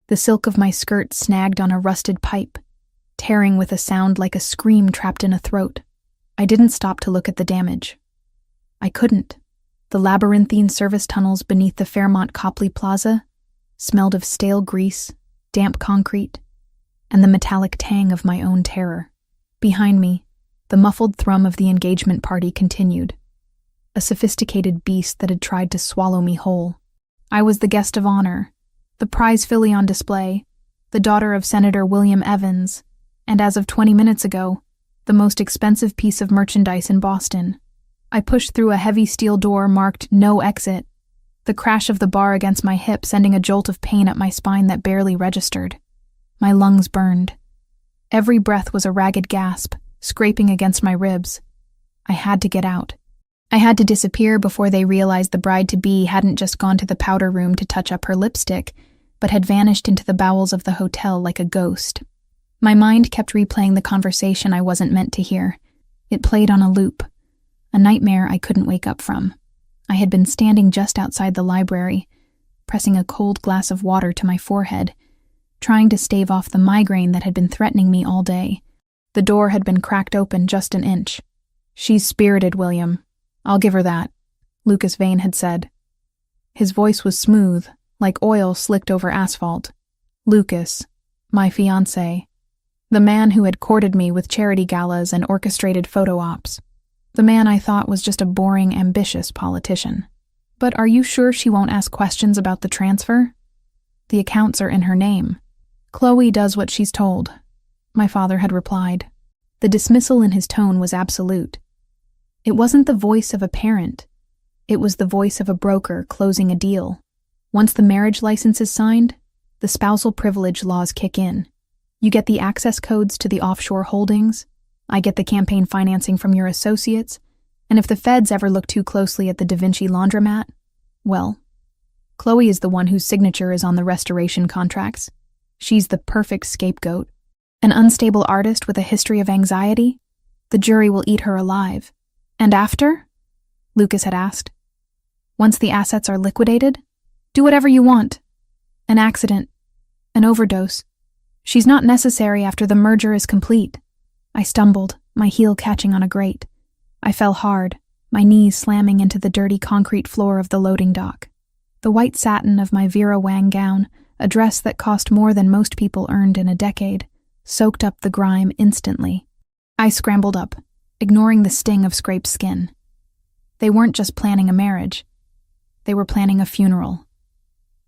The silk of my skirt snagged on a rusted pipe, tearing with a sound like a scream trapped in a throat. I didn't stop to look at the damage. I couldn't. The labyrinthine service tunnels beneath the Fairmont Copley Plaza smelled of stale grease, damp concrete, and the metallic tang of my own terror. Behind me, the muffled thrum of the engagement party continued, a sophisticated beast that had tried to swallow me whole. I was the guest of honor, the prize filly on display, the daughter of Senator William Evans, and as of 20 minutes ago, the most expensive piece of merchandise in Boston. I pushed through a heavy steel door marked "No Exit," the crash of the bar against my hip sending a jolt of pain at my spine that barely registered. My lungs burned. Every breath was a ragged gasp, scraping against my ribs. I had to get out. I had to disappear before they realized the bride-to-be hadn't just gone to the powder room to touch up her lipstick, but had vanished into the bowels of the hotel like a ghost. My mind kept replaying the conversation I wasn't meant to hear. It played on a loop, a nightmare I couldn't wake up from. I had been standing just outside the library, pressing a cold glass of water to my forehead, trying to stave off the migraine that had been threatening me all day. The door had been cracked open just an inch. "She's spirited, William. I'll give her that," Lucas Vane had said. His voice was smooth, like oil slicked over asphalt. Lucas, my fiancé. The man who had courted me with charity galas and orchestrated photo ops. The man I thought was just a boring, ambitious politician. "But are you sure she won't ask questions about the transfer? The accounts are in her name. Chloe does what she's told," my father had replied. The dismissal in his tone was absolute. It wasn't the voice of a parent. It was the voice of a broker closing a deal. Once the marriage license is signed, the spousal privilege laws kick in. You get the access codes to the offshore holdings, I get the campaign financing from your associates, and if the feds ever look too closely at the Da Vinci laundromat, well, Chloe is the one whose signature is on the restoration contracts. She's the perfect scapegoat. An unstable artist with a history of anxiety? The jury will eat her alive. "And after?" Lucas had asked. "Once the assets are liquidated? Do whatever you want. An accident. An overdose. She's not necessary after the merger is complete." I stumbled, my heel catching on a grate. I fell hard, my knees slamming into the dirty concrete floor of the loading dock. The white satin of my Vera Wang gown, a dress that cost more than most people earned in a decade, soaked up the grime instantly. I scrambled up, ignoring the sting of scraped skin. They weren't just planning a marriage. They were planning a funeral.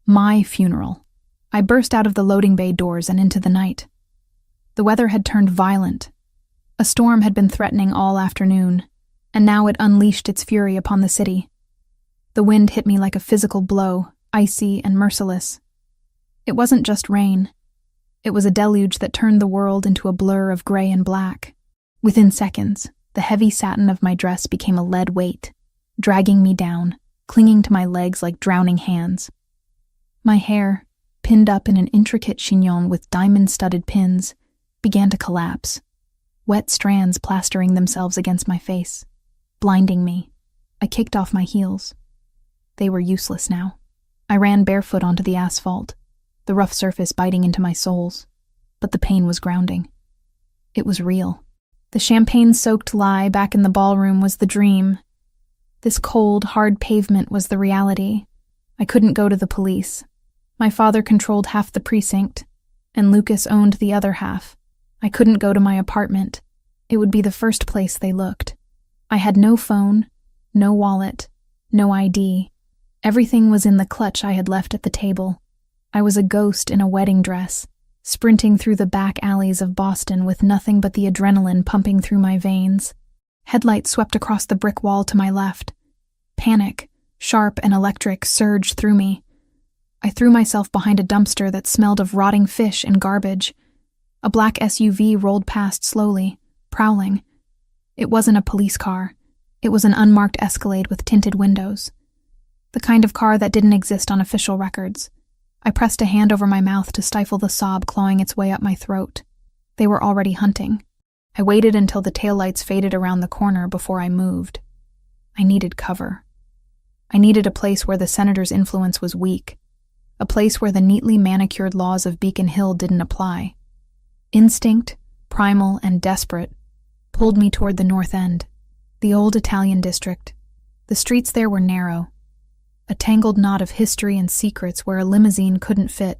My funeral. I burst out of the loading bay doors and into the night. The weather had turned violent. A storm had been threatening all afternoon, and now it unleashed its fury upon the city. The wind hit me like a physical blow, icy and merciless. It wasn't just rain. It was a deluge that turned the world into a blur of gray and black. Within seconds, the heavy satin of my dress became a lead weight, dragging me down, clinging to my legs like drowning hands. My hair, pinned up in an intricate chignon with diamond-studded pins, began to collapse, wet strands plastering themselves against my face, blinding me. I kicked off my heels. They were useless now. I ran barefoot onto the asphalt, the rough surface biting into my soles, but the pain was grounding. It was real. The champagne-soaked lie back in the ballroom was the dream. This cold, hard pavement was the reality. I couldn't go to the police. My father controlled half the precinct, and Lucas owned the other half. I couldn't go to my apartment. It would be the first place they looked. I had no phone, no wallet, no ID. Everything was in the clutch I had left at the table. I was a ghost in a wedding dress, sprinting through the back alleys of Boston with nothing but the adrenaline pumping through my veins. Headlights swept across the brick wall to my left. Panic, sharp and electric, surged through me. I threw myself behind a dumpster that smelled of rotting fish and garbage. A black SUV rolled past slowly, prowling. It wasn't a police car. It was an unmarked Escalade with tinted windows. The kind of car that didn't exist on official records. I pressed a hand over my mouth to stifle the sob clawing its way up my throat. They were already hunting. I waited until the taillights faded around the corner before I moved. I needed cover. I needed a place where the senator's influence was weak. a place where the neatly manicured laws of Beacon Hill didn't apply. Instinct, primal and desperate, pulled me toward the north end, the old Italian district. The streets there were narrow, a tangled knot of history and secrets where a limousine couldn't fit,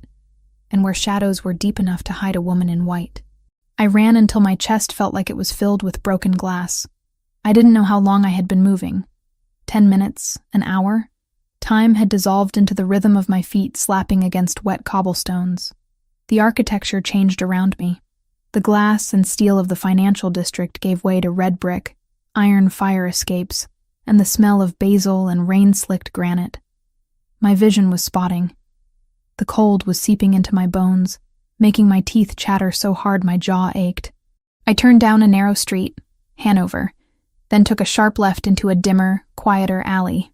and where shadows were deep enough to hide a woman in white. I ran until my chest felt like it was filled with broken glass. I didn't know how long I had been moving. 10 minutes, an hour? Time had dissolved into the rhythm of my feet slapping against wet cobblestones. The architecture changed around me. The glass and steel of the financial district gave way to red brick, iron fire escapes, and the smell of basil and rain-slicked granite. My vision was spotting. The cold was seeping into my bones, making my teeth chatter so hard my jaw ached. I turned down a narrow street, Hanover, then took a sharp left into a dimmer, quieter alley.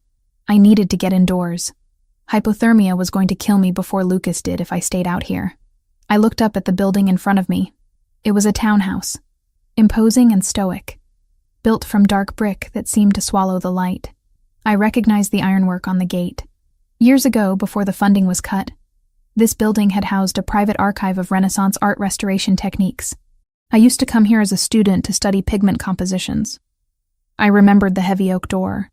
I needed to get indoors. Hypothermia was going to kill me before Lucas did if I stayed out here. I looked up at the building in front of me. It was a townhouse, imposing and stoic, built from dark brick that seemed to swallow the light. I recognized the ironwork on the gate. Years ago, before the funding was cut, this building had housed a private archive of Renaissance art restoration techniques. I used to come here as a student to study pigment compositions. I remembered the heavy oak door.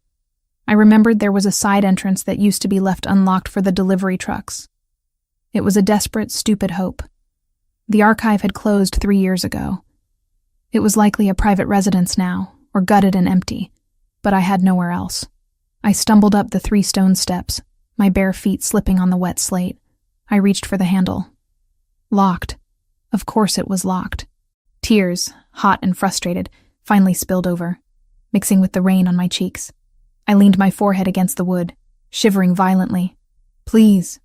I remembered there was a side entrance that used to be left unlocked for the delivery trucks. It was a desperate, stupid hope. The archive had closed 3 years ago. It was likely a private residence now, or gutted and empty, but I had nowhere else. I stumbled up the 3 stone steps, my bare feet slipping on the wet slate. I reached for the handle. Locked. Of course it was locked. Tears, hot and frustrated, finally spilled over, mixing with the rain on my cheeks. I leaned my forehead against the wood, shivering violently. Please,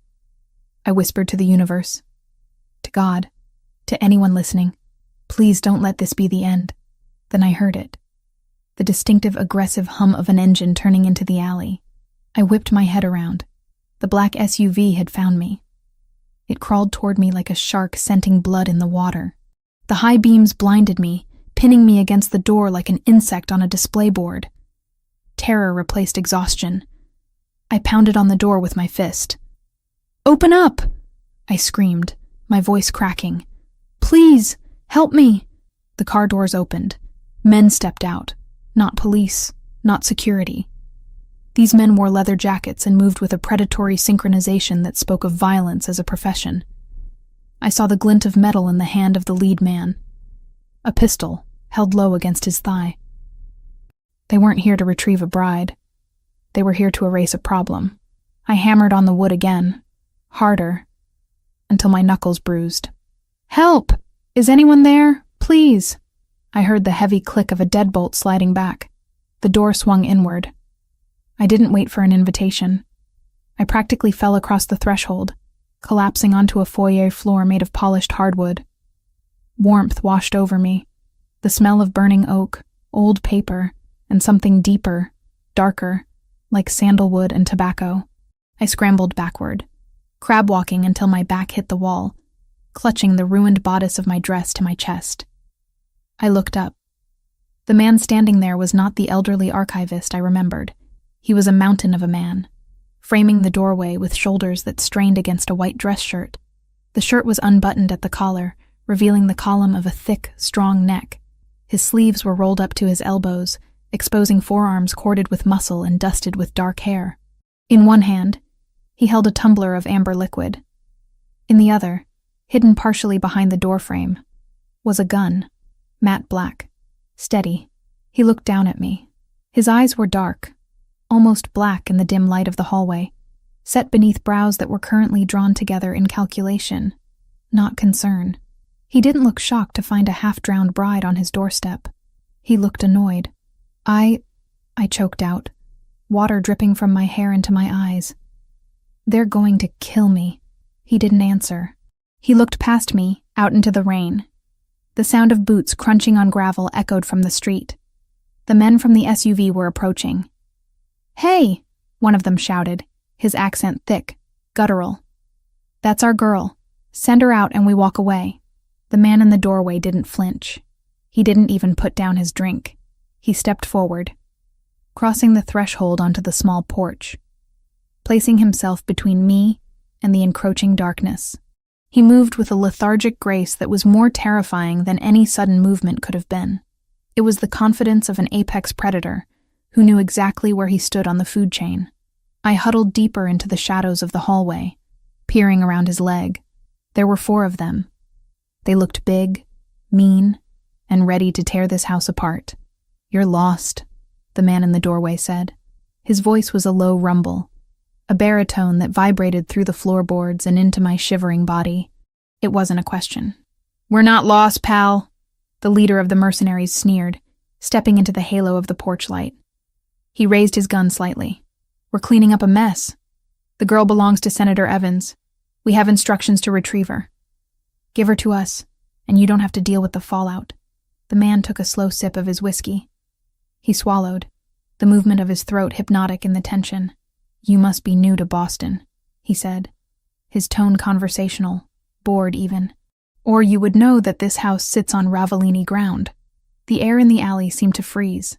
I whispered to the universe, to God, to anyone listening. Please don't let this be the end. Then I heard it. The distinctive, aggressive hum of an engine turning into the alley. I whipped my head around. The black SUV had found me. It crawled toward me like a shark scenting blood in the water. The high beams blinded me, pinning me against the door like an insect on a display board. Terror replaced exhaustion. I pounded on the door with my fist. Open up! I screamed, my voice cracking. Please, help me! The car doors opened. Men stepped out. Not police, not security. These men wore leather jackets and moved with a predatory synchronization that spoke of violence as a profession. I saw the glint of metal in the hand of the lead man. A pistol, held low against his thigh. They weren't here to retrieve a bride. They were here to erase a problem. I hammered on the wood again, harder, until my knuckles bruised. Help! Is anyone there? Please! I heard the heavy click of a deadbolt sliding back. The door swung inward. I didn't wait for an invitation. I practically fell across the threshold, collapsing onto a foyer floor made of polished hardwood. Warmth washed over me, the smell of burning oak, old paper, and something deeper, darker, like sandalwood and tobacco. I scrambled backward, crab-walking until my back hit the wall, clutching the ruined bodice of my dress to my chest. I looked up. The man standing there was not the elderly archivist I remembered. He was a mountain of a man, framing the doorway with shoulders that strained against a white dress shirt. The shirt was unbuttoned at the collar, revealing the column of a thick, strong neck. His sleeves were rolled up to his elbows, exposing forearms corded with muscle and dusted with dark hair. In one hand, he held a tumbler of amber liquid. In the other, hidden partially behind the doorframe, was a gun, matte black, steady. He looked down at me. His eyes were dark, almost black in the dim light of the hallway, set beneath brows that were currently drawn together in calculation, not concern. He didn't look shocked to find a half-drowned bride on his doorstep. He looked annoyed. I choked out, water dripping from my hair into my eyes. They're going to kill me. He didn't answer. He looked past me, out into the rain. The sound of boots crunching on gravel echoed from the street. The men from the SUV were approaching. Hey, one of them shouted, his accent thick, guttural. That's our girl. Send her out and we walk away. The man in the doorway didn't flinch. He didn't even put down his drink. He stepped forward, crossing the threshold onto the small porch, placing himself between me and the encroaching darkness. He moved with a lethargic grace that was more terrifying than any sudden movement could have been. It was the confidence of an apex predator who knew exactly where he stood on the food chain. I huddled deeper into the shadows of the hallway, peering around his leg. There were 4 of them. They looked big, mean, and ready to tear this house apart. "You're lost," the man in the doorway said. His voice was a low rumble, a baritone that vibrated through the floorboards and into my shivering body. It wasn't a question. "We're not lost, pal," the leader of the mercenaries sneered, stepping into the halo of the porch light. He raised his gun slightly. "We're cleaning up a mess. The girl belongs to Senator Evans. We have instructions to retrieve her. Give her to us, and you don't have to deal with the fallout." The man took a slow sip of his whiskey. He swallowed, the movement of his throat hypnotic in the tension. "You must be new to Boston," he said, his tone conversational, bored even. "Or you would know that this house sits on Ravellini ground." The air in the alley seemed to freeze.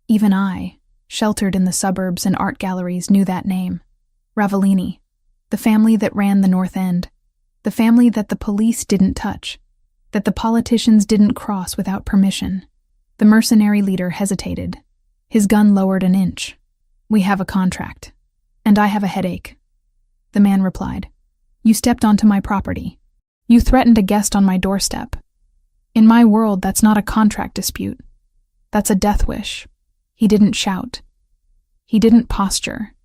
Even I, sheltered in the suburbs and art galleries, knew that name. Ravellini, the family that ran the North End, the family that the police didn't touch, that the politicians didn't cross without permission. The mercenary leader hesitated, his gun lowered an inch. "We have a contract, and I have a headache," the man replied. "You stepped onto my property. You threatened a guest on my doorstep. In my world, that's not a contract dispute. That's a death wish." He didn't shout. He didn't posture.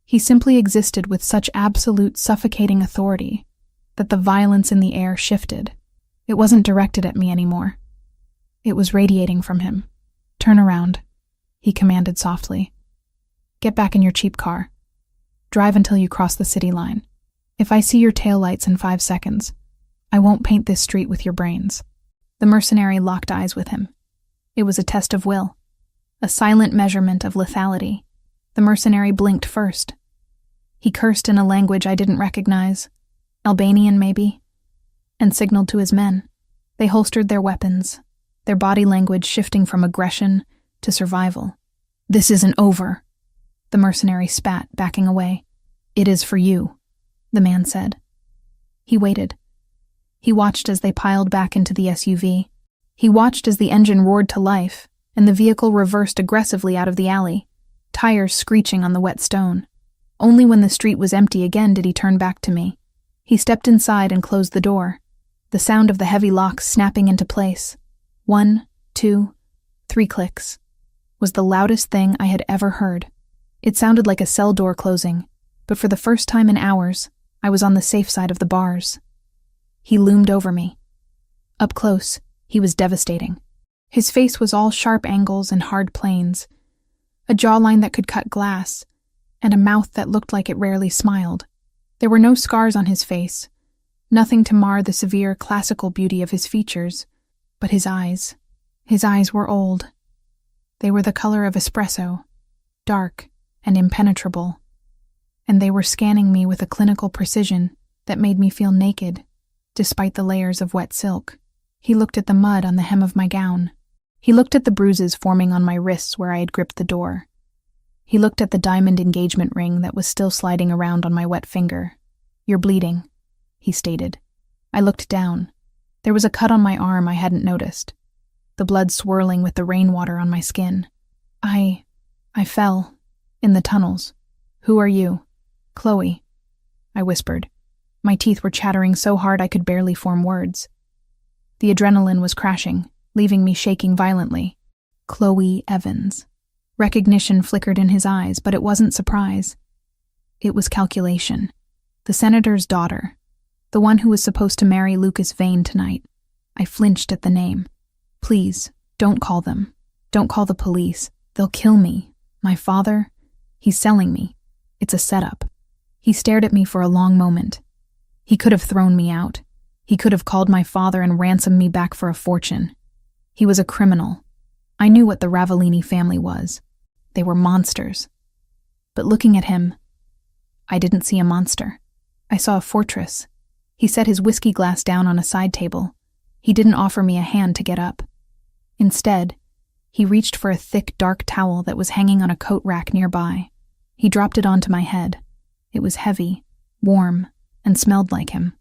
He simply existed with such absolute, suffocating authority that the violence in the air shifted. It wasn't directed at me anymore. It was radiating from him. "Turn around," he commanded softly. "Get back in your cheap car. Drive until you cross the city line. If I see your taillights in 5 seconds, I won't paint this street with your brains." The mercenary locked eyes with him. It was a test of will, a silent measurement of lethality. The mercenary blinked first. He cursed in a language I didn't recognize, Albanian maybe, and signaled to his men. They holstered their weapons, their body language shifting from aggression to survival. "This isn't over," the mercenary spat, backing away. "It is for you," the man said. He waited. He watched as they piled back into the SUV. He watched as the engine roared to life, and the vehicle reversed aggressively out of the alley, tires screeching on the wet stone. Only when the street was empty again did he turn back to me. He stepped inside and closed the door, the sound of the heavy locks snapping into place. 1, 2, 3 clicks was the loudest thing I had ever heard. It sounded like a cell door closing, but for the first time in hours, I was on the safe side of the bars. He loomed over me. Up close, he was devastating. His face was all sharp angles and hard planes, a jawline that could cut glass, and a mouth that looked like it rarely smiled. There were no scars on his face, nothing to mar the severe classical beauty of his features, but his eyes were old. They were the color of espresso, dark and impenetrable, and they were scanning me with a clinical precision that made me feel naked, despite the layers of wet silk. He looked at the mud on the hem of my gown. He looked at the bruises forming on my wrists where I had gripped the door. He looked at the diamond engagement ring that was still sliding around on my wet finger. "You're bleeding," he stated. I looked down. There was a cut on my arm I hadn't noticed, the blood swirling with the rainwater on my skin. I fell in the tunnels. "Who are you?" "Chloe," I whispered. My teeth were chattering so hard I could barely form words. The adrenaline was crashing, leaving me shaking violently. Chloe Evans. Recognition flickered in his eyes, but it wasn't surprise. It was calculation. The senator's daughter, the one who was supposed to marry Lucas Vane tonight. I flinched at the name. "Please, don't call them. Don't call the police. They'll kill me. My father, he's selling me. It's a setup." He stared at me for a long moment. He could have thrown me out. He could have called my father and ransomed me back for a fortune. He was a criminal. I knew what the Ravellini family was. They were monsters. But looking at him, I didn't see a monster. I saw a fortress. He set his whiskey glass down on a side table. He didn't offer me a hand to get up. Instead, he reached for a thick, dark towel that was hanging on a coat rack nearby. He dropped it onto my head. It was heavy, warm, and smelled like him.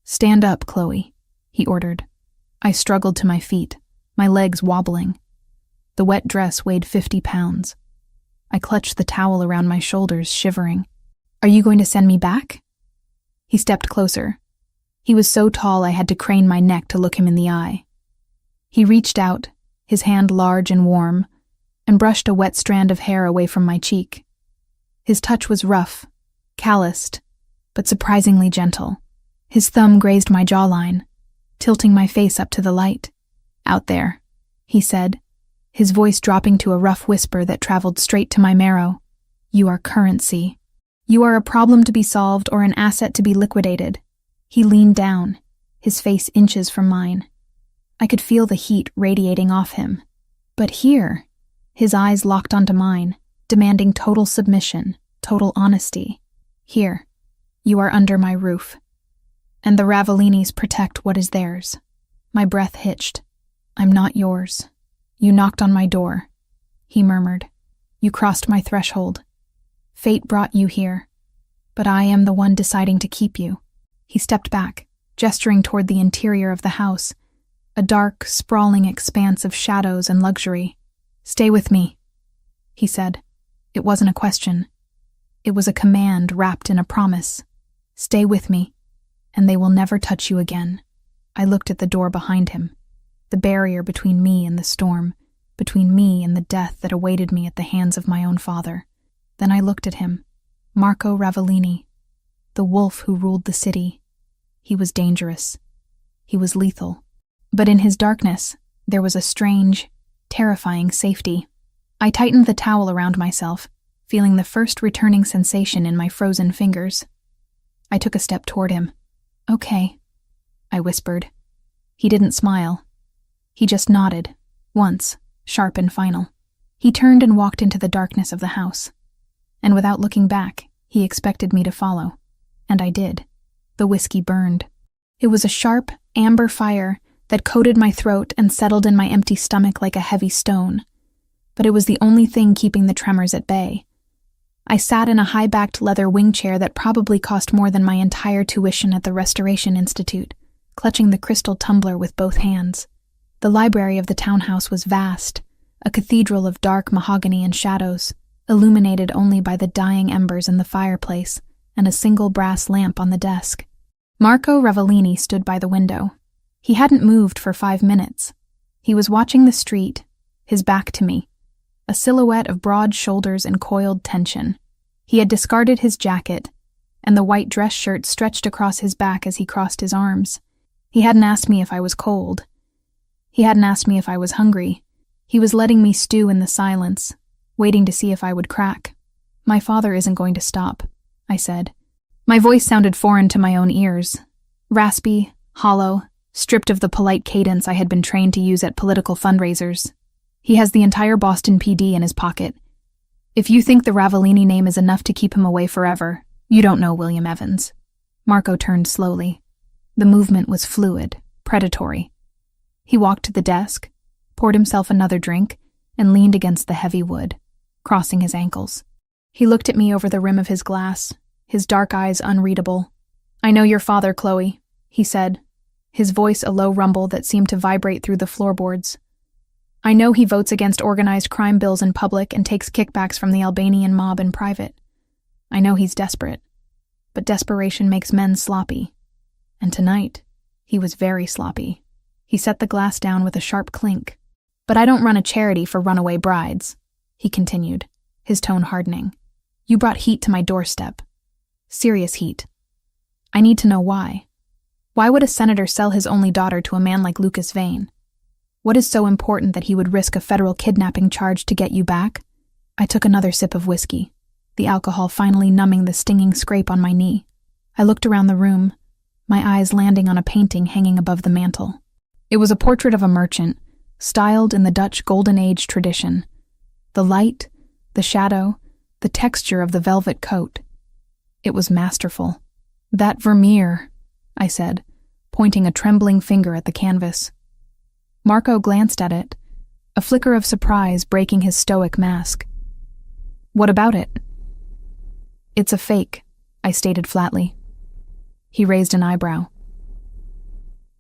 "Stand up, Chloe," he ordered. I struggled to my feet, my legs wobbling. The wet dress weighed 50 pounds. I clutched the towel around my shoulders, shivering. "Are you going to send me back?" He stepped closer. He was so tall I had to crane my neck to look him in the eye. He reached out, his hand large and warm, and brushed a wet strand of hair away from my cheek. His touch was rough, calloused, but surprisingly gentle. His thumb grazed my jawline, tilting my face up to the light. "Out there," he said, his voice dropping to a rough whisper that traveled straight to my marrow. "You are currency. You are a problem to be solved or an asset to be liquidated." He leaned down, his face inches from mine. I could feel the heat radiating off him. But here, his eyes locked onto mine, demanding total submission, total honesty. "Here, you are under my roof. And the Ravellinis protect what is theirs." My breath hitched. "I'm not yours. You knocked on my door," he murmured. "You crossed my threshold. Fate brought you here, but I am the one deciding to keep you." He stepped back, gesturing toward the interior of the house, a dark, sprawling expanse of shadows and luxury. "Stay with me," he said. It wasn't a question. It was a command wrapped in a promise. "Stay with me, and they will never touch you again." I looked at the door behind him, the barrier between me and the storm, between me and the death that awaited me at the hands of my own father. Then I looked at him, Marco Ravellini, the wolf who ruled the city. He was dangerous. He was lethal. But in his darkness, there was a strange, terrifying safety. I tightened the towel around myself, feeling the first returning sensation in my frozen fingers. I took a step toward him. "Okay," I whispered. He didn't smile. He just nodded, once, sharp and final. He turned and walked into the darkness of the house. And without looking back, he expected me to follow. And I did. The whiskey burned. It was a sharp, amber fire that coated my throat and settled in my empty stomach like a heavy stone. But it was the only thing keeping the tremors at bay. I sat in a high-backed leather wing chair that probably cost more than my entire tuition at the Restoration Institute, clutching the crystal tumbler with both hands. The library of the townhouse was vast, a cathedral of dark mahogany and shadows, illuminated only by the dying embers in the fireplace and a single brass lamp on the desk. Marco Ravellini stood by the window. He hadn't moved for 5 minutes. He was watching the street, his back to me, a silhouette of broad shoulders and coiled tension. He had discarded his jacket, and the white dress shirt stretched across his back as he crossed his arms. He hadn't asked me if I was cold. He hadn't asked me if I was hungry. He was letting me stew in the silence, waiting to see if I would crack. "My father isn't going to stop," I said. My voice sounded foreign to my own ears, raspy, hollow, stripped of the polite cadence I had been trained to use at political fundraisers. "He has the entire Boston PD in his pocket. If you think the Ravellini name is enough to keep him away forever, you don't know William Evans." Marco turned slowly. The movement was fluid, predatory. He walked to the desk, poured himself another drink, and leaned against the heavy wood, crossing his ankles. He looked at me over the rim of his glass, his dark eyes unreadable. "I know your father, Chloe," he said, his voice a low rumble that seemed to vibrate through the floorboards. "I know he votes against organized crime bills in public and takes kickbacks from the Albanian mob in private. I know he's desperate, but desperation makes men sloppy. And tonight, he was very sloppy." He set the glass down with a sharp clink. "But I don't run a charity for runaway brides," he continued, his tone hardening. "You brought heat to my doorstep. Serious heat. I need to know why. Why would a senator sell his only daughter to a man like Lucas Vane? What is so important that he would risk a federal kidnapping charge to get you back?" I took another sip of whiskey, the alcohol finally numbing the stinging scrape on my knee. I looked around the room, my eyes landing on a painting hanging above the mantel. It was a portrait of a merchant, styled in the Dutch Golden Age tradition. The light, the shadow, the texture of the velvet coat. It was masterful. "That Vermeer," I said, pointing a trembling finger at the canvas. Marco glanced at it, a flicker of surprise breaking his stoic mask. "What about it?" "It's a fake," I stated flatly. He raised an eyebrow.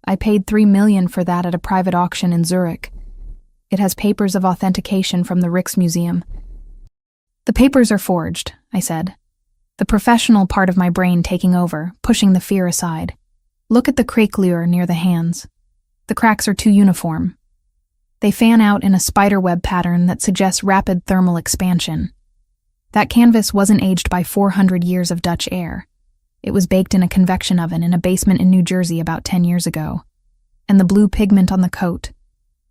I paid $3 million for that at a private auction in Zurich. It has papers of authentication from the Rijksmuseum. The papers are forged, I said, the professional part of my brain taking over, pushing the fear aside. Look at the craquelure near the hands. The cracks are too uniform. They fan out in a spiderweb pattern that suggests rapid thermal expansion. That canvas wasn't aged by 400 years of Dutch air. It was baked in a convection oven in a basement in New Jersey about 10 years ago. And the blue pigment on the coat,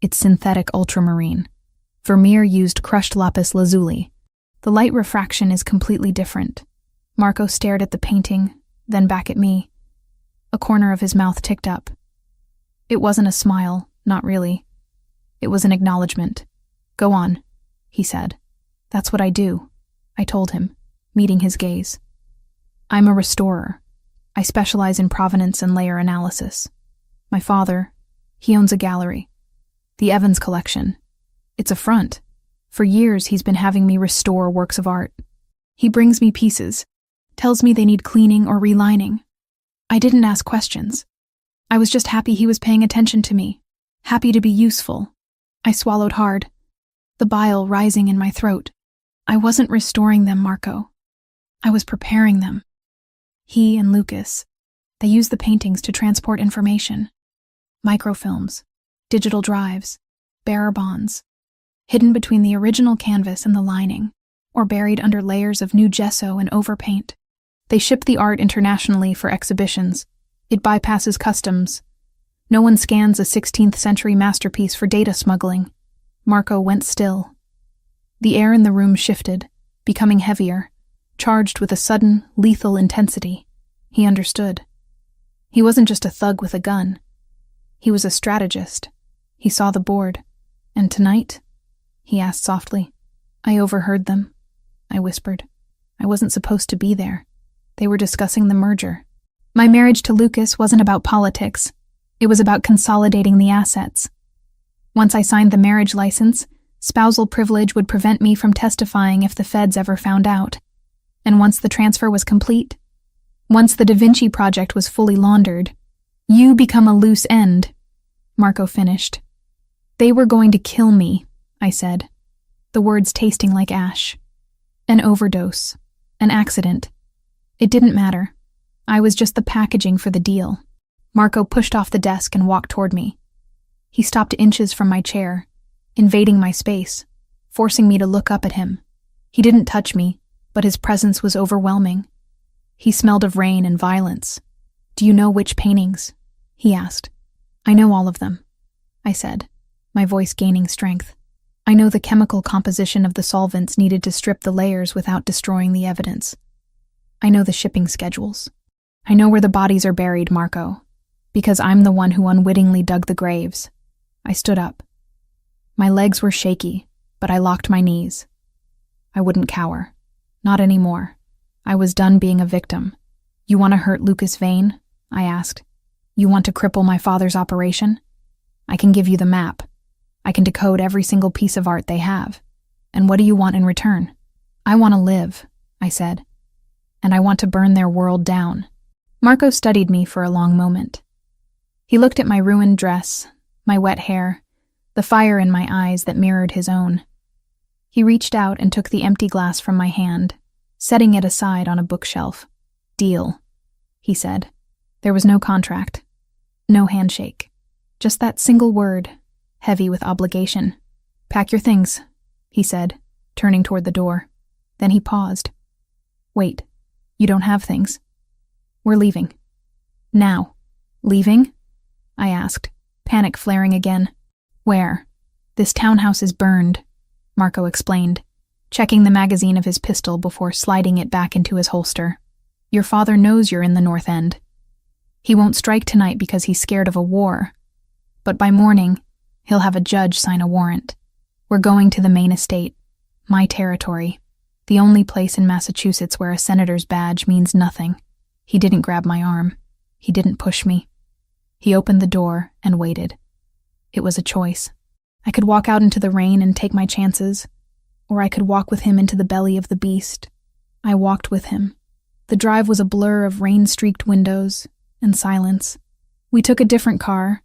it's synthetic ultramarine. Vermeer used crushed lapis lazuli. The light refraction is completely different. Marco stared at the painting, then back at me. A corner of his mouth ticked up. It wasn't a smile, not really. It was an acknowledgement. Go on, he said. That's what I do, I told him, meeting his gaze. I'm a restorer. I specialize in provenance and layer analysis. My father, he owns a gallery. The Evans Collection. It's a front. For years, he's been having me restore works of art. He brings me pieces, tells me they need cleaning or relining. I didn't ask questions. I was just happy he was paying attention to me, happy to be useful. I swallowed hard, the bile rising in my throat. I wasn't restoring them, Marco. I was preparing them. He and Lucas, they use the paintings to transport information. Microfilms, digital drives, bearer bonds, hidden between the original canvas and the lining, or buried under layers of new gesso and overpaint. They ship the art internationally for exhibitions. It bypasses customs. No one scans a 16th century masterpiece for data smuggling. Marco went still. The air in the room shifted, becoming heavier, charged with a sudden, lethal intensity. He understood. He wasn't just a thug with a gun. He was a strategist. He saw the board. And tonight? He asked softly. I overheard them. I whispered. I wasn't supposed to be there. They were discussing the merger. My marriage to Lucas wasn't about politics. It was about consolidating the assets. Once I signed the marriage license, spousal privilege would prevent me from testifying if the feds ever found out. And once the transfer was complete, once the Da Vinci Project was fully laundered, you become a loose end, Marco finished. They were going to kill me, I said, the words tasting like ash. An overdose. An accident. It didn't matter. I was just the packaging for the deal. Marco pushed off the desk and walked toward me. He stopped inches from my chair, invading my space, forcing me to look up at him. He didn't touch me, but his presence was overwhelming. He smelled of rain and violence. Do you know which paintings? He asked. I know all of them, I said, my voice gaining strength. I know the chemical composition of the solvents needed to strip the layers without destroying the evidence. I know the shipping schedules. I know where the bodies are buried, Marco, because I'm the one who unwittingly dug the graves. I stood up. My legs were shaky, but I locked my knees. I wouldn't cower. Not anymore. I was done being a victim. You want to hurt Lucas Vane? I asked. You want to cripple my father's operation? I can give you the map. I can decode every single piece of art they have. And what do you want in return? I want to live, I said. And I want to burn their world down. Marco studied me for a long moment. He looked at my ruined dress, my wet hair, the fire in my eyes that mirrored his own. He reached out and took the empty glass from my hand, setting it aside on a bookshelf. Deal, he said. There was no contract, no handshake, just that single word, heavy with obligation. Pack your things, he said, turning toward the door. Then he paused. Wait, you don't have things. We're leaving. Now. Leaving? I asked, panic flaring again. Where? This townhouse is burned, Marco explained, checking the magazine of his pistol before sliding it back into his holster. Your father knows you're in the North End. He won't strike tonight because he's scared of a war. But by morning, he'll have a judge sign a warrant. We're going to the main estate, my territory, the only place in Massachusetts where a senator's badge means nothing. He didn't grab my arm. He didn't push me. He opened the door and waited. It was a choice. I could walk out into the rain and take my chances, or I could walk with him into the belly of the beast. I walked with him. The drive was a blur of rain-streaked windows and silence. We took a different car,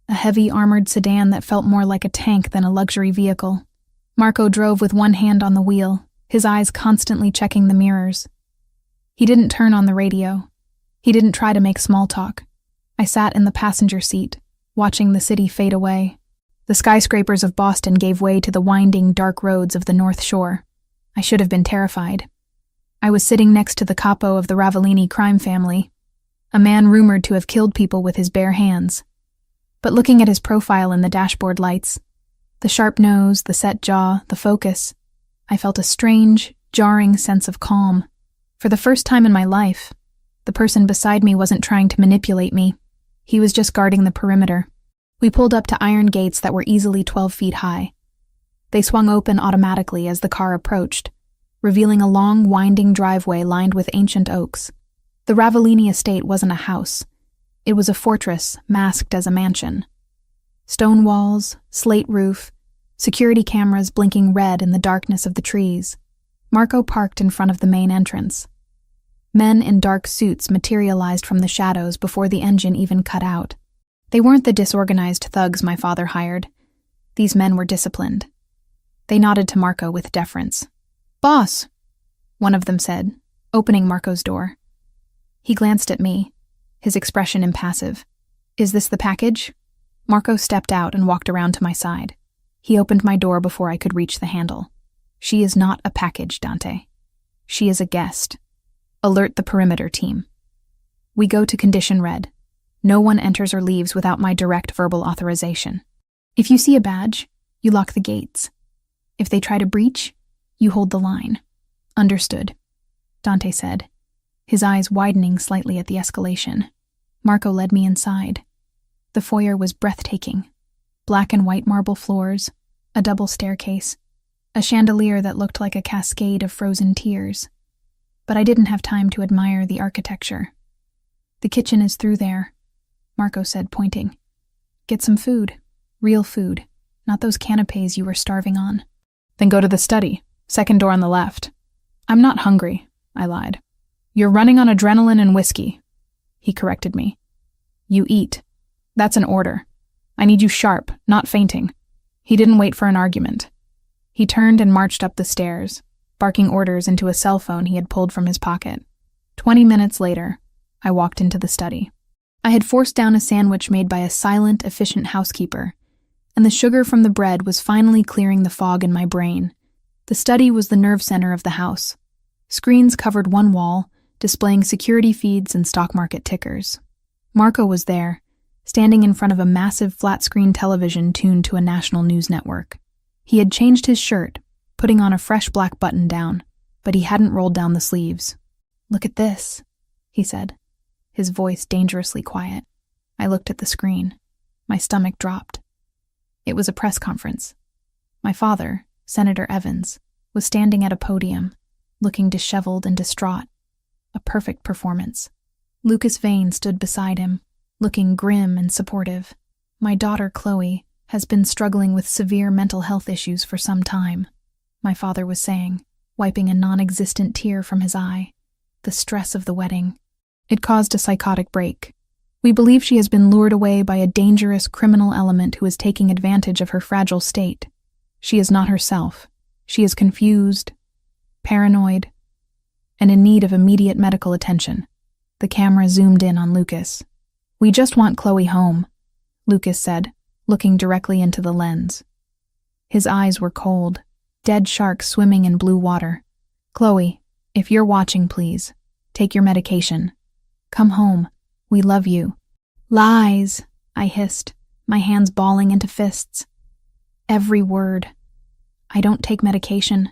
a heavy armored sedan that felt more like a tank than a luxury vehicle. Marco drove with one hand on the wheel, his eyes constantly checking the mirrors. He didn't turn on the radio. He didn't try to make small talk. I sat in the passenger seat, watching the city fade away. The skyscrapers of Boston gave way to the winding, dark roads of the North Shore. I should have been terrified. I was sitting next to the capo of the Ravellini crime family, a man rumored to have killed people with his bare hands. But looking at his profile in the dashboard lights, the sharp nose, the set jaw, the focus, I felt a strange, jarring sense of calm. For the first time in my life, the person beside me wasn't trying to manipulate me. He was just guarding the perimeter. We pulled up to iron gates that were easily 12 feet high. They swung open automatically as the car approached, revealing a long, winding driveway lined with ancient oaks. The Ravellini estate wasn't a house. It was a fortress masked as a mansion. Stone walls, slate roof, security cameras blinking red in the darkness of the trees. Marco parked in front of the main entrance. Men in dark suits materialized from the shadows before the engine even cut out. They weren't the disorganized thugs my father hired. These men were disciplined. They nodded to Marco with deference. "Boss," one of them said, opening Marco's door. He glanced at me, his expression impassive. "Is this the package?" Marco stepped out and walked around to my side. He opened my door before I could reach the handle. "She is not a package, Dante. She is a guest. Alert the perimeter team. We go to condition red. No one enters or leaves without my direct verbal authorization. If you see a badge, you lock the gates. If they try to breach, you hold the line." "Understood," Dante said, his eyes widening slightly at the escalation. Marco led me inside. The foyer was breathtaking. Black and white marble floors, a double staircase, a chandelier that looked like a cascade of frozen tears. But I didn't have time to admire the architecture. "The kitchen is through there," Marco said, pointing. "Get some food. Real food, not those canapes you were starving on." "Then go to the study. Second door on the left." "I'm not hungry," I lied. "You're running on adrenaline and whiskey," he corrected me. "You eat. That's an order. I need you sharp, not fainting." He didn't wait for an argument. He turned and marched up the stairs, barking orders into a cell phone he had pulled from his pocket. 20 minutes later, I walked into the study. I had forced down a sandwich made by a silent, efficient housekeeper, and the sugar from the bread was finally clearing the fog in my brain. The study was the nerve center of the house. Screens covered one wall, displaying security feeds and stock market tickers. Marco was there, standing in front of a massive flat-screen television tuned to a national news network. He had changed his shirt, putting on a fresh black button-down, but he hadn't rolled down the sleeves. "Look at this," he said, his voice dangerously quiet. I looked at the screen. My stomach dropped. It was a press conference. My father, Senator Evans, was standing at a podium, looking disheveled and distraught. A perfect performance. Lucas Vane stood beside him, looking grim and supportive. "My daughter, Chloe, has been struggling with severe mental health issues for some time," my father was saying, wiping a non-existent tear from his eye. "The stress of the wedding. It caused a psychotic break. We believe she has been lured away by a dangerous criminal element who is taking advantage of her fragile state. She is not herself. She is confused, paranoid, and in need of immediate medical attention." The camera zoomed in on Lucas. "We just want Chloe home," Lucas said, looking directly into the lens. His eyes were cold, dead sharks swimming in blue water. "Chloe, if you're watching, please, take your medication. Come home. We love you." "Lies," I hissed, my hands balling into fists. Every word. "I don't take medication.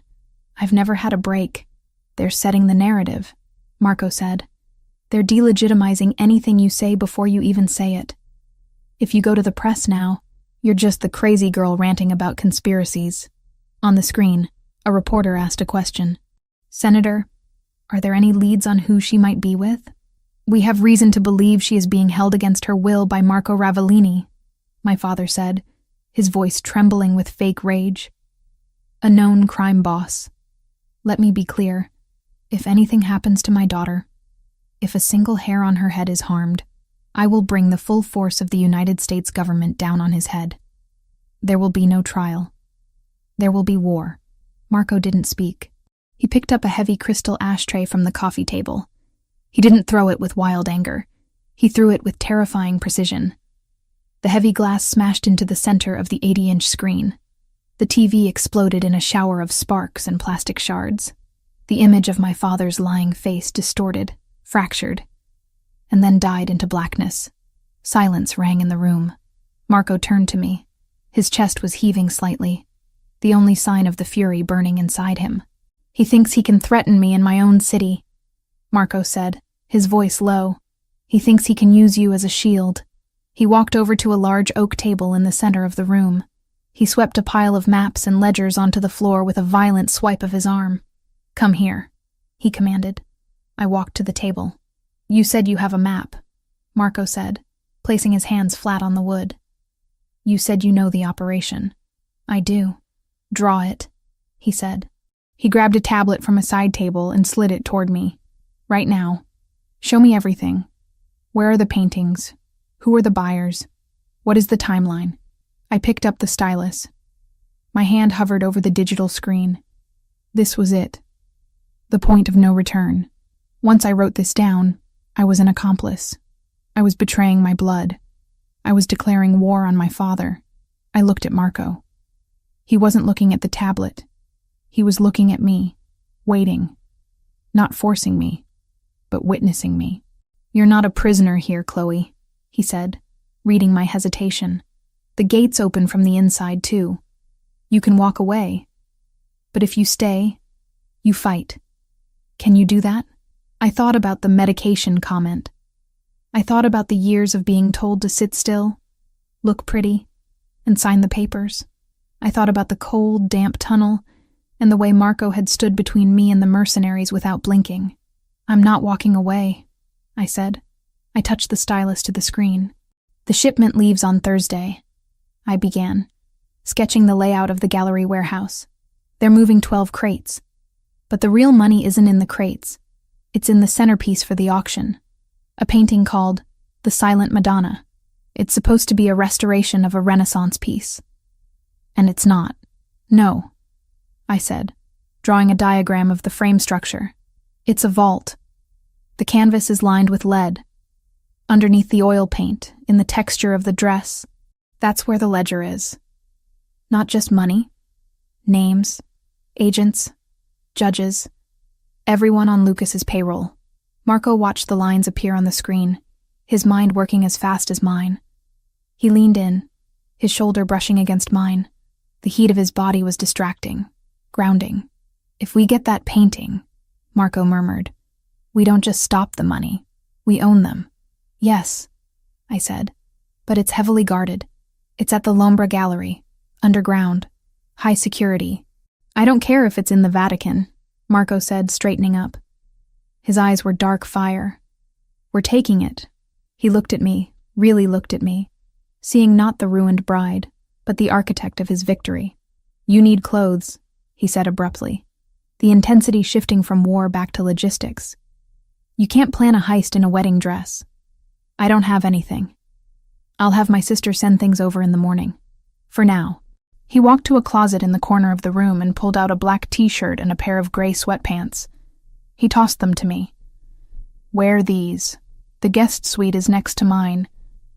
I've never had a break." "They're setting the narrative," Marco said. "They're delegitimizing anything you say before you even say it. If you go to the press now, you're just the crazy girl ranting about conspiracies." On the screen, a reporter asked a question. "Senator, are there any leads on who she might be with?" "We have reason to believe she is being held against her will by Marco Ravellini," my father said, his voice trembling with fake rage. "A known crime boss. Let me be clear. If anything happens to my daughter, If a single hair on her head is harmed, I will bring the full force of the United States government down on his head. There will be no trial. There will be war. Marco didn't speak. He picked up a heavy crystal ashtray from the coffee table. He didn't throw it with wild anger. He threw it with terrifying precision. The heavy glass smashed into the center of the 80-inch screen. The TV exploded in a shower of sparks and plastic shards. The image of my father's lying face distorted, fractured, and then died into blackness. Silence rang in the room. Marco turned to me. His chest was heaving slightly, the only sign of the fury burning inside him. "He thinks he can threaten me in my own city," Marco said, his voice low. "He thinks he can use you as a shield." He walked over to a large oak table in the center of the room. He swept a pile of maps and ledgers onto the floor with a violent swipe of his arm. "Come here," he commanded. I walked to the table. "You said you have a map," Marco said, placing his hands flat on the wood. "You said you know the operation." "I do." "Draw it," he said. He grabbed a tablet from a side table and slid it toward me. "Right now. Show me everything. Where are the paintings? Who are the buyers? What is the timeline?" I picked up the stylus. My hand hovered over the digital screen. This was it. The point of no return. Once I wrote this down, I was an accomplice. I was betraying my blood. I was declaring war on my father. I looked at Marco. He wasn't looking at the tablet. He was looking at me, waiting, not forcing me, but witnessing me. "You're not a prisoner here, Chloe," he said, reading my hesitation. "The gates open from the inside, too. You can walk away. But if you stay, you fight. Can you do that?" I thought about the medication comment. I thought about the years of being told to sit still, look pretty, and sign the papers. I thought about the cold, damp tunnel and the way Marco had stood between me and the mercenaries without blinking. "I'm not walking away," I said. I touched the stylus to the screen. "The shipment leaves on Thursday," I began, sketching the layout of the gallery warehouse. "They're moving 12 crates. But the real money isn't in the crates. It's in the centerpiece for the auction, a painting called The Silent Madonna. It's supposed to be a restoration of a Renaissance piece. And it's not." "No," I said, drawing a diagram of the frame structure. "It's a vault. The canvas is lined with lead. Underneath the oil paint, in the texture of the dress, that's where the ledger is. Not just money. Names, agents, judges, everyone on Lucas's payroll." Marco watched the lines appear on the screen, his mind working as fast as mine. He leaned in, his shoulder brushing against mine. The heat of his body was distracting, grounding. "If we get that painting," Marco murmured, "we don't just stop the money, we own them." "Yes," I said, "but it's heavily guarded. It's at the Lombra Gallery, underground, high security." "I don't care if it's in the Vatican," Marco said, straightening up. His eyes were dark fire. "We're taking it." He looked at me, really looked at me, seeing not the ruined bride, but the architect of his victory. "You need clothes," he said abruptly, the intensity shifting from war back to logistics. "You can't plan a heist in a wedding dress." "I don't have anything. I'll have my sister send things over in the morning. For now." He walked to a closet in the corner of the room and pulled out a black t-shirt and a pair of gray sweatpants. He tossed them to me. "Wear these. The guest suite is next to mine.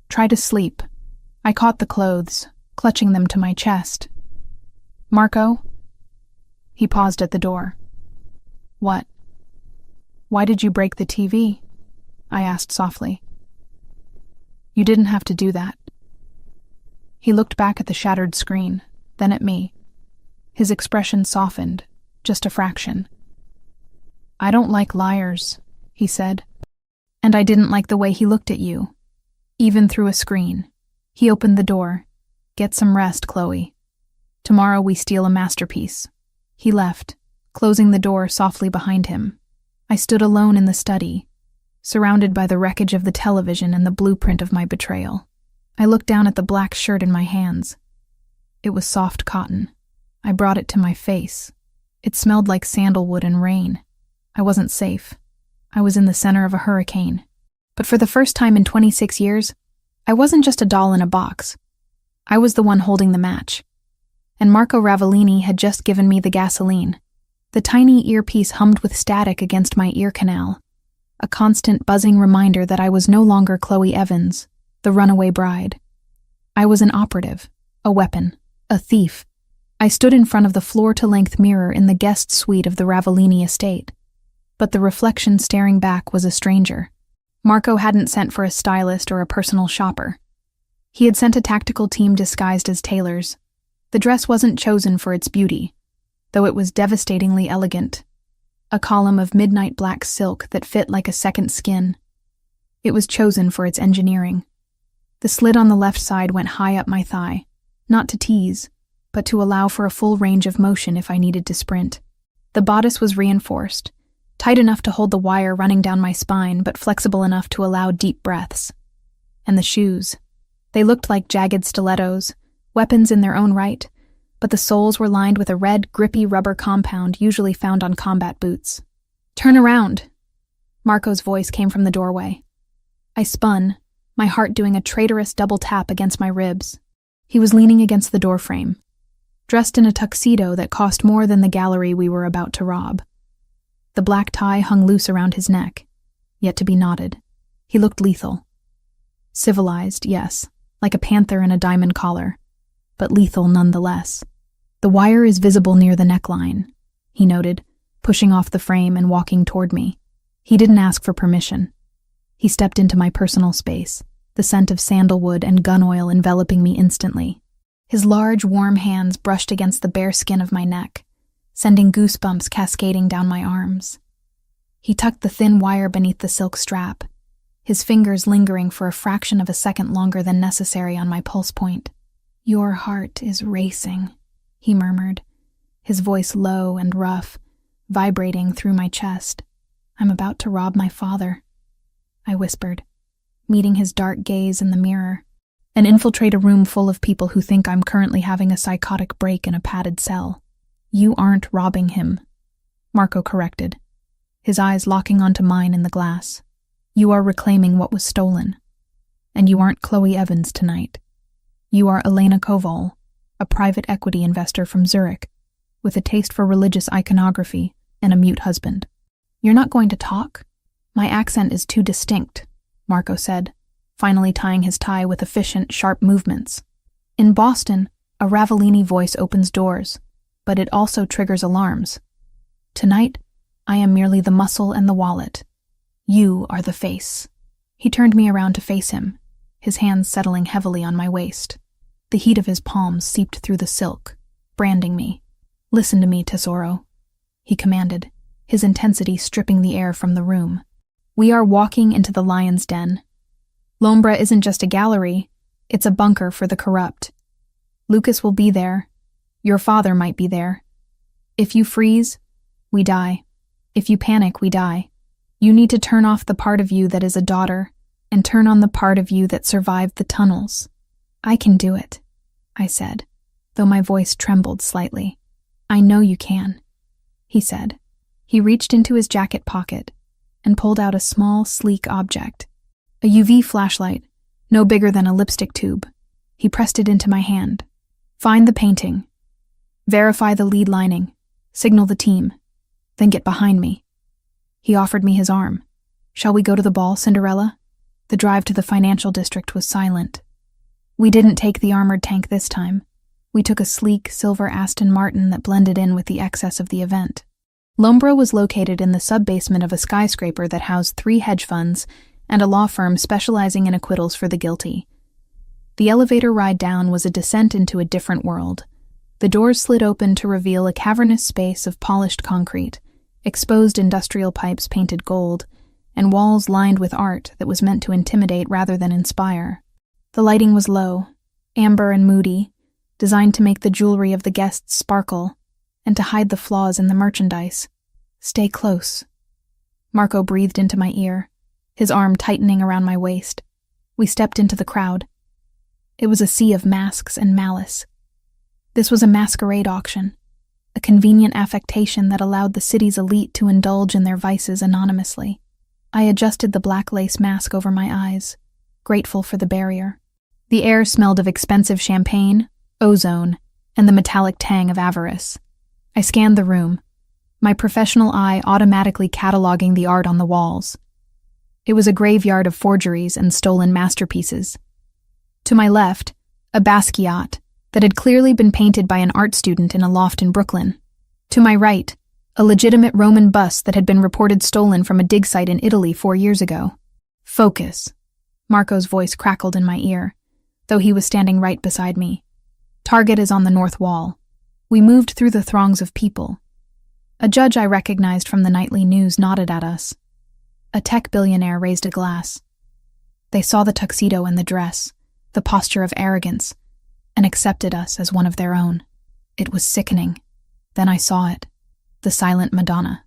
Try to sleep." I caught the clothes, clutching them to my chest. "Marco?" He paused at the door. "What?" "Why did you break the TV?" I asked softly. "You didn't have to do that." He looked back at the shattered screen, then at me. His expression softened, just a fraction. "I don't like liars," he said. And I didn't like the way he looked at you, even through a screen. He opened the door. "Get some rest, Chloe. Tomorrow we steal a masterpiece." He left, closing the door softly behind him. I stood alone in the study, surrounded by the wreckage of the television and the blueprint of my betrayal. I looked down at the black shirt in my hands. It was soft cotton. I brought it to my face. It smelled like sandalwood and rain. I wasn't safe. I was in the center of a hurricane. But for the first time in 26 years, I wasn't just a doll in a box. I was the one holding the match. And Marco Ravellini had just given me the gasoline. The tiny earpiece hummed with static against my ear canal, a constant buzzing reminder that I was no longer Chloe Evans, the runaway bride. I was an operative, a weapon, a thief. I stood in front of the floor-to-length mirror in the guest suite of the Ravellini estate. But the reflection staring back was a stranger. Marco hadn't sent for a stylist or a personal shopper. He had sent a tactical team disguised as tailors. The dress wasn't chosen for its beauty, though it was devastatingly elegant. A column of midnight black silk that fit like a second skin. It was chosen for its engineering. The slit on the left side went high up my thigh, not to tease, but to allow for a full range of motion if I needed to sprint. The bodice was reinforced, tight enough to hold the wire running down my spine, but flexible enough to allow deep breaths. And the shoes. They looked like jagged stilettos, weapons in their own right, but the soles were lined with a red, grippy rubber compound usually found on combat boots. "Turn around!" Marco's voice came from the doorway. I spun, my heart doing a traitorous double tap against my ribs. He was leaning against the doorframe, dressed in a tuxedo that cost more than the gallery we were about to rob. The black tie hung loose around his neck, yet to be knotted. He looked lethal. Civilized, yes, like a panther in a diamond collar, but lethal nonetheless. "The wire is visible near the neckline," he noted, pushing off the frame and walking toward me. He didn't ask for permission. He stepped into my personal space, the scent of sandalwood and gun oil enveloping me instantly. His large, warm hands brushed against the bare skin of my neck, sending goosebumps cascading down my arms. He tucked the thin wire beneath the silk strap, his fingers lingering for a fraction of a second longer than necessary on my pulse point. "Your heart is racing," he murmured, his voice low and rough, vibrating through my chest. "I'm about to rob my father," I whispered, meeting his dark gaze in the mirror, and infiltrate a room full of people who think I'm currently having a psychotic break in a padded cell. "You aren't robbing him," Marco corrected, his eyes locking onto mine in the glass. "You are reclaiming what was stolen. And you aren't Chloe Evans tonight. You are Elena Koval, a private equity investor from Zurich, with a taste for religious iconography and a mute husband." "You're not going to talk?" "My accent is too distinct," Marco said, finally tying his tie with efficient, sharp movements. "In Boston, a Ravellini voice opens doors, but it also triggers alarms. Tonight, I am merely the muscle and the wallet. You are the face." He turned me around to face him, his hands settling heavily on my waist. The heat of his palms seeped through the silk, branding me. "Listen to me, Tesoro," he commanded, his intensity stripping the air from the room. "We are walking into the lion's den. L'Ombra isn't just a gallery, it's a bunker for the corrupt. Lucas will be there. Your father might be there. If you freeze, we die. If you panic, we die. You need to turn off the part of you that is a daughter and turn on the part of you that survived the tunnels." "I can do it," I said, though my voice trembled slightly. "I know you can," he said. He reached into his jacket pocket and pulled out a small, sleek object. A UV flashlight, no bigger than a lipstick tube. He pressed it into my hand. "Find the painting. Verify the lead lining. Signal the team. Then get behind me." He offered me his arm. "Shall we go to the ball, Cinderella?" The drive to the financial district was silent. We didn't take the armored tank this time. We took a sleek, silver Aston Martin that blended in with the excess of the event. L'Ombra was located in the sub-basement of a skyscraper that housed 3 hedge funds and a law firm specializing in acquittals for the guilty. The elevator ride down was a descent into a different world. The doors slid open to reveal a cavernous space of polished concrete, exposed industrial pipes painted gold, and walls lined with art that was meant to intimidate rather than inspire. The lighting was low, amber and moody, designed to make the jewelry of the guests sparkle and to hide the flaws in the merchandise. "Stay close." Marco breathed into my ear, his arm tightening around my waist. We stepped into the crowd. It was a sea of masks and malice. This was a masquerade auction, a convenient affectation that allowed the city's elite to indulge in their vices anonymously. I adjusted the black lace mask over my eyes, grateful for the barrier. The air smelled of expensive champagne, ozone, and the metallic tang of avarice. I scanned the room, my professional eye automatically cataloging the art on the walls. It was a graveyard of forgeries and stolen masterpieces. To my left, a Basquiat that had clearly been painted by an art student in a loft in Brooklyn. To my right, a legitimate Roman bust that had been reported stolen from a dig site in Italy 4 years ago. Focus. Marco's voice crackled in my ear, though he was standing right beside me. Target is on the north wall. We moved through the throngs of people. A judge I recognized from the nightly news nodded at us. A tech billionaire raised a glass. They saw the tuxedo and the dress, the posture of arrogance, and accepted us as one of their own. It was sickening. Then I saw it. The silent Madonna.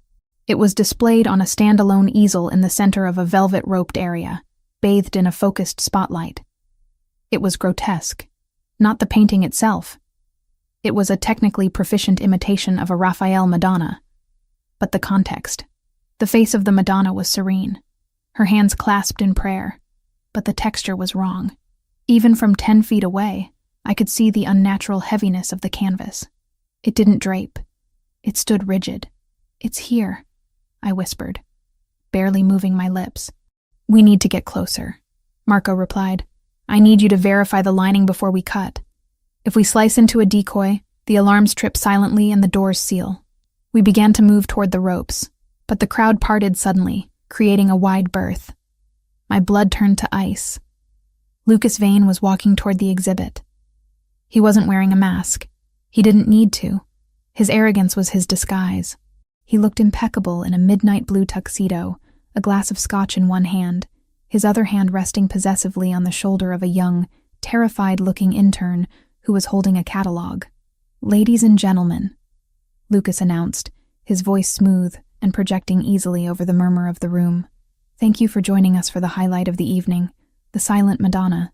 It was displayed on a standalone easel in the center of a velvet-roped area, bathed in a focused spotlight. It was grotesque. Not the painting itself. It was a technically proficient imitation of a Raphael Madonna. But the context. The face of the Madonna was serene, her hands clasped in prayer, but the texture was wrong. Even from 10 feet away, I could see the unnatural heaviness of the canvas. It didn't drape. It stood rigid. "It's here," I whispered, barely moving my lips. "We need to get closer," Marco replied. "I need you to verify the lining before we cut. If we slice into a decoy, the alarms trip silently and the doors seal." We began to move toward the ropes, but the crowd parted suddenly, creating a wide berth. My blood turned to ice. Lucas Vane was walking toward the exhibit. He wasn't wearing a mask. He didn't need to. His arrogance was his disguise. He looked impeccable in a midnight blue tuxedo, a glass of scotch in one hand, his other hand resting possessively on the shoulder of a young, terrified-looking intern who was holding a catalog. "Ladies and gentlemen," Lucas announced, his voice smooth and projecting easily over the murmur of the room. "Thank you for joining us for the highlight of the evening, the Silent Madonna,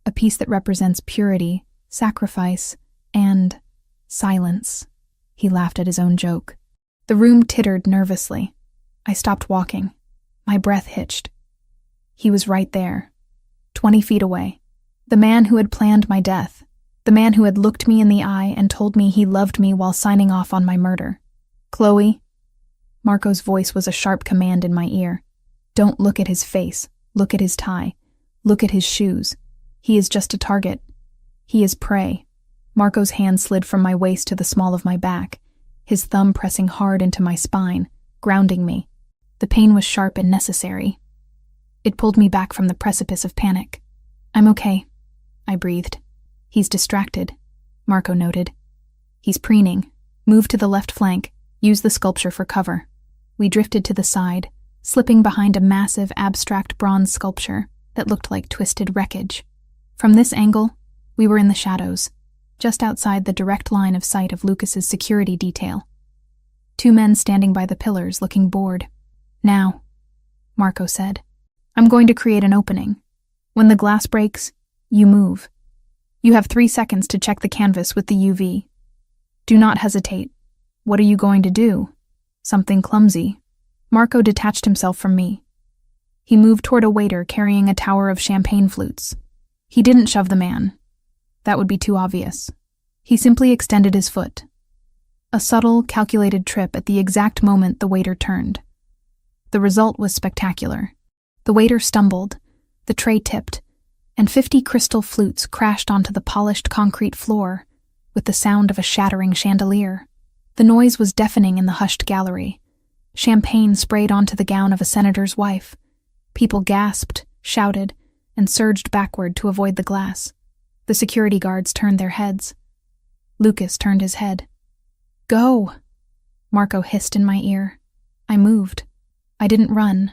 a piece that represents purity, sacrifice, and silence." He laughed at his own joke. The room tittered nervously. I stopped walking. My breath hitched. He was right there, 20 feet away. The man who had planned my death. The man who had looked me in the eye and told me he loved me while signing off on my murder. "Chloe." Marco's voice was a sharp command in my ear. "Don't look at his face. Look at his tie. Look at his shoes. He is just a target. He is prey." Marco's hand slid from my waist to the small of my back, his thumb pressing hard into my spine, grounding me. The pain was sharp and necessary. It pulled me back from the precipice of panic. "I'm okay," I breathed. "He's distracted," Marco noted. "He's preening. Move to the left flank. Use the sculpture for cover." We drifted to the side, slipping behind a massive, abstract bronze sculpture that looked like twisted wreckage. From this angle, we were in the shadows, just outside the direct line of sight of Lucas's security detail. 2 men standing by the pillars, looking bored. "Now," Marco said, "I'm going to create an opening. When the glass breaks, you move. You have 3 seconds to check the canvas with the UV. Do not hesitate. What are you going to do? Something clumsy." Marco detached himself from me. He moved toward a waiter carrying a tower of champagne flutes. He didn't shove the man. That would be too obvious. He simply extended his foot. A subtle, calculated trip at the exact moment the waiter turned. The result was spectacular. The waiter stumbled, the tray tipped, and 50 crystal flutes crashed onto the polished concrete floor with the sound of a shattering chandelier. The noise was deafening in the hushed gallery. Champagne sprayed onto the gown of a senator's wife. People gasped, shouted, and surged backward to avoid the glass. The security guards turned their heads. Lucas turned his head. "Go!" Marco hissed in my ear. I moved. I didn't run.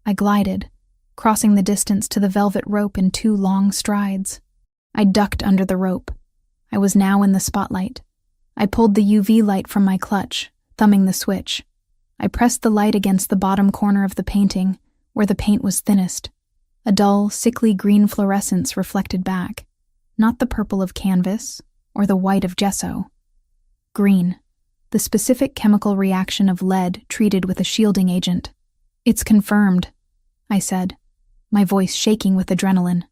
I glided, crossing the distance to the velvet rope in 2 long strides. I ducked under the rope. I was now in the spotlight. I pulled the UV light from my clutch, thumbing the switch. I pressed the light against the bottom corner of the painting, where the paint was thinnest. A dull, sickly green fluorescence reflected back. Not the purple of canvas, or the white of gesso. Green, the specific chemical reaction of lead treated with a shielding agent. "It's confirmed," I said, my voice shaking with adrenaline.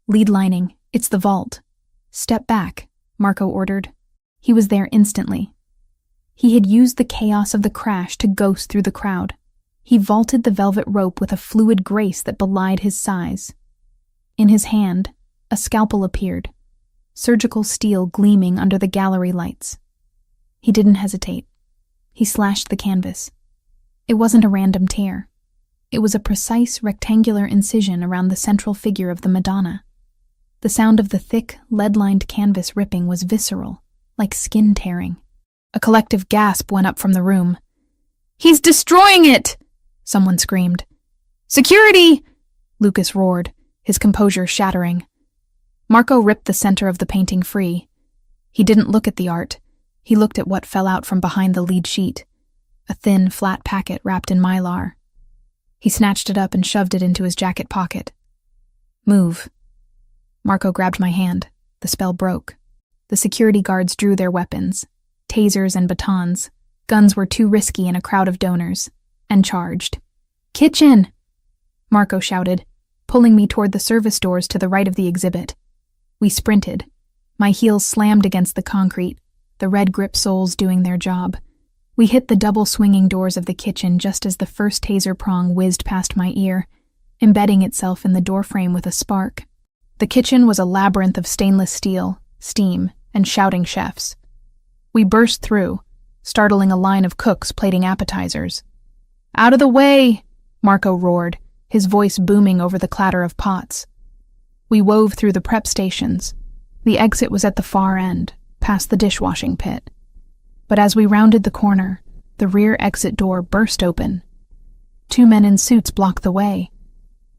Lead lining, it's the vault. Step back, Marco ordered. He was there instantly. He had used the chaos of the crash to ghost through the crowd. He vaulted the velvet rope with a fluid grace that belied his size. In his hand, a scalpel appeared, surgical steel gleaming under the gallery lights. He didn't hesitate. He slashed the canvas. It wasn't a random tear. It was a precise rectangular incision around the central figure of the Madonna. The sound of the thick, lead-lined canvas ripping was visceral, like skin tearing. A collective gasp went up from the room. "He's destroying it!" someone screamed. "Security!" Lucas roared, his composure shattering. Marco ripped the center of the painting free. He didn't look at the art. He looked at what fell out from behind the lead sheet, a thin, flat packet wrapped in mylar. He snatched it up and shoved it into his jacket pocket. "Move." Marco grabbed my hand. The spell broke. The security guards drew their weapons, tasers and batons. Guns were too risky in a crowd of donors, and charged. "Kitchen!" Marco shouted, pulling me toward the service doors to the right of the exhibit. We sprinted. My heels slammed against the concrete, the red grip soles doing their job. We hit the double swinging doors of the kitchen just as the first taser prong whizzed past my ear, embedding itself in the doorframe with a spark. The kitchen was a labyrinth of stainless steel, steam, and shouting chefs. We burst through, startling a line of cooks plating appetizers. "Out of the way!" Marco roared, his voice booming over the clatter of pots. We wove through the prep stations. The exit was at the far end, past the dishwashing pit. But as we rounded the corner, the rear exit door burst open. 2 men in suits blocked the way.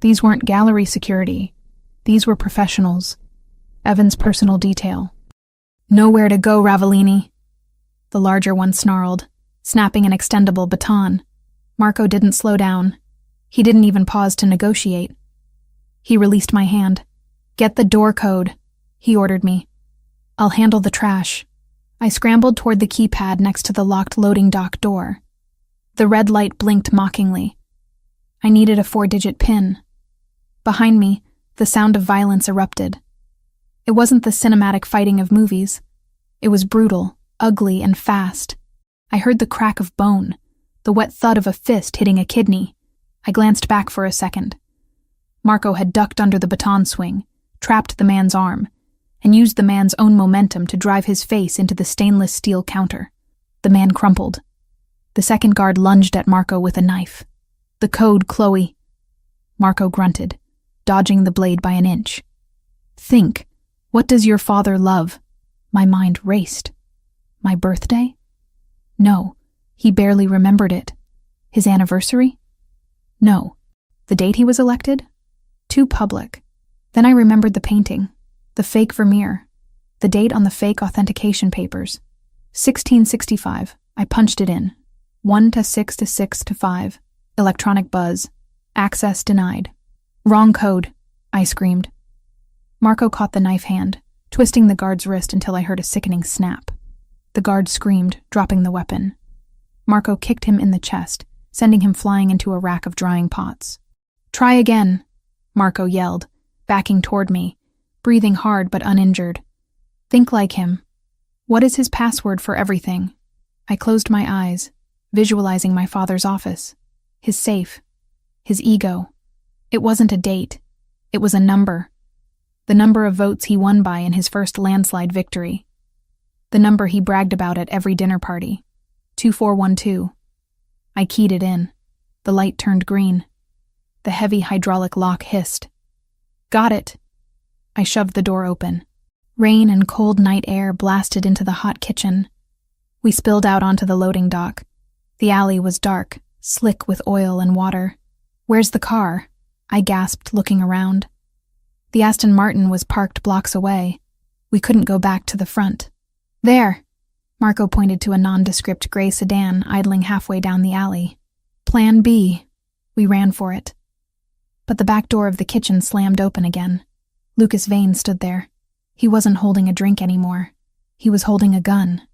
These weren't gallery security. These were professionals. Evan's personal detail. "Nowhere to go, Ravellini," the larger one snarled, snapping an extendable baton. Marco didn't slow down. He didn't even pause to negotiate. He released my hand. "Get the door code," he ordered me. "I'll handle the trash." I scrambled toward the keypad next to the locked loading dock door. The red light blinked mockingly. I needed a 4-digit PIN. Behind me, the sound of violence erupted. It wasn't the cinematic fighting of movies. It was brutal, ugly, and fast. I heard the crack of bone, the wet thud of a fist hitting a kidney. I glanced back for a second. Marco had ducked under the baton swing, trapped the man's arm, and used the man's own momentum to drive his face into the stainless steel counter. The man crumpled. The second guard lunged at Marco with a knife. "The code, Chloe." Marco grunted, dodging the blade by an inch. "Think, what does your father love?" My mind raced. My birthday? No, he barely remembered it. His anniversary? No. The date he was elected? Too public. Then I remembered the painting, the fake Vermeer, the date on the fake authentication papers. 1665. I punched it in. 1 to 6 to 6 to 5. Electronic buzz. Access denied. "Wrong code," I screamed. Marco caught the knife hand, twisting the guard's wrist until I heard a sickening snap. The guard screamed, dropping the weapon. Marco kicked him in the chest, sending him flying into a rack of drying pots. "Try again," Marco yelled, backing toward me, breathing hard but uninjured. "Think like him. What is his password for everything?" I closed my eyes, visualizing my father's office, his safe, his ego. It wasn't a date. It was a number. The number of votes he won by in his first landslide victory. The number he bragged about at every dinner party. 2412. I keyed it in. The light turned green. The heavy hydraulic lock hissed. "Got it." I shoved the door open. Rain and cold night air blasted into the hot kitchen. We spilled out onto the loading dock. The alley was dark, slick with oil and water. "Where's the car?" I gasped, looking around. The Aston Martin was parked blocks away. We couldn't go back to the front. "There." Marco pointed to a nondescript gray sedan idling halfway down the alley. "Plan B." We ran for it. But the back door of the kitchen slammed open again. Lucas Vane stood there. He wasn't holding a drink anymore. He was holding a gun.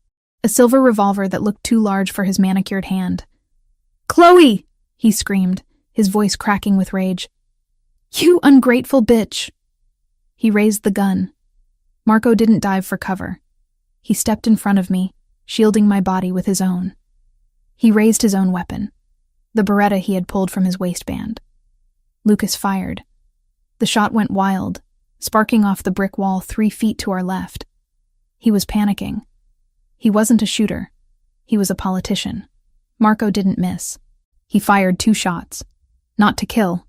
A silver revolver that looked too large for his manicured hand. "Chloe!" he screamed, his voice cracking with rage. "You ungrateful bitch!" He raised the gun. Marco didn't dive for cover. He stepped in front of me, shielding my body with his own. He raised his own weapon, the Beretta he had pulled from his waistband. Lucas fired. The shot went wild, sparking off the brick wall 3 feet to our left. He was panicking. He wasn't a shooter. He was a politician. Marco didn't miss. He fired 2 shots. Not to kill.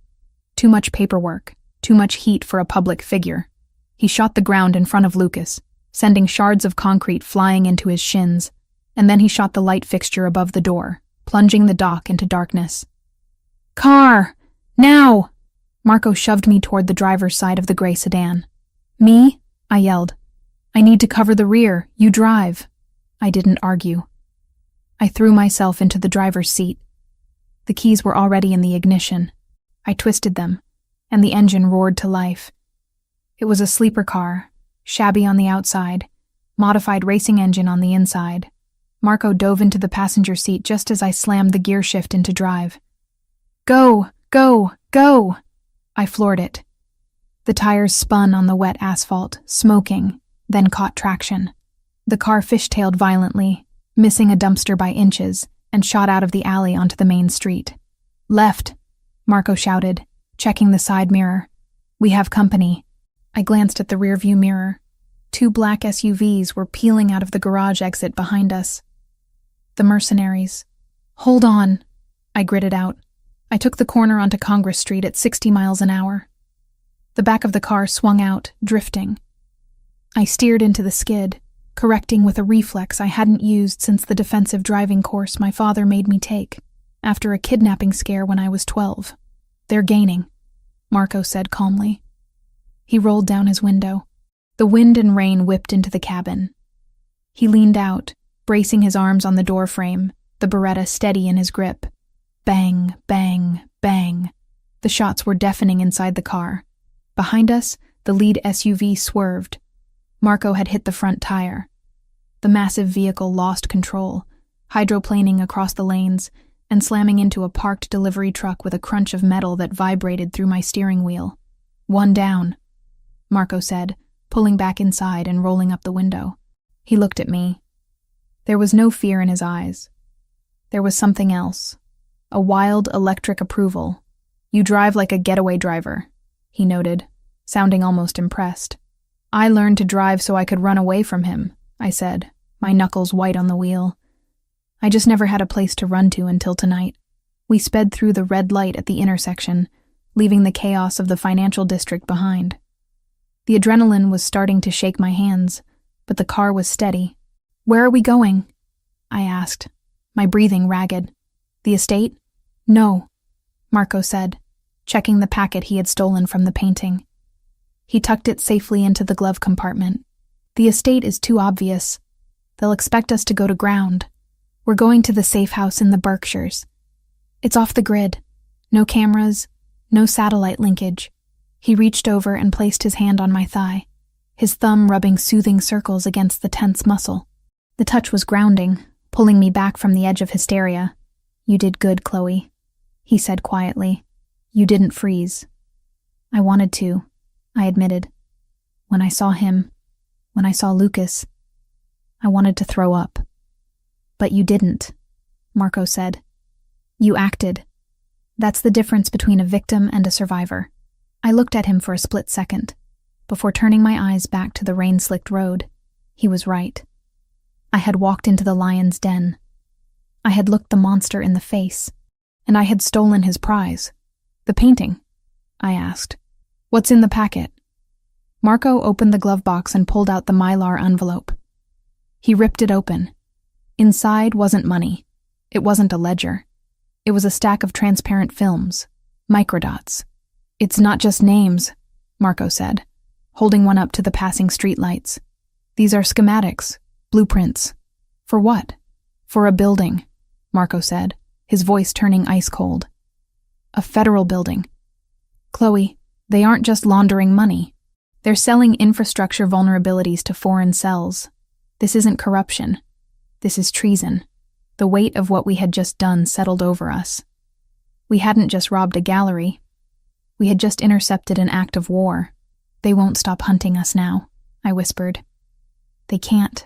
Too much paperwork. Too much heat for a public figure. He shot the ground in front of Lucas, sending shards of concrete flying into his shins, and then he shot the light fixture above the door, plunging the dock into darkness. "Car! Now!" Marco shoved me toward the driver's side of the gray sedan. "Me?" I yelled. "I need to cover the rear. You drive." I didn't argue. I threw myself into the driver's seat. The keys were already in the ignition. I twisted them, and the engine roared to life. It was a sleeper car, shabby on the outside, modified racing engine on the inside. Marco dove into the passenger seat just as I slammed the gear shift into drive. "Go! Go! Go!" I floored it. The tires spun on the wet asphalt, smoking, then caught traction. The car fishtailed violently, missing a dumpster by inches, and shot out of the alley onto the main street. "Left," Marco shouted, checking the side mirror. "We have company." I glanced at the rearview mirror. 2 black SUVs were peeling out of the garage exit behind us. The mercenaries. "Hold on," I gritted out. I took the corner onto Congress Street at 60 miles an hour. The back of the car swung out, drifting. I steered into the skid, correcting with a reflex I hadn't used since the defensive driving course my father made me take, after a kidnapping scare when I was 12. "They're gaining," Marco said calmly. He rolled down his window. The wind and rain whipped into the cabin. He leaned out, bracing his arms on the doorframe, the Beretta steady in his grip. Bang, bang, bang. The shots were deafening inside the car. Behind us, the lead SUV swerved. Marco had hit the front tire. The massive vehicle lost control, hydroplaning across the lanes and slamming into a parked delivery truck with a crunch of metal that vibrated through my steering wheel. "One down," Marco said, pulling back inside and rolling up the window. He looked at me. There was no fear in his eyes. There was something else. A wild, electric approval. "You drive like a getaway driver," he noted, sounding almost impressed. "I learned to drive so I could run away from him," I said, my knuckles white on the wheel. I just never had a place to run to until tonight. We sped through the red light at the intersection, leaving the chaos of the financial district behind. The adrenaline was starting to shake my hands, but the car was steady. "Where are we going?" I asked, my breathing ragged. "The estate?" "No," Marco said, checking the packet he had stolen from the painting. He tucked it safely into the glove compartment. "The estate is too obvious. They'll expect us to go to ground. We're going to the safe house in the Berkshires. It's off the grid. No cameras, no satellite linkage." He reached over and placed his hand on my thigh, his thumb rubbing soothing circles against the tense muscle. The touch was grounding, pulling me back from the edge of hysteria. "You did good, Chloe," he said quietly. "You didn't freeze." "I wanted to," I admitted. "When I saw him, when I saw Lucas, I wanted to throw up." "But you didn't," Marco said. "You acted. That's the difference between a victim and a survivor." I looked at him for a split second, before turning my eyes back to the rain-slicked road. He was right. I had walked into the lion's den. I had looked the monster in the face, and I had stolen his prize. "The painting?" I asked. "What's in the packet?" Marco opened the glove box and pulled out the mylar envelope. He ripped it open. Inside wasn't money. It wasn't a ledger. It was a stack of transparent films, microdots. "It's not just names," Marco said, holding one up to the passing streetlights. "These are schematics, blueprints." "For what?" "For a building," Marco said, his voice turning ice cold. "A federal building. Chloe, they aren't just laundering money. They're selling infrastructure vulnerabilities to foreign cells. This isn't corruption. This is treason." The weight of what we had just done settled over us. We hadn't just robbed a gallery. We had just intercepted an act of war. They won't stop hunting us now, I whispered. They can't.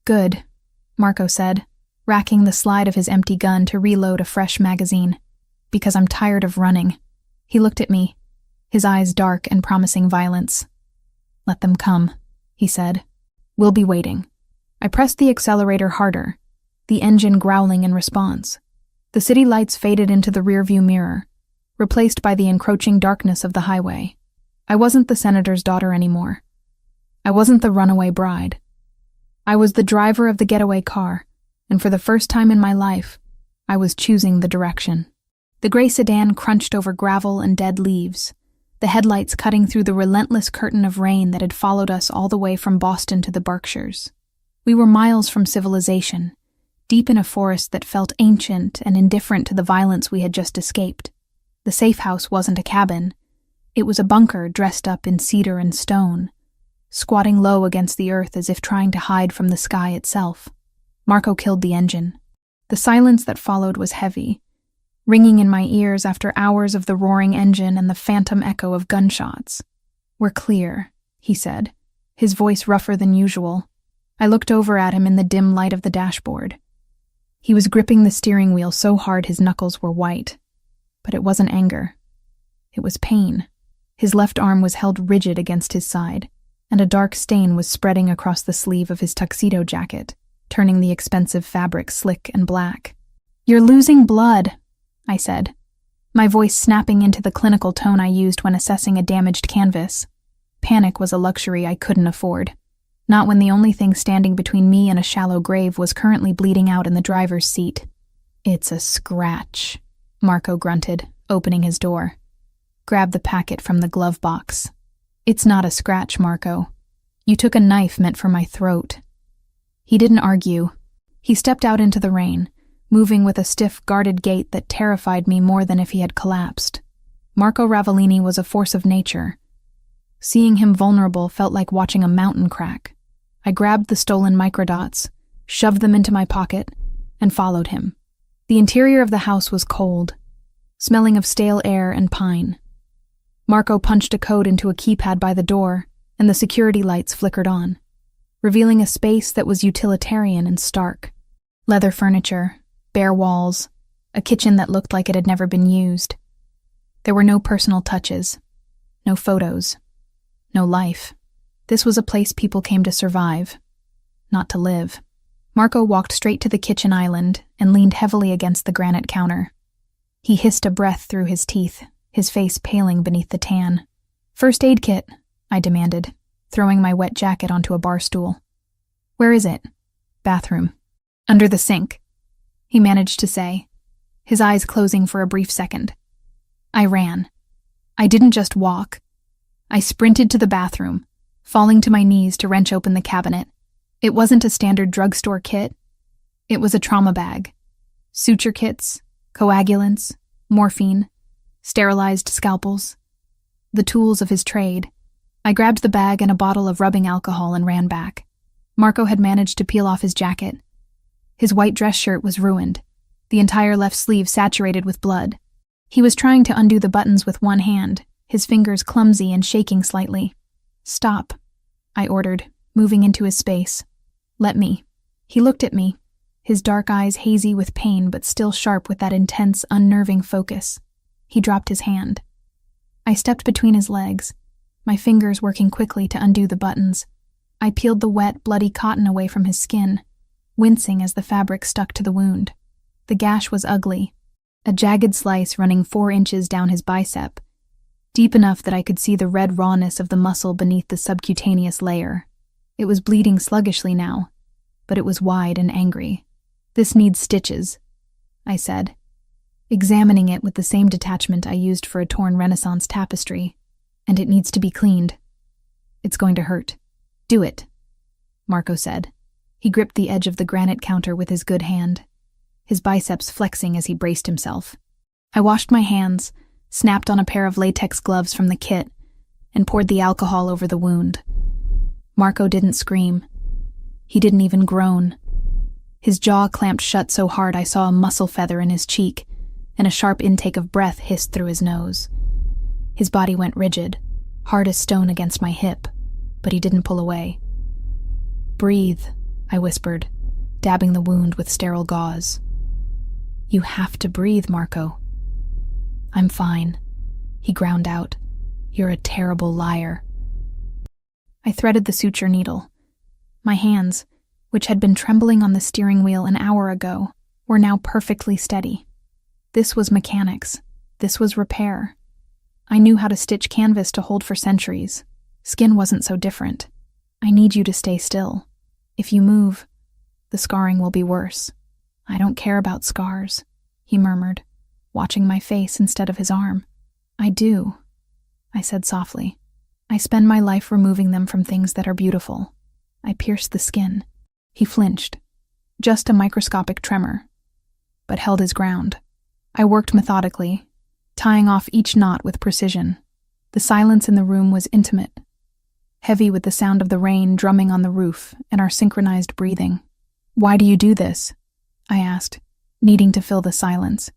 Good, Marco said, racking the slide of his empty gun to reload a fresh magazine. Because I'm tired of running. He looked at me, his eyes dark and promising violence. Let them come, he said. We'll be waiting. I pressed the accelerator harder, the engine growling in response. The city lights faded into the rearview mirror, replaced by the encroaching darkness of the highway. I wasn't the senator's daughter anymore. I wasn't the runaway bride. I was the driver of the getaway car, and for the first time in my life, I was choosing the direction. The gray sedan crunched over gravel and dead leaves, the headlights cutting through the relentless curtain of rain that had followed us all the way from Boston to the Berkshires. We were miles from civilization, deep in a forest that felt ancient and indifferent to the violence we had just escaped. The safe house wasn't a cabin. It was a bunker dressed up in cedar and stone, squatting low against the earth as if trying to hide from the sky itself. Marco killed the engine. The silence that followed was heavy, ringing in my ears after hours of the roaring engine and the phantom echo of gunshots. We're clear, he said, his voice rougher than usual. I looked over at him in the dim light of the dashboard. He was gripping the steering wheel so hard his knuckles were white. But it wasn't anger. It was pain. His left arm was held rigid against his side, and a dark stain was spreading across the sleeve of his tuxedo jacket, turning the expensive fabric slick and black. You're losing blood, I said, my voice snapping into the clinical tone I used when assessing a damaged canvas. Panic was a luxury I couldn't afford. Not when the only thing standing between me and a shallow grave was currently bleeding out in the driver's seat. It's a scratch, Marco grunted, opening his door. Grab the packet from the glove box. It's not a scratch, Marco. You took a knife meant for my throat. He didn't argue. He stepped out into the rain, moving with a stiff, guarded gait that terrified me more than if he had collapsed. Marco Ravellini was a force of nature. Seeing him vulnerable felt like watching a mountain crack. I grabbed the stolen microdots, shoved them into my pocket, and followed him. The interior of the house was cold, smelling of stale air and pine. Marco punched a code into a keypad by the door, and the security lights flickered on, revealing a space that was utilitarian and stark. Leather furniture, bare walls, a kitchen that looked like it had never been used. There were no personal touches, no photos, no life. This was a place people came to survive, not to live. Marco walked straight to the kitchen island and leaned heavily against the granite counter. He hissed a breath through his teeth, his face paling beneath the tan. First aid kit, I demanded, throwing my wet jacket onto a bar stool. Where is it? Bathroom. Under the sink, he managed to say, his eyes closing for a brief second. I ran. I didn't just walk. I sprinted to the bathroom, falling to my knees to wrench open the cabinet. It wasn't a standard drugstore kit. It was a trauma bag. Suture kits, coagulants, morphine, sterilized scalpels. The tools of his trade. I grabbed the bag and a bottle of rubbing alcohol and ran back. Marco had managed to peel off his jacket. His white dress shirt was ruined, the entire left sleeve saturated with blood. He was trying to undo the buttons with one hand, his fingers clumsy and shaking slightly. Stop, I ordered, moving into his space. Let me. He looked at me, his dark eyes hazy with pain but still sharp with that intense, unnerving focus. He dropped his hand. I stepped between his legs, my fingers working quickly to undo the buttons. I peeled the wet, bloody cotton away from his skin, wincing as the fabric stuck to the wound. The gash was ugly, a jagged slice running 4 inches down his bicep, deep enough that I could see the red rawness of the muscle beneath the subcutaneous layer. It was bleeding sluggishly now, but it was wide and angry. This needs stitches, I said, examining it with the same detachment I used for a torn Renaissance tapestry, and it needs to be cleaned. It's going to hurt. Do it, Marco said. He gripped the edge of the granite counter with his good hand, his biceps flexing as he braced himself. I washed my hands, snapped on a pair of latex gloves from the kit, and poured the alcohol over the wound. Marco didn't scream. He didn't even groan. His jaw clamped shut so hard I saw a muscle feather in his cheek, and a sharp intake of breath hissed through his nose. His body went rigid, hard as stone against my hip, but he didn't pull away. "Breathe," I whispered, dabbing the wound with sterile gauze. "You have to breathe, Marco." "I'm fine," he ground out. "You're a terrible liar." I threaded the suture needle. My hands, which had been trembling on the steering wheel an hour ago, were now perfectly steady. This was mechanics. This was repair. I knew how to stitch canvas to hold for centuries. Skin wasn't so different. "I need you to stay still. If you move, the scarring will be worse." "I don't care about scars," he murmured, watching my face instead of his arm. "I do," I said softly. "I spend my life removing them from things that are beautiful. I pierce the skin." He flinched. Just a microscopic tremor, but held his ground. I worked methodically, tying off each knot with precision. The silence in the room was intimate, heavy with the sound of the rain drumming on the roof and our synchronized breathing. "Why do you do this?" I asked, needing to fill the silence,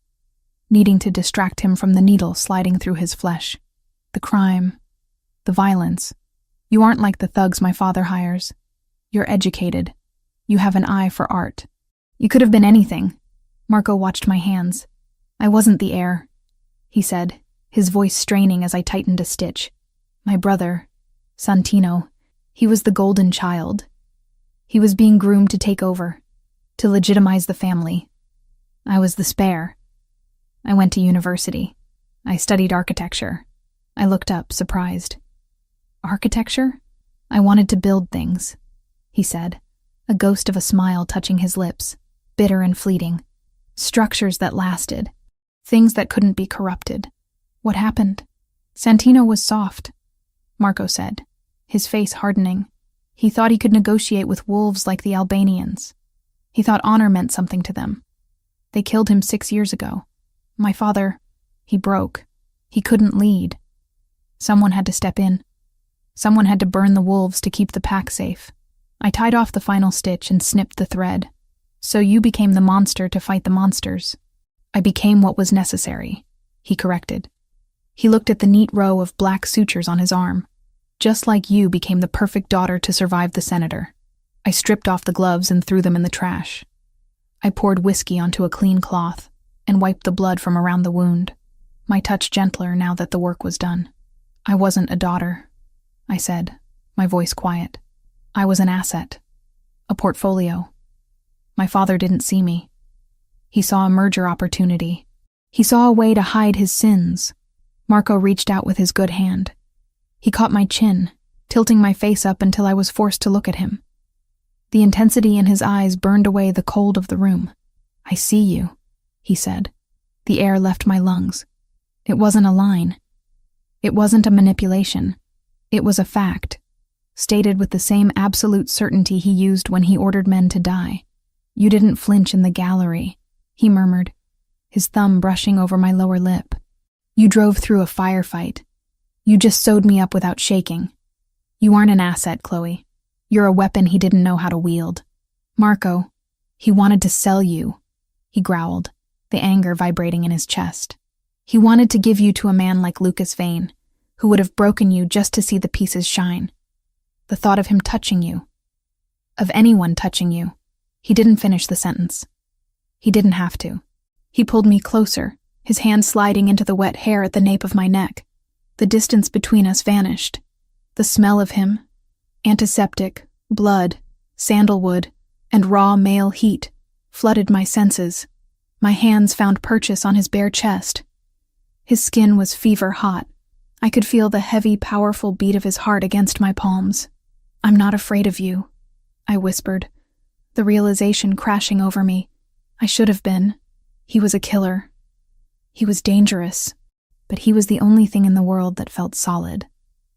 needing to distract him from the needle sliding through his flesh. "The crime, the violence. You aren't like the thugs my father hires. You're educated. You have an eye for art. You could have been anything." Marco watched my hands. "I wasn't the heir," he said, his voice straining as I tightened a stitch. "My brother, Santino, he was the golden child. He was being groomed to take over, to legitimize the family. I was the spare. I went to university. I studied architecture." I looked up, surprised. "Architecture?" "I wanted to build things," he said, a ghost of a smile touching his lips, bitter and fleeting. "Structures that lasted. Things that couldn't be corrupted." "What happened?" "Santino was soft," Marco said, his face hardening. "He thought he could negotiate with wolves like the Albanians. He thought honor meant something to them. They killed him 6 years ago. My father, he broke. He couldn't lead. Someone had to step in. Someone had to burn the wolves to keep the pack safe. I tied off the final stitch and snipped the thread. So you became the monster to fight the monsters." "I became what was necessary," he corrected. He looked at the neat row of black sutures on his arm. "Just like you became the perfect daughter to survive the senator." I stripped off the gloves and threw them in the trash. I poured whiskey onto a clean cloth and wiped the blood from around the wound, my touch gentler now that the work was done. "I wasn't a daughter," I said, my voice quiet. "I was an asset, a portfolio. My father didn't see me. He saw a merger opportunity. He saw a way to hide his sins." Marco reached out with his good hand. He caught my chin, tilting my face up until I was forced to look at him. The intensity in his eyes burned away the cold of the room. "I see you," he said. The air left my lungs. It wasn't a line. It wasn't a manipulation. It was a fact, stated with the same absolute certainty he used when he ordered men to die. "You didn't flinch in the gallery," he murmured, his thumb brushing over my lower lip. "You drove through a firefight. You just sewed me up without shaking. You aren't an asset, Chloe. You're a weapon he didn't know how to wield." "Marco, he wanted to sell you," he growled, the anger vibrating in his chest. "He wanted to give you to a man like Lucas Vane, who would have broken you just to see the pieces shine. The thought of him touching you, of anyone touching you." He didn't finish the sentence. He didn't have to. He pulled me closer, his hand sliding into the wet hair at the nape of my neck. The distance between us vanished. The smell of him, antiseptic, blood, sandalwood, and raw male heat, flooded my senses. My hands found purchase on his bare chest. His skin was fever hot. I could feel the heavy, powerful beat of his heart against my palms. "I'm not afraid of you," I whispered, the realization crashing over me. I should have been. He was a killer. He was dangerous, but he was the only thing in the world that felt solid.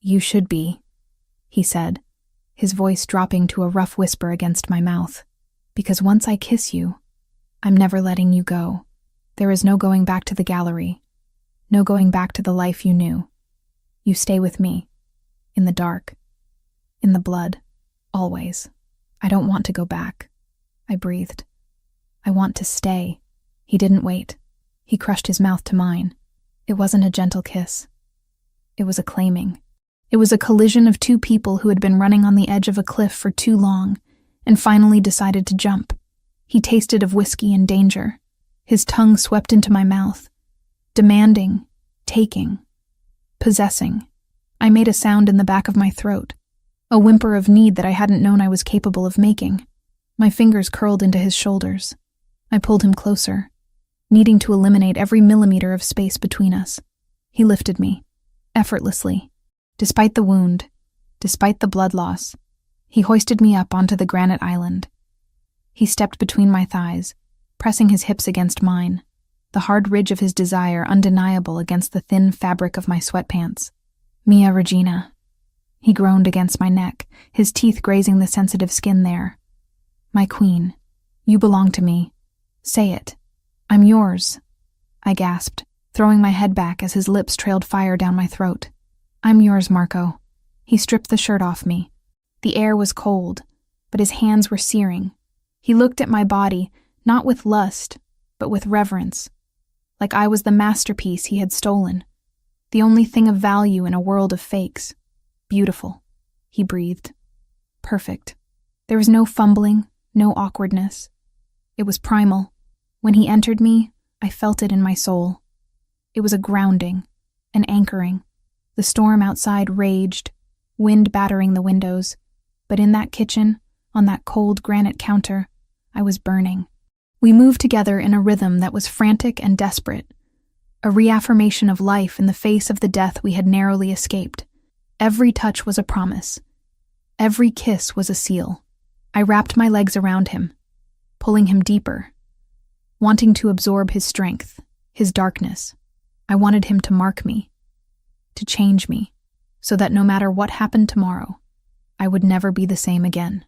"You should be," he said, his voice dropping to a rough whisper against my mouth. "Because once I kiss you, I'm never letting you go. There is no going back to the gallery, no going back to the life you knew. You stay with me, in the dark, in the blood, always. I don't want to go back," I breathed. "I want to stay." He didn't wait. He crushed his mouth to mine. It wasn't a gentle kiss. It was a claiming. It was a collision of two people who had been running on the edge of a cliff for too long and finally decided to jump. He tasted of whiskey and danger. His tongue swept into my mouth, demanding, taking, possessing. I made a sound in the back of my throat, a whimper of need that I hadn't known I was capable of making. My fingers curled into his shoulders. I pulled him closer, needing to eliminate every millimeter of space between us. He lifted me, effortlessly. Despite the wound, despite the blood loss, he hoisted me up onto the granite island. He stepped between my thighs, pressing his hips against mine, the hard ridge of his desire undeniable against the thin fabric of my sweatpants. Mia Regina. He groaned against my neck, his teeth grazing the sensitive skin there. My queen, you belong to me. Say it. I'm yours, I gasped, throwing my head back as his lips trailed fire down my throat. I'm yours, Marco. He stripped the shirt off me. The air was cold, but his hands were searing. He looked at my body, not with lust, but with reverence, like I was the masterpiece he had stolen, the only thing of value in a world of fakes. Beautiful, he breathed. Perfect. There was no fumbling, no awkwardness. It was primal. When he entered me, I felt it in my soul. It was a grounding, an anchoring. The storm outside raged, wind battering the windows, but in that kitchen, on that cold granite counter, I was burning. We moved together in a rhythm that was frantic and desperate, a reaffirmation of life in the face of the death we had narrowly escaped. Every touch was a promise. Every kiss was a seal. I wrapped my legs around him, pulling him deeper, wanting to absorb his strength, his darkness. I wanted him to mark me, to change me, so that no matter what happened tomorrow, I would never be the same again.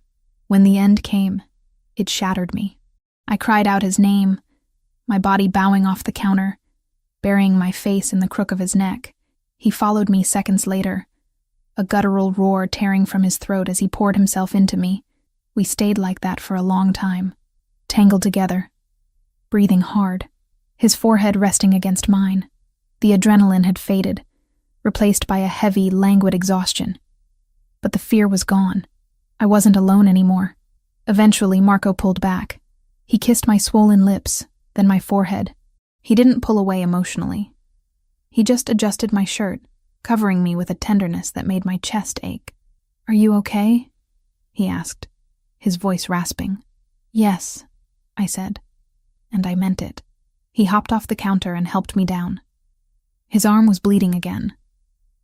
When the end came, it shattered me. I cried out his name, my body bowing off the counter, burying my face in the crook of his neck. He followed me seconds later, a guttural roar tearing from his throat as he poured himself into me. We stayed like that for a long time, tangled together, breathing hard, his forehead resting against mine. The adrenaline had faded, replaced by a heavy, languid exhaustion. But the fear was gone. I wasn't alone anymore. Eventually, Marco pulled back. He kissed my swollen lips, then my forehead. He didn't pull away emotionally. He just adjusted my shirt, covering me with a tenderness that made my chest ache. "Are you okay?" he asked, his voice rasping. "Yes," I said, and I meant it. He hopped off the counter and helped me down. His arm was bleeding again,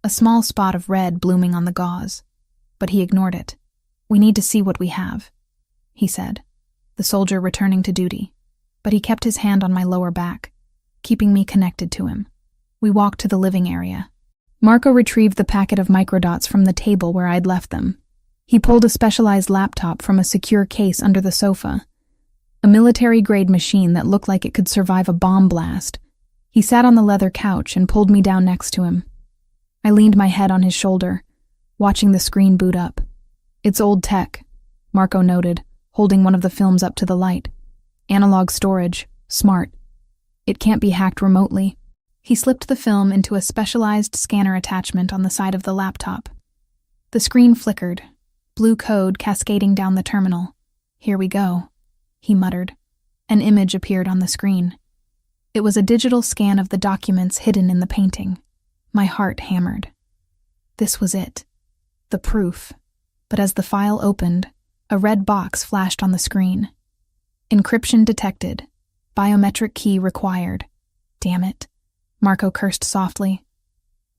a small spot of red blooming on the gauze, but he ignored it. "We need to see what we have," he said, the soldier returning to duty, but he kept his hand on my lower back, keeping me connected to him. We walked to the living area. Marco retrieved the packet of microdots from the table where I'd left them. He pulled a specialized laptop from a secure case under the sofa, a military-grade machine that looked like it could survive a bomb blast. He sat on the leather couch and pulled me down next to him. I leaned my head on his shoulder, watching the screen boot up. "It's old tech," Marco noted, holding one of the films up to the light. "Analog storage, smart. It can't be hacked remotely." He slipped the film into a specialized scanner attachment on the side of the laptop. The screen flickered, blue code cascading down the terminal. "Here we go," he muttered. An image appeared on the screen. It was a digital scan of the documents hidden in the painting. My heart hammered. This was it. The proof. But as the file opened, a red box flashed on the screen. "Encryption detected. Biometric key required." "Damn it," Marco cursed softly.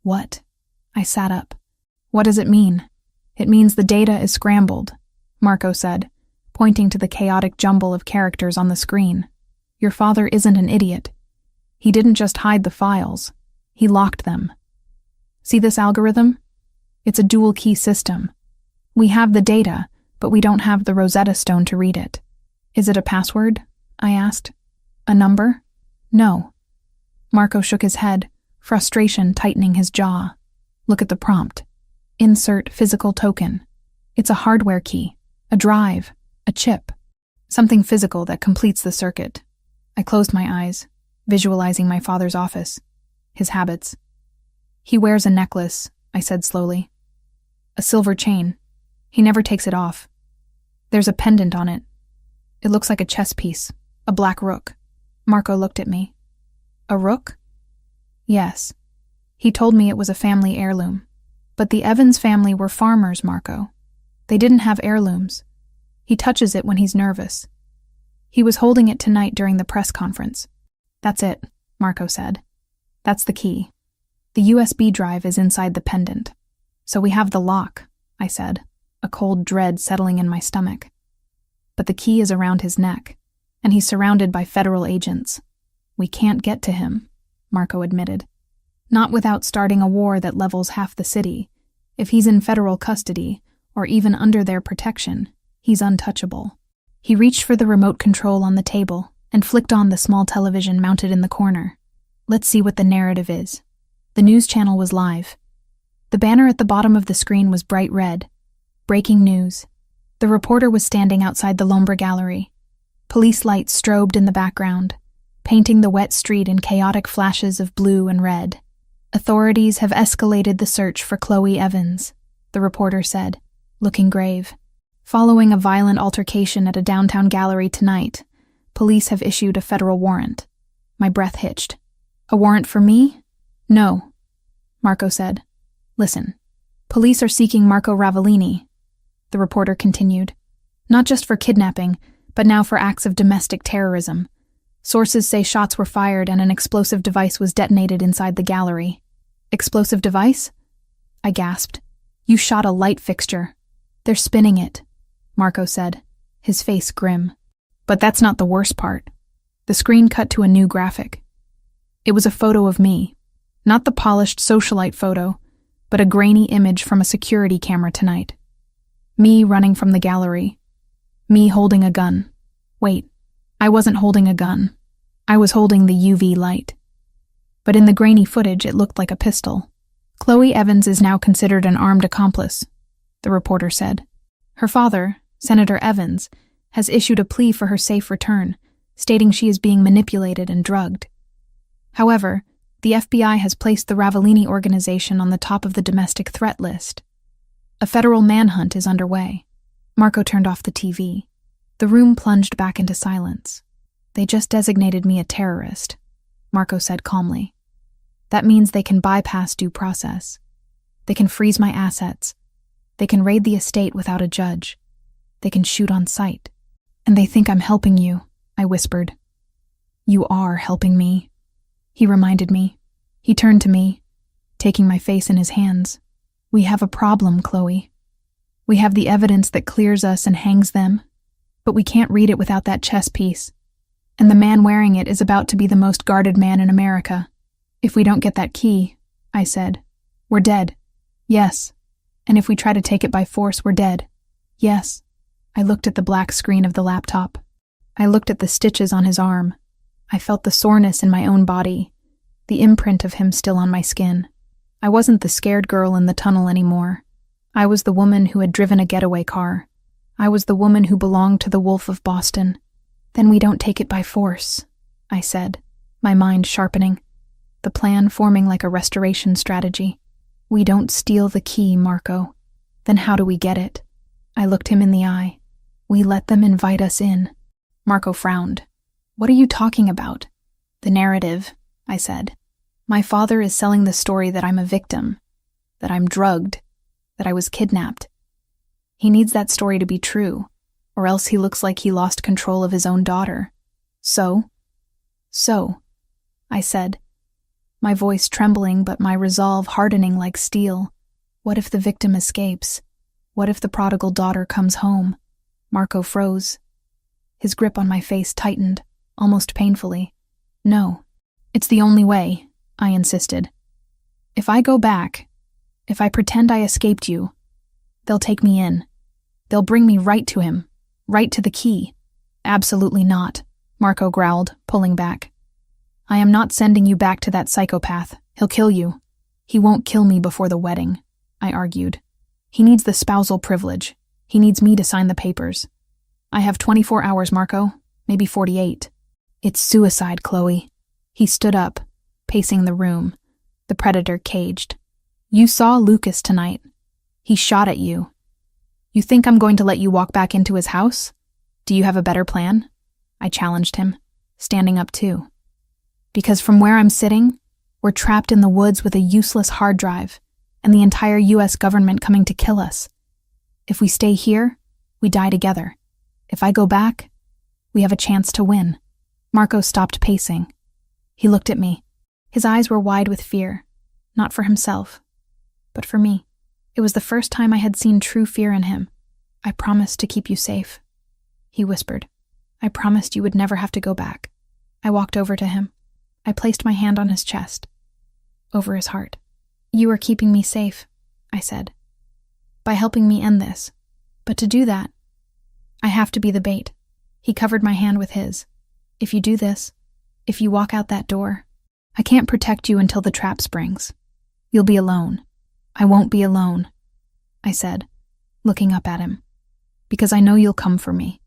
"What?" I sat up. "What does it mean?" "It means the data is scrambled," Marco said, pointing to the chaotic jumble of characters on the screen. "Your father isn't an idiot. He didn't just hide the files. He locked them. See this algorithm? It's a dual-key system. We have the data, but we don't have the Rosetta Stone to read it." "Is it a password?" I asked. "A number?" "No." Marco shook his head, frustration tightening his jaw. "Look at the prompt. Insert physical token. It's a hardware key, a drive, a chip, something physical that completes the circuit." I closed my eyes. visualizing my father's office, his habits. He wears a necklace, I said slowly. A silver chain. He never takes it off. There's a pendant on it. It looks like a chess piece, a black rook. Marco looked at me. A rook? Yes. He told me it was a family heirloom. But the Evans family were farmers, Marco. They didn't have heirlooms. He touches it when he's nervous. He was holding it tonight during the press conference. That's it, Marco said. That's the key. The USB drive is inside the pendant. So we have the lock, I said, a cold dread settling in my stomach. But the key is around his neck, and he's surrounded by federal agents. We can't get to him, Marco admitted. Not without starting a war that levels half the city. If he's in federal custody, or even under their protection, he's untouchable. He reached for the remote control on the table and flicked on the small television mounted in the corner. Let's see what the narrative is. The news channel was live. The banner at the bottom of the screen was bright red. Breaking news. The reporter was standing outside the Lombra Gallery. Police lights strobed in the background, painting the wet street in chaotic flashes of blue and red. Authorities have escalated the search for Chloe Evans, the reporter said, looking grave. Following a violent altercation at a downtown gallery tonight, police have issued a federal warrant. My breath hitched. A warrant for me? No, Marco said. Listen, police are seeking Marco Ravellini, the reporter continued. Not just for kidnapping, but now for acts of domestic terrorism. Sources say shots were fired and an explosive device was detonated inside the gallery. Explosive device? I gasped. You shot a light fixture. They're spinning it, Marco said, his face grim. But that's not the worst part. The screen cut to a new graphic. It was a photo of me. Not the polished socialite photo, but a grainy image from a security camera tonight. Me running from the gallery. Me holding a gun. Wait, I wasn't holding a gun. I was holding the UV light. But in the grainy footage, it looked like a pistol. Chloe Evans is now considered an armed accomplice, the reporter said. Her father, Senator Evans, has issued a plea for her safe return, stating she is being manipulated and drugged. However, the FBI has placed the Ravellini organization on the top of the domestic threat list. A federal manhunt is underway. Marco turned off the TV. The room plunged back into silence. They just designated me a terrorist, Marco said calmly. That means they can bypass due process. They can freeze my assets. They can raid the estate without a judge. They can shoot on sight. And they think I'm helping you, I whispered. You are helping me, he reminded me. He turned to me, taking my face in his hands. We have a problem, Chloe. We have the evidence that clears us and hangs them, but we can't read it without that chess piece. And the man wearing it is about to be the most guarded man in America. If we don't get that key, I said, we're dead. Yes. And if we try to take it by force, we're dead. Yes. I looked at the black screen of the laptop. I looked at the stitches on his arm. I felt the soreness in my own body, the imprint of him still on my skin. I wasn't the scared girl in the tunnel anymore. I was the woman who had driven a getaway car. I was the woman who belonged to the Wolf of Boston. Then we don't take it by force, I said, my mind sharpening, the plan forming like a restoration strategy. We don't steal the key, Marco. Then how do we get it? I looked him in the eye. We let them invite us in. Marco frowned. What are you talking about? The narrative, I said. My father is selling the story that I'm a victim, that I'm drugged, that I was kidnapped. He needs that story to be true, or else he looks like he lost control of his own daughter. So, I said, my voice trembling but my resolve hardening like steel. What if the victim escapes? What if the prodigal daughter comes home? Marco froze. His grip on my face tightened, almost painfully. No, it's the only way, I insisted. If I go back, if I pretend I escaped you, they'll take me in. They'll bring me right to him, right to the key. Absolutely not, Marco growled, pulling back. I am not sending you back to that psychopath. He'll kill you. He won't kill me before the wedding, I argued. He needs the spousal privilege. He needs me to sign the papers. I have 24 hours, Marco, maybe 48. It's suicide, Chloe. He stood up, pacing the room, the predator caged. You saw Lucas tonight. He shot at you. You think I'm going to let you walk back into his house? Do you have a better plan? I challenged him, standing up too. Because from where I'm sitting, we're trapped in the woods with a useless hard drive and the entire US government coming to kill us. If we stay here, we die together. If I go back, we have a chance to win. Marco stopped pacing. He looked at me. His eyes were wide with fear, not for himself, but for me. It was the first time I had seen true fear in him. I promised to keep you safe, he whispered. I promised you would never have to go back. I walked over to him. I placed my hand on his chest, over his heart. You are keeping me safe, I said, by helping me end this. But to do that, I have to be the bait. He covered my hand with his. If you do this, if you walk out that door, I can't protect you until the trap springs. You'll be alone. I won't be alone, I said, looking up at him, because I know you'll come for me.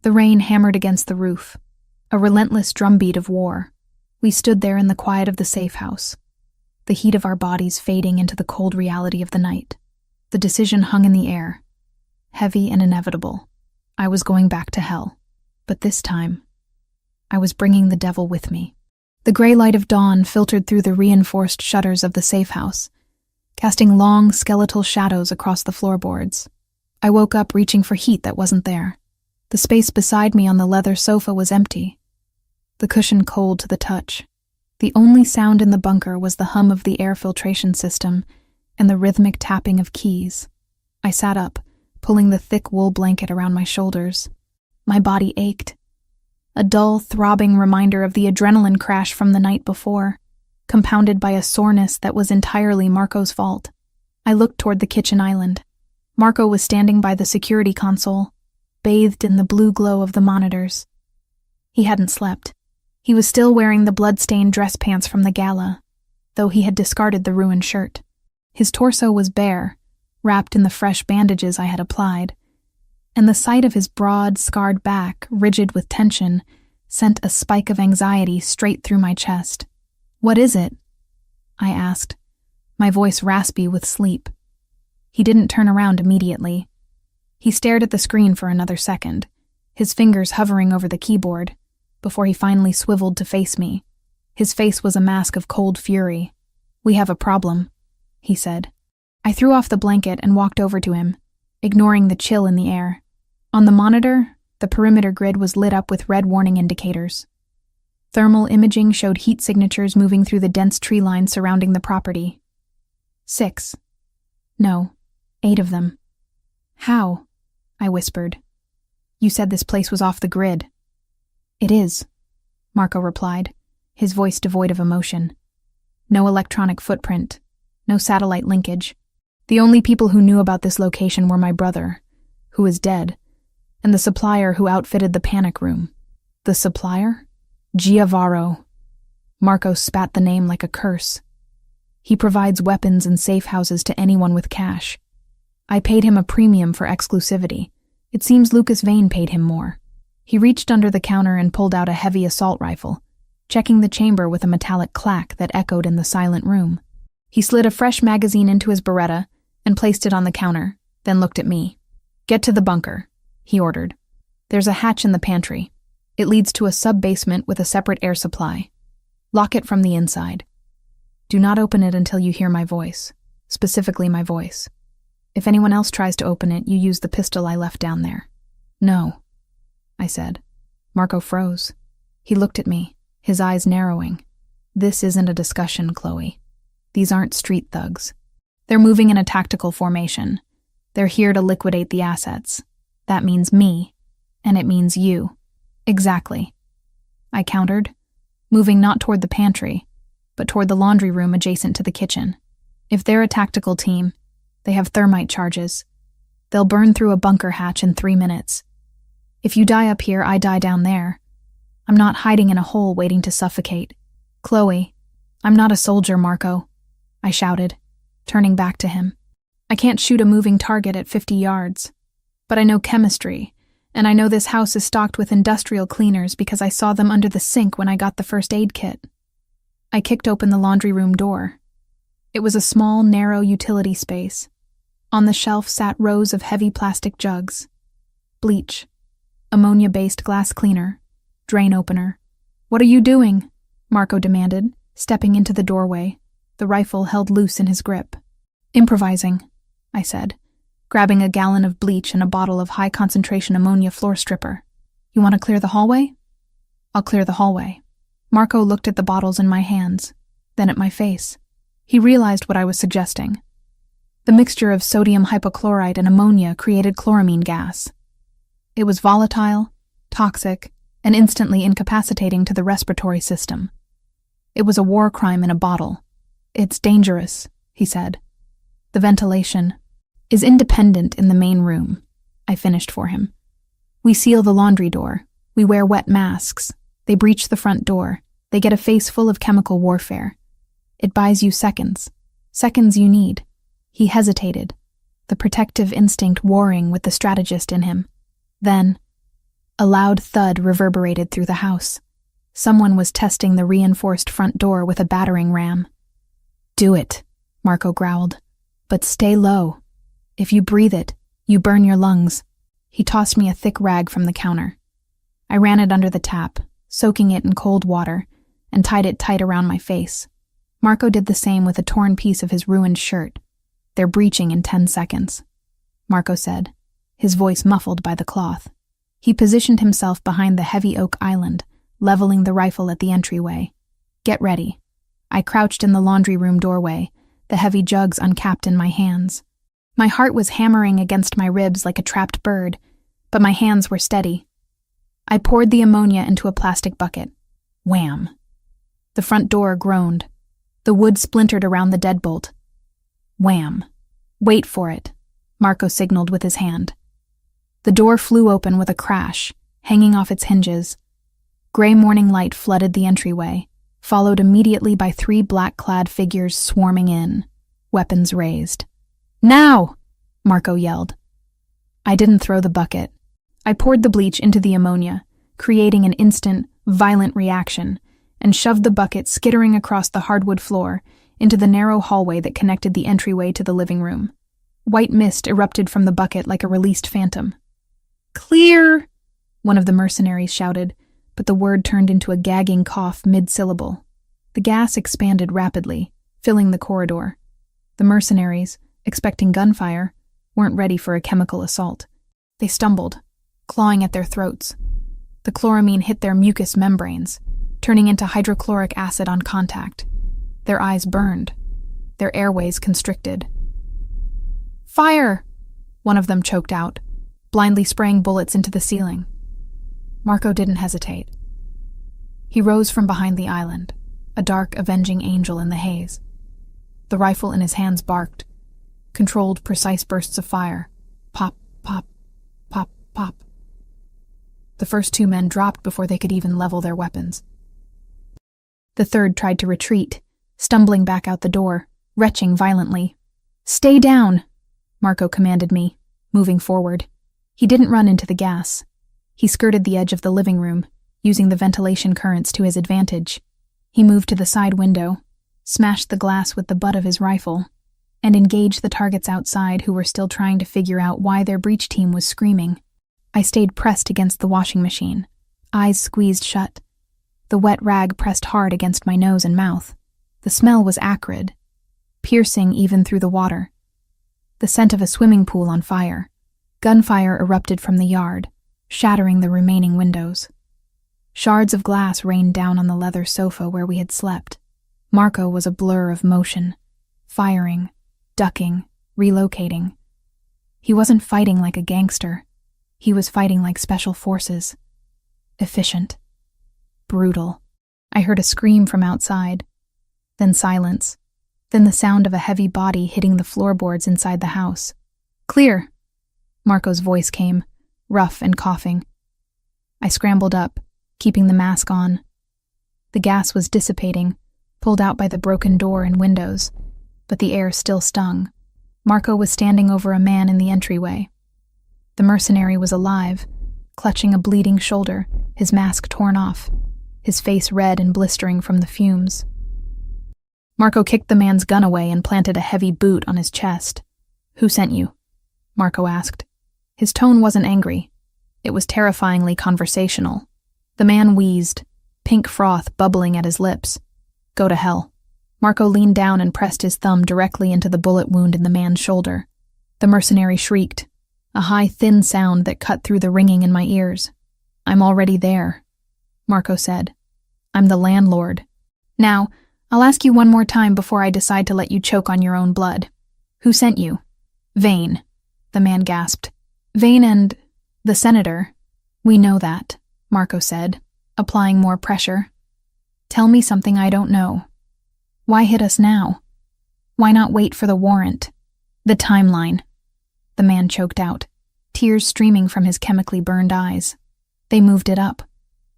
The rain hammered against the roof, a relentless drumbeat of war. We stood there in the quiet of the safe house, the heat of our bodies fading into the cold reality of the night. The decision hung in the air, heavy and inevitable. I was going back to hell, but this time, I was bringing the devil with me. The gray light of dawn filtered through the reinforced shutters of the safe house, casting long, skeletal shadows across the floorboards. I woke up reaching for heat that wasn't there. The space beside me on the leather sofa was empty, the cushion cold to the touch. The only sound in the bunker was the hum of the air filtration system and the rhythmic tapping of keys. I sat up, pulling the thick wool blanket around my shoulders. My body ached, a dull, throbbing reminder of the adrenaline crash from the night before, compounded by a soreness that was entirely Marco's fault. I looked toward the kitchen island. Marco was standing by the security console, bathed in the blue glow of the monitors. He hadn't slept. He was still wearing the blood-stained dress pants from the gala, though he had discarded the ruined shirt. His torso was bare, wrapped in the fresh bandages I had applied, and the sight of his broad, scarred back, rigid with tension, sent a spike of anxiety straight through my chest. "What is it?" I asked, my voice raspy with sleep. He didn't turn around immediately. He stared at the screen for another second, his fingers hovering over the keyboard, before he finally swiveled to face me. His face was a mask of cold fury. "We have a problem," he said. I threw off the blanket and walked over to him, ignoring the chill in the air. On the monitor, the perimeter grid was lit up with red warning indicators. Thermal imaging showed heat signatures moving through the dense tree line surrounding the property. 6. No, 8 of them. "How?" I whispered. "You said this place was off the grid." "It is," Marco replied, his voice devoid of emotion. "No electronic footprint, no satellite linkage. The only people who knew about this location were my brother, who is dead, and the supplier who outfitted the panic room." "The supplier?" "Giavaro." Marco spat the name like a curse. "He provides weapons and safe houses to anyone with cash. I paid him a premium for exclusivity. It seems Lucas Vane paid him more." He reached under the counter and pulled out a heavy assault rifle, checking the chamber with a metallic clack that echoed in the silent room. He slid a fresh magazine into his Beretta and placed it on the counter, then looked at me. "Get to the bunker," he ordered. "There's a hatch in the pantry. It leads to a sub-basement with a separate air supply. Lock it from the inside. Do not open it until you hear my voice, specifically my voice. If anyone else tries to open it, you use the pistol I left down there." "No," I said. Marco froze. He looked at me, his eyes narrowing. "This isn't a discussion, Chloe. These aren't street thugs. They're moving in a tactical formation. They're here to liquidate the assets. That means me, and it means you." "Exactly," I countered, moving not toward the pantry, but toward the laundry room adjacent to the kitchen. "If they're a tactical team, they have thermite charges. They'll burn through a bunker hatch in 3 minutes. If you die up here, I die down there. I'm not hiding in a hole waiting to suffocate. Chloe, I'm not a soldier, Marco," I shouted, turning back to him. "I can't shoot a moving target at 50 yards. But I know chemistry, and I know this house is stocked with industrial cleaners because I saw them under the sink when I got the first aid kit. I kicked open the laundry room door. It was a small, narrow utility space. On the shelf sat rows of heavy plastic jugs. Bleach, ammonia-based glass cleaner, drain opener. "What are you doing?" Marco demanded, stepping into the doorway, the rifle held loose in his grip. "Improvising," I said, grabbing a gallon of bleach and a bottle of high-concentration ammonia floor stripper. "You want to clear the hallway?" "I'll clear the hallway." Marco looked at the bottles in my hands, then at my face. He realized what I was suggesting. The mixture of sodium hypochlorite and ammonia created chloramine gas. It was volatile, toxic, and instantly incapacitating to the respiratory system. It was a war crime in a bottle. "It's dangerous," he said. "The ventilation is independent in the main room," I finished for him. "We seal the laundry door. We wear wet masks. They breach the front door. They get a face full of chemical warfare. It buys you seconds. Seconds you need." He hesitated, the protective instinct warring with the strategist in him. Then, a loud thud reverberated through the house. Someone was testing the reinforced front door with a battering ram. "Do it," Marco growled. "But stay low. If you breathe it, you burn your lungs." He tossed me a thick rag from the counter. I ran it under the tap, soaking it in cold water, and tied it tight around my face. Marco did the same with a torn piece of his ruined shirt. "They're breaching in 10 seconds, Marco said, his voice muffled by the cloth. He positioned himself behind the heavy oak island, leveling the rifle at the entryway. "Get ready." I crouched in the laundry room doorway, the heavy jugs uncapped in my hands. My heart was hammering against my ribs like a trapped bird, but my hands were steady. I poured the ammonia into a plastic bucket. Wham! The front door groaned. The wood splintered around the deadbolt. Wham! "Wait for it," Marco signaled with his hand. The door flew open with a crash, hanging off its hinges. Gray morning light flooded the entryway, followed immediately by 3 black-clad figures swarming in, weapons raised. "Now!" Marco yelled. I didn't throw the bucket. I poured the bleach into the ammonia, creating an instant, violent reaction, and shoved the bucket skittering across the hardwood floor into the narrow hallway that connected the entryway to the living room. White mist erupted from the bucket like a released phantom. "Clear!" one of the mercenaries shouted, but the word turned into a gagging cough mid-syllable. The gas expanded rapidly, filling the corridor. The mercenaries, expecting gunfire, weren't ready for a chemical assault. They stumbled, clawing at their throats. The chloramine hit their mucous membranes, turning into hydrochloric acid on contact. Their eyes burned, their airways constricted. "Fire!" one of them choked out, blindly spraying bullets into the ceiling. Marco didn't hesitate. He rose from behind the island, a dark, avenging angel in the haze. The rifle in his hands barked, controlled precise bursts of fire. Pop, pop, pop, pop. The first 2 men dropped before they could even level their weapons. The third tried to retreat, stumbling back out the door, retching violently. "Stay down," Marco commanded me, moving forward. He didn't run into the gas. He skirted the edge of the living room, using the ventilation currents to his advantage. He moved to the side window, smashed the glass with the butt of his rifle, and engaged the targets outside who were still trying to figure out why their breach team was screaming. I stayed pressed against the washing machine, eyes squeezed shut. The wet rag pressed hard against my nose and mouth. The smell was acrid, piercing even through the water. The scent of a swimming pool on fire. Gunfire erupted from the yard, shattering the remaining windows. Shards of glass rained down on the leather sofa where we had slept. Marco was a blur of motion, firing, ducking, relocating. He wasn't fighting like a gangster. He was fighting like special forces. Efficient. Brutal. I heard a scream from outside, then silence, then the sound of a heavy body hitting the floorboards inside the house. "Clear!" Marco's voice came, rough and coughing. I scrambled up, keeping the mask on. The gas was dissipating, pulled out by the broken door and windows, but the air still stung. Marco was standing over a man in the entryway. The mercenary was alive, clutching a bleeding shoulder, his mask torn off, his face red and blistering from the fumes. Marco kicked the man's gun away and planted a heavy boot on his chest. "Who sent you?" Marco asked. His tone wasn't angry. It was terrifyingly conversational. The man wheezed, pink froth bubbling at his lips. "Go to hell." Marco leaned down and pressed his thumb directly into the bullet wound in the man's shoulder. The mercenary shrieked, a high, thin sound that cut through the ringing in my ears. "I'm already there," Marco said. "I'm the landlord. Now, I'll ask you one more time before I decide to let you choke on your own blood. Who sent you?" "Vane," the man gasped. "Vane and the senator." "We know that," Marco said, applying more pressure. "Tell me something I don't know. Why hit us now? Why not wait for the warrant? The timeline." The man choked out, tears streaming from his chemically burned eyes. They moved it up.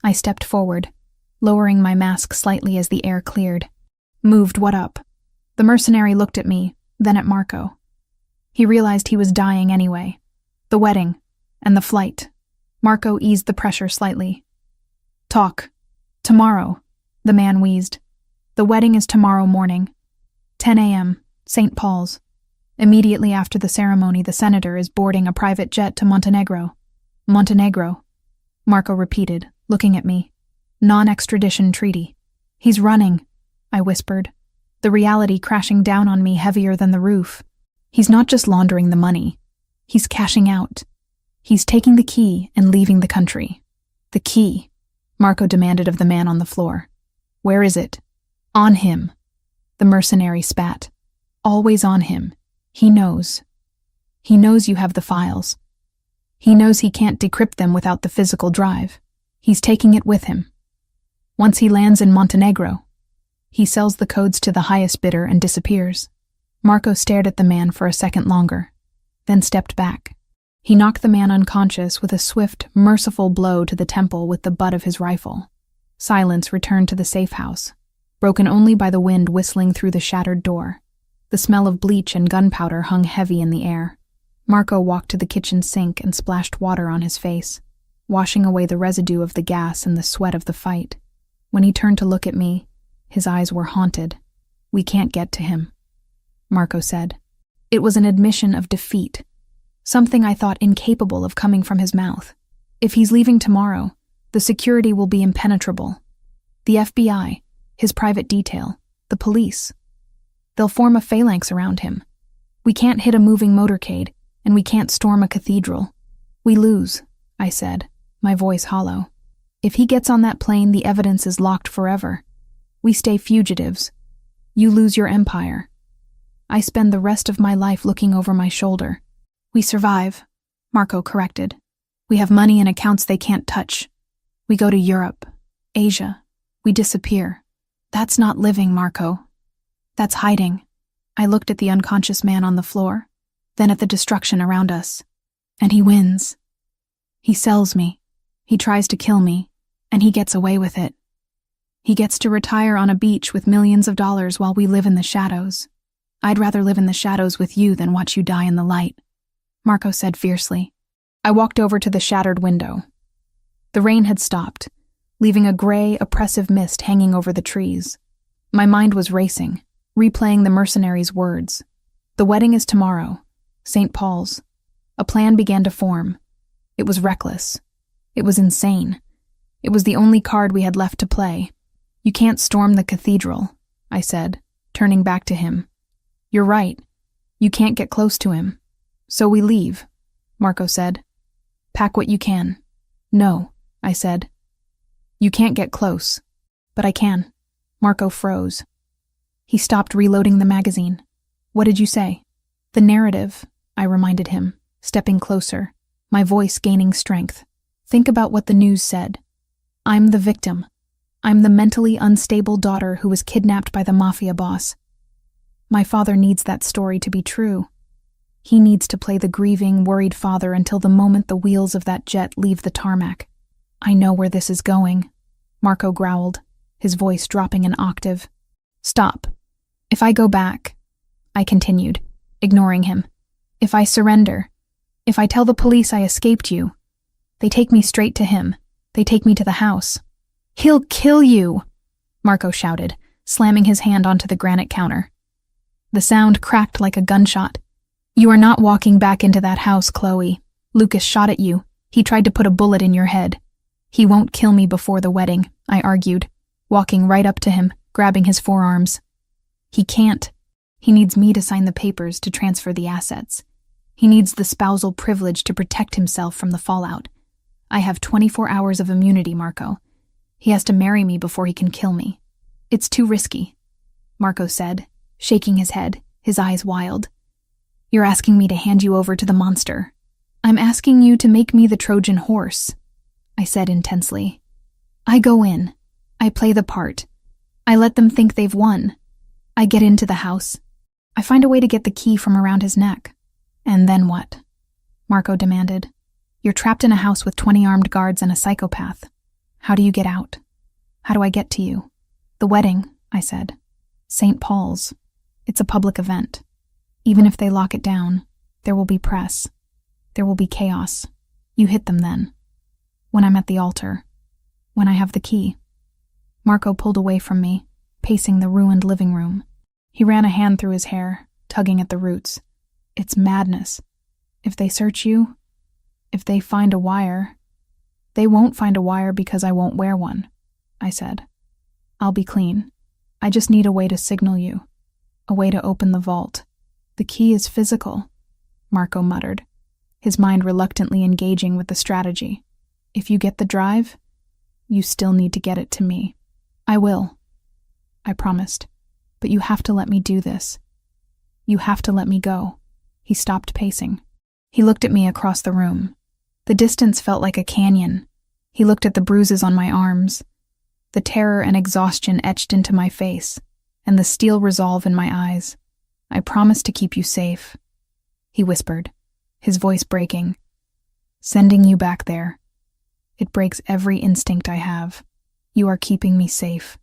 I stepped forward, lowering my mask slightly as the air cleared. "Moved what up?" The mercenary looked at me, then at Marco. He realized he was dying anyway. "The wedding, and the flight." Marco eased the pressure slightly. "Talk. Tomorrow," the man wheezed. "The wedding is tomorrow morning. 10 a.m., St. Paul's. Immediately after the ceremony, the senator is boarding a private jet to Montenegro." "Montenegro," Marco repeated, looking at me. "Non-extradition treaty." "He's running," I whispered, the reality crashing down on me heavier than the roof. "He's not just laundering the money. He's cashing out. He's taking the key and leaving the country." "The key?" Marco demanded of the man on the floor. "Where is it?" "On him." The mercenary spat. "Always on him. He knows. He knows you have the files. He knows he can't decrypt them without the physical drive. He's taking it with him. Once he lands in Montenegro, he sells the codes to the highest bidder and disappears." Marco stared at the man for a second longer, then stepped back. He knocked the man unconscious with a swift, merciful blow to the temple with the butt of his rifle. Silence returned to the safe house, broken only by the wind whistling through the shattered door. The smell of bleach and gunpowder hung heavy in the air. Marco walked to the kitchen sink and splashed water on his face, washing away the residue of the gas and the sweat of the fight. When he turned to look at me, his eyes were haunted. "We can't get to him," Marco said. It was an admission of defeat, something I thought incapable of coming from his mouth. "If he's leaving tomorrow, the security will be impenetrable. The FBI, his private detail, the police. They'll form a phalanx around him. We can't hit a moving motorcade, and we can't storm a cathedral. We lose," I said, my voice hollow. "If he gets on that plane, the evidence is locked forever. We stay fugitives. You lose your empire. I spend the rest of my life looking over my shoulder." "We survive," Marco corrected. "We have money in accounts they can't touch. We go to Europe, Asia. We disappear. That's not living, Marco. That's hiding." I looked at the unconscious man on the floor, then at the destruction around us. "And he wins. He sells me. He tries to kill me, and he gets away with it. He gets to retire on a beach with millions of dollars while we live in the shadows. I'd rather live in the shadows with you than watch you die in the light," Marco said fiercely. I walked over to the shattered window. The rain had stopped, leaving a gray, oppressive mist hanging over the trees. My mind was racing, replaying the mercenary's words. "The wedding is tomorrow, St. Paul's." A plan began to form. It was reckless. It was insane. It was the only card we had left to play. "You can't storm the cathedral," I said, turning back to him. "You're right. You can't get close to him. So we leave," Marco said. "Pack what you can." "No," I said. "You can't get close." "But I can." Marco froze. He stopped reloading the magazine. "What did you say?" "The narrative," I reminded him, stepping closer, my voice gaining strength. "Think about what the news said. I'm the victim. I'm the mentally unstable daughter who was kidnapped by the Mafia boss. My father needs that story to be true. He needs to play the grieving, worried father until the moment the wheels of that jet leave the tarmac. I know where this is going," Marco growled, his voice dropping an octave. "Stop. If I go back," I continued, ignoring him. "If I surrender, if I tell the police I escaped you, they take me straight to him. They take me to the house." "He'll kill you," Marco shouted, slamming his hand onto the granite counter. The sound cracked like a gunshot. "You are not walking back into that house, Chloe. Lucas shot at you. He tried to put a bullet in your head." "He won't kill me before the wedding," I argued, walking right up to him, grabbing his forearms. "He can't. He needs me to sign the papers to transfer the assets. He needs the spousal privilege to protect himself from the fallout. I have 24 hours of immunity, Marco. He has to marry me before he can kill me." "It's too risky," Marco said, shaking his head, his eyes wild. "You're asking me to hand you over to the monster." "I'm asking you to make me the Trojan horse," I said intensely. "I go in. I play the part. I let them think they've won. I get into the house. I find a way to get the key from around his neck. And then what?" Marco demanded. "You're trapped in a house with 20 armed guards and a psychopath. How do you get out? How do I get to you?" "The wedding," I said. "St. Paul's. It's a public event. Even if they lock it down, there will be press. There will be chaos. You hit them then. When I'm at the altar. When I have the key." Marco pulled away from me, pacing the ruined living room. He ran a hand through his hair, tugging at the roots. "It's madness. If they search you, if they find a wire..." "They won't find a wire because I won't wear one," I said. "I'll be clean. I just need a way to signal you. A way to open the vault." "The key is physical," Marco muttered, his mind reluctantly engaging with the strategy. "If you get the drive, you still need to get it to me." "I will," I promised. "But you have to let me do this. You have to let me go." He stopped pacing. He looked at me across the room. The distance felt like a canyon. He looked at the bruises on my arms, the terror and exhaustion etched into my face, and the steel resolve in my eyes. "I promise to keep you safe," he whispered, his voice breaking. "Sending you back there. It breaks every instinct I have. You are keeping me safe,"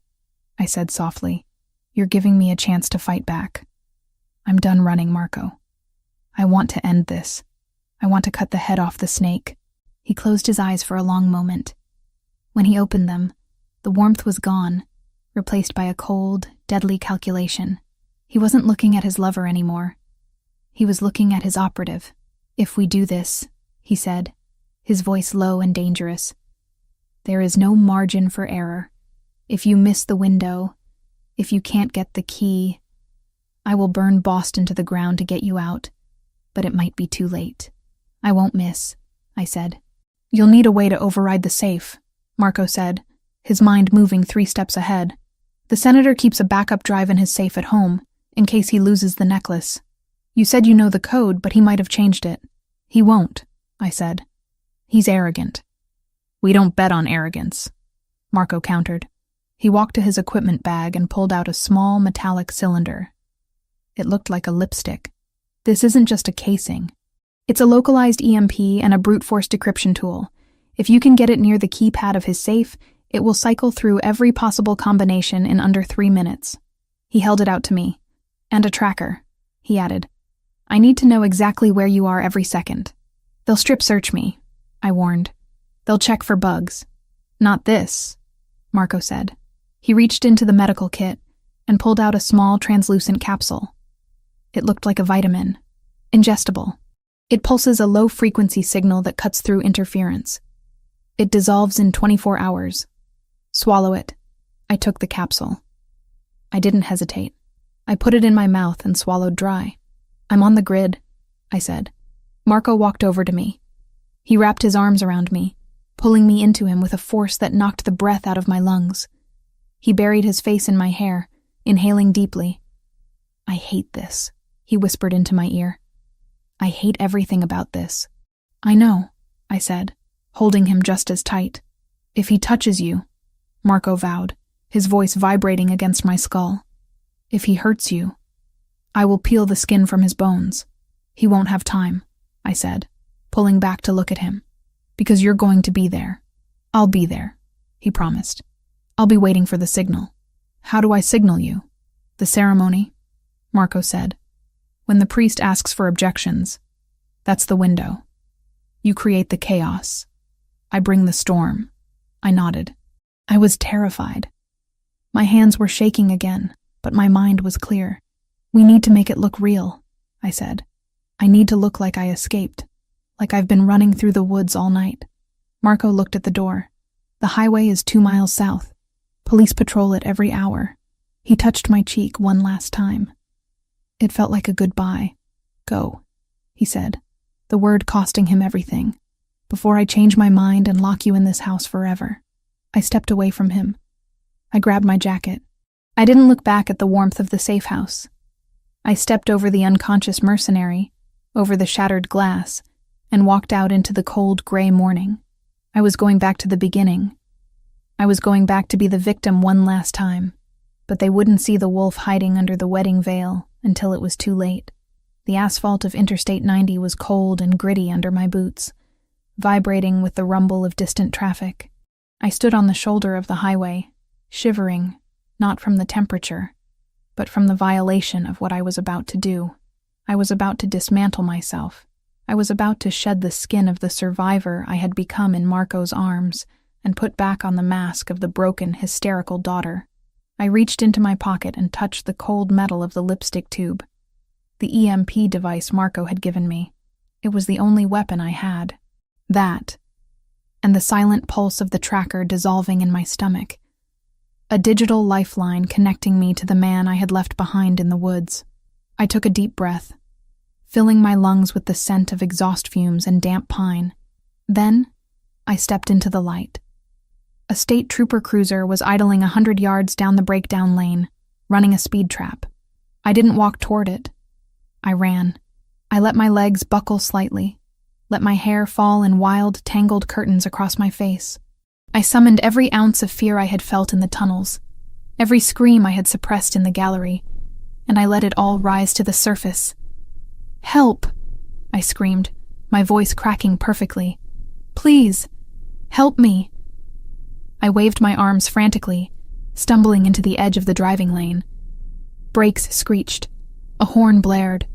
I said softly. "You're giving me a chance to fight back. I'm done running, Marco. I want to end this. I want to cut the head off the snake." He closed his eyes for a long moment. When he opened them, the warmth was gone, replaced by a cold, deadly calculation. He wasn't looking at his lover anymore. He was looking at his operative. "If we do this," he said, his voice low and dangerous, "there is no margin for error. If you miss the window, if you can't get the key, I will burn Boston to the ground to get you out, but it might be too late." "I won't miss," I said. "You'll need a way to override the safe," Marco said, his mind moving 3 steps ahead. "The senator keeps a backup drive in his safe at home, in case he loses the necklace. You said you know the code, but he might have changed it." "He won't," I said. "He's arrogant." "We don't bet on arrogance," Marco countered. He walked to his equipment bag and pulled out a small metallic cylinder. It looked like a lipstick. "This isn't just a casing. It's a localized EMP and a brute force decryption tool. If you can get it near the keypad of his safe, it will cycle through every possible combination in under 3 minutes." He held it out to me. "And a tracker," he added. "I need to know exactly where you are every second." "They'll strip search me," I warned. "They'll check for bugs." "Not this," Marco said. He reached into the medical kit and pulled out a small translucent capsule. It looked like a vitamin, ingestible. It pulses a low-frequency signal that cuts through interference. It dissolves in 24 hours. "Swallow it." I took the capsule. I didn't hesitate. I put it in my mouth and swallowed dry. "I'm on the grid," I said. Marco walked over to me. He wrapped his arms around me, pulling me into him with a force that knocked the breath out of my lungs. He buried his face in my hair, inhaling deeply. "I hate this," he whispered into my ear. "I hate everything about this." "I know," I said, holding him just as tight. "If he touches you," Marco vowed, his voice vibrating against my skull. "If he hurts you, I will peel the skin from his bones." "He won't have time," I said, pulling back to look at him. "Because you're going to be there." "I'll be there," he promised. "I'll be waiting for the signal." "How do I signal you?" "The ceremony," Marco said. "When the priest asks for objections, that's the window. You create the chaos. I bring the storm." I nodded. I was terrified. My hands were shaking again, but my mind was clear. "We need to make it look real," I said. "I need to look like I escaped, like I've been running through the woods all night." Marco looked at the door. "The highway is 2 miles south. Police patrol it every hour." He touched my cheek one last time. It felt like a goodbye. "Go," he said, the word costing him everything. "Before I change my mind and lock you in this house forever." I stepped away from him. I grabbed my jacket. I didn't look back at the warmth of the safe house. I stepped over the unconscious mercenary, over the shattered glass, and walked out into the cold, gray morning. I was going back to the beginning. I was going back to be the victim one last time, but they wouldn't see the wolf hiding under the wedding veil until it was too late. The asphalt of Interstate 90 was cold and gritty under my boots, vibrating with the rumble of distant traffic. I stood on the shoulder of the highway, shivering, not from the temperature, but from the violation of what I was about to do. I was about to dismantle myself. I was about to shed the skin of the survivor I had become in Marco's arms and put back on the mask of the broken, hysterical daughter. I reached into my pocket and touched the cold metal of the lipstick tube. The EMP device Marco had given me. It was the only weapon I had. That, and the silent pulse of the tracker dissolving in my stomach. A digital lifeline connecting me to the man I had left behind in the woods. I took a deep breath, filling my lungs with the scent of exhaust fumes and damp pine. Then, I stepped into the light. A state trooper cruiser was idling 100 yards down the breakdown lane, running a speed trap. I didn't walk toward it. I ran. I let my legs buckle slightly, let my hair fall in wild, tangled curtains across my face. I summoned every ounce of fear I had felt in the tunnels, every scream I had suppressed in the gallery, and I let it all rise to the surface. "Help!" I screamed, my voice cracking perfectly. "Please, help me!" I waved my arms frantically, stumbling into the edge of the driving lane. Brakes screeched. A horn blared.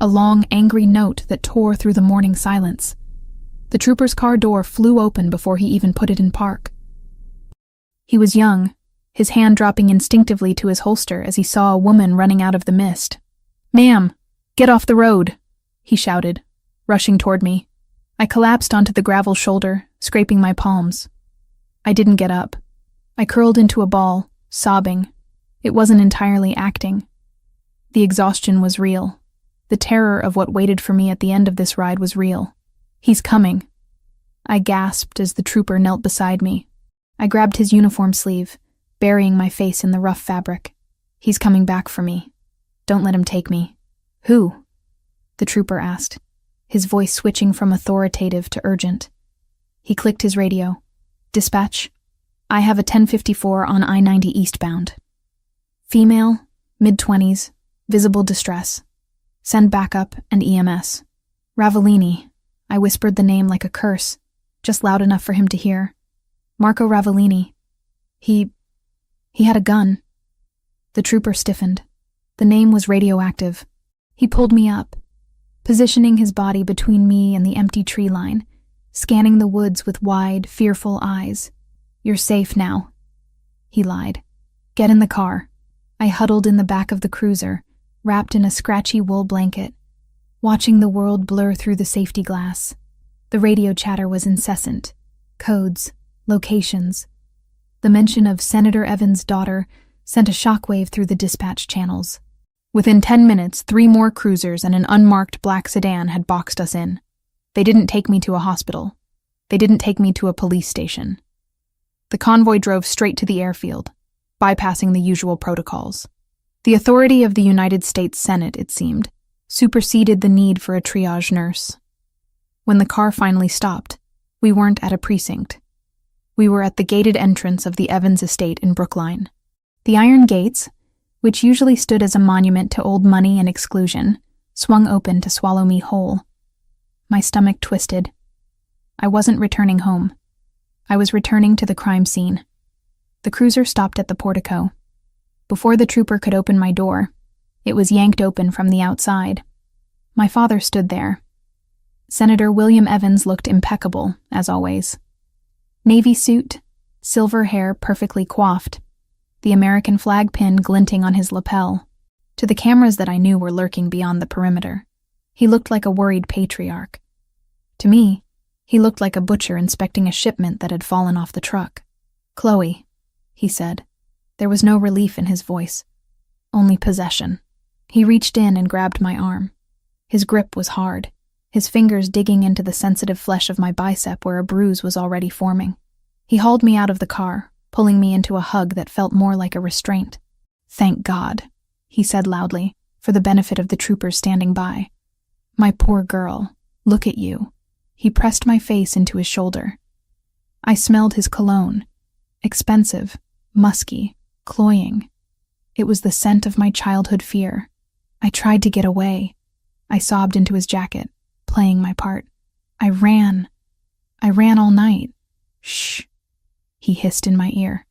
A long, angry note that tore through the morning silence. The trooper's car door flew open before he even put it in park. He was young, his hand dropping instinctively to his holster as he saw a woman running out of the mist. "Ma'am, get off the road," he shouted, rushing toward me. I collapsed onto the gravel shoulder, scraping my palms. I didn't get up. I curled into a ball, sobbing. It wasn't entirely acting. The exhaustion was real. The terror of what waited for me at the end of this ride was real. "He's coming," I gasped as the trooper knelt beside me. I grabbed his uniform sleeve, burying my face in the rough fabric. "He's coming back for me. Don't let him take me." "Who?" the trooper asked, his voice switching from authoritative to urgent. He clicked his radio. "Dispatch, I have a 1054 on I-90 eastbound. Female, mid-20s, visible distress. Send backup and EMS. Ravellini." I whispered the name like a curse, just loud enough for him to hear. "Marco Ravellini. He had a gun." The trooper stiffened. The name was radioactive. He pulled me up, positioning his body between me and the empty tree line, scanning the woods with wide, fearful eyes. "You're safe now," he lied. "Get in the car." I huddled in the back of the cruiser, wrapped in a scratchy wool blanket, watching the world blur through the safety glass. The radio chatter was incessant. Codes, locations. The mention of Senator Evans' daughter sent a shockwave through the dispatch channels. Within 10 minutes, 3 more cruisers and an unmarked black sedan had boxed us in. They didn't take me to a hospital. They didn't take me to a police station. The convoy drove straight to the airfield, bypassing the usual protocols. The authority of the United States Senate, it seemed, superseded the need for a triage nurse. When the car finally stopped, we weren't at a precinct. We were at the gated entrance of the Evans estate in Brookline. The iron gates, which usually stood as a monument to old money and exclusion, swung open to swallow me whole. My stomach twisted. I wasn't returning home. I was returning to the crime scene. The cruiser stopped at the portico. Before the trooper could open my door, it was yanked open from the outside. My father stood there. Senator William Evans looked impeccable, as always. Navy suit, silver hair perfectly coiffed. the American flag pin glinting on his lapel. To the cameras that I knew were lurking beyond the perimeter, he looked like a worried patriarch. To me, he looked like a butcher inspecting a shipment that had fallen off the truck. "Chloe," he said. There was no relief in his voice, only possession. He reached in and grabbed my arm. His grip was hard, his fingers digging into the sensitive flesh of my bicep where a bruise was already forming. He hauled me out of the car, pulling me into a hug that felt more like a restraint. "Thank God," he said loudly, for the benefit of the troopers standing by. "My poor girl, look at you." He pressed my face into his shoulder. I smelled his cologne. Expensive, musky, cloying. It was the scent of my childhood fear. I tried to get away. I sobbed into his jacket, playing my part. I ran all night. "Shh," he hissed in my ear,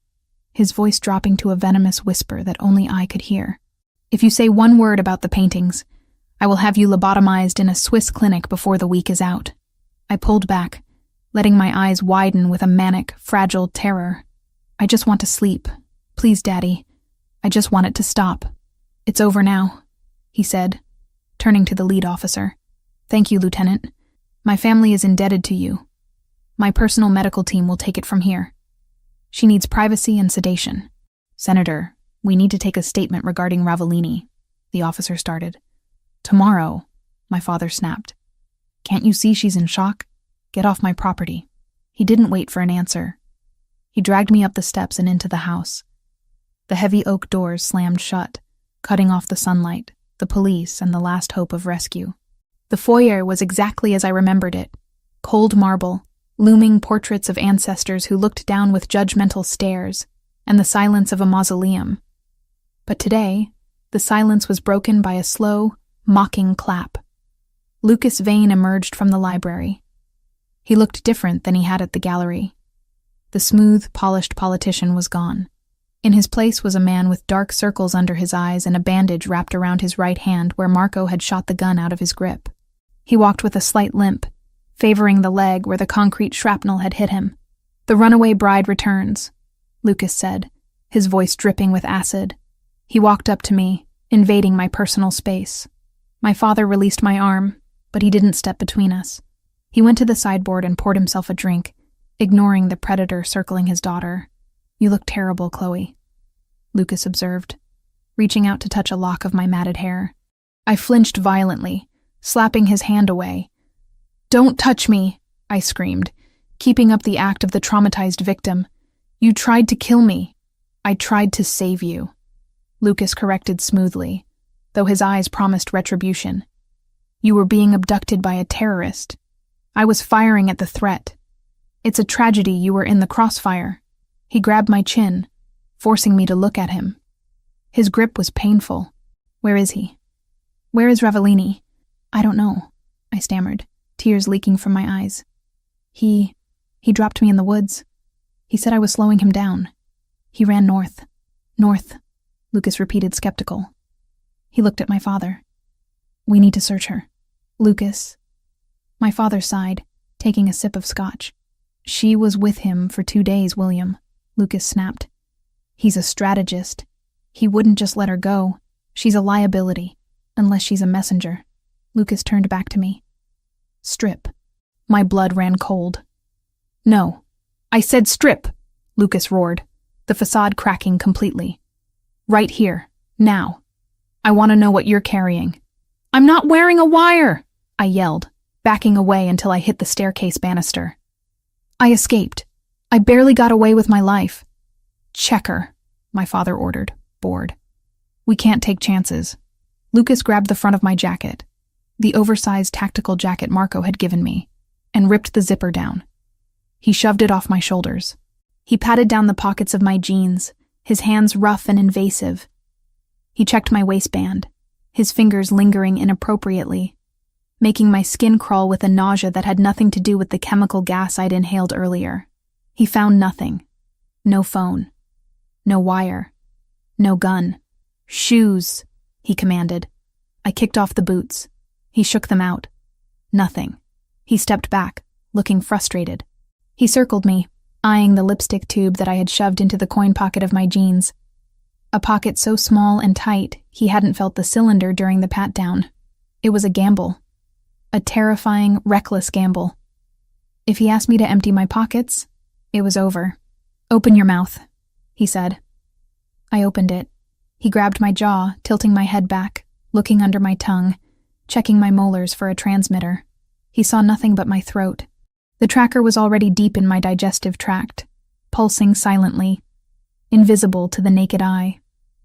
his voice dropping to a venomous whisper that only I could hear. "If you say one word about the paintings, I will have you lobotomized in a Swiss clinic before the week is out." I pulled back, letting my eyes widen with a manic, fragile terror. "I just want to sleep. Please, Daddy. I just want it to stop. It's over now," he said, turning to the lead officer. "Thank you, Lieutenant. My family is indebted to you. My personal medical team will take it from here. She needs privacy and sedation." "Senator, we need to take a statement regarding Ravellini," the officer started. "Tomorrow," my father snapped. "Can't you see she's in shock? Get off my property." He didn't wait for an answer. He dragged me up the steps and into the house. The heavy oak doors slammed shut, cutting off the sunlight, the police, and the last hope of rescue. The foyer was exactly as I remembered it. Cold marble, looming portraits of ancestors who looked down with judgmental stares, and the silence of a mausoleum. But today, the silence was broken by a slow, mocking clap. Lucas Vane emerged from the library. He looked different than he had at the gallery. The smooth, polished politician was gone. In his place was a man with dark circles under his eyes and a bandage wrapped around his right hand where Marco had shot the gun out of his grip. He walked with a slight limp, favoring the leg where the concrete shrapnel had hit him. "The runaway bride returns," Lucas said, his voice dripping with acid. He walked up to me, invading my personal space. My father released my arm, but he didn't step between us. He went to the sideboard and poured himself a drink, ignoring the predator circling his daughter. "You look terrible, Chloe," Lucas observed, reaching out to touch a lock of my matted hair. I flinched violently, slapping his hand away. "Don't touch me," I screamed, keeping up the act of the traumatized victim. "You tried to kill me. I tried to save you," Lucas corrected smoothly, though his eyes promised retribution. "You were being abducted by a terrorist. I was firing at the threat. It's a tragedy you were in the crossfire." He grabbed my chin, forcing me to look at him. His grip was painful. "Where is he? Where is Ravellini?" "I don't know," I stammered, tears leaking from my eyes. He dropped me in the woods. He said I was slowing him down. He ran north." "North," Lucas repeated, skeptical. He looked at my father. "We need to search her." "Lucas." My father sighed, taking a sip of scotch. "She was with him for 2 days, William," Lucas snapped. "He's a strategist. He wouldn't just let her go. She's a liability, unless she's a messenger." Lucas turned back to me. "Strip." My blood ran cold. "No. I said strip," Lucas roared, the facade cracking completely. "Right here. Now. I want to know what you're carrying." "I'm not wearing a wire," I yelled, backing away until I hit the staircase banister. I escaped. I barely got away with my life. "Check her," my father ordered, bored. "We can't take chances." Lucas grabbed the front of my jacket, the oversized tactical jacket Marco had given me, and ripped the zipper down. He shoved it off my shoulders. He patted down the pockets of my jeans, his hands rough and invasive. He checked my waistband, his fingers lingering inappropriately, making my skin crawl with a nausea that had nothing to do with the chemical gas I'd inhaled earlier. He found nothing. No phone. No wire. No gun. "Shoes," he commanded. I kicked off the boots. He shook them out. Nothing. He stepped back, looking frustrated. He circled me, eyeing the lipstick tube that I had shoved into the coin pocket of my jeans. A pocket so small and tight he hadn't felt the cylinder during the pat-down. It was a gamble. A terrifying, reckless gamble. If he asked me to empty my pockets, it was over. "Open your mouth," he said. I opened it. He grabbed my jaw, tilting my head back, looking under my tongue, checking my molars for a transmitter. He saw nothing but my throat. The tracker was already deep in my digestive tract, pulsing silently, invisible to the naked eye.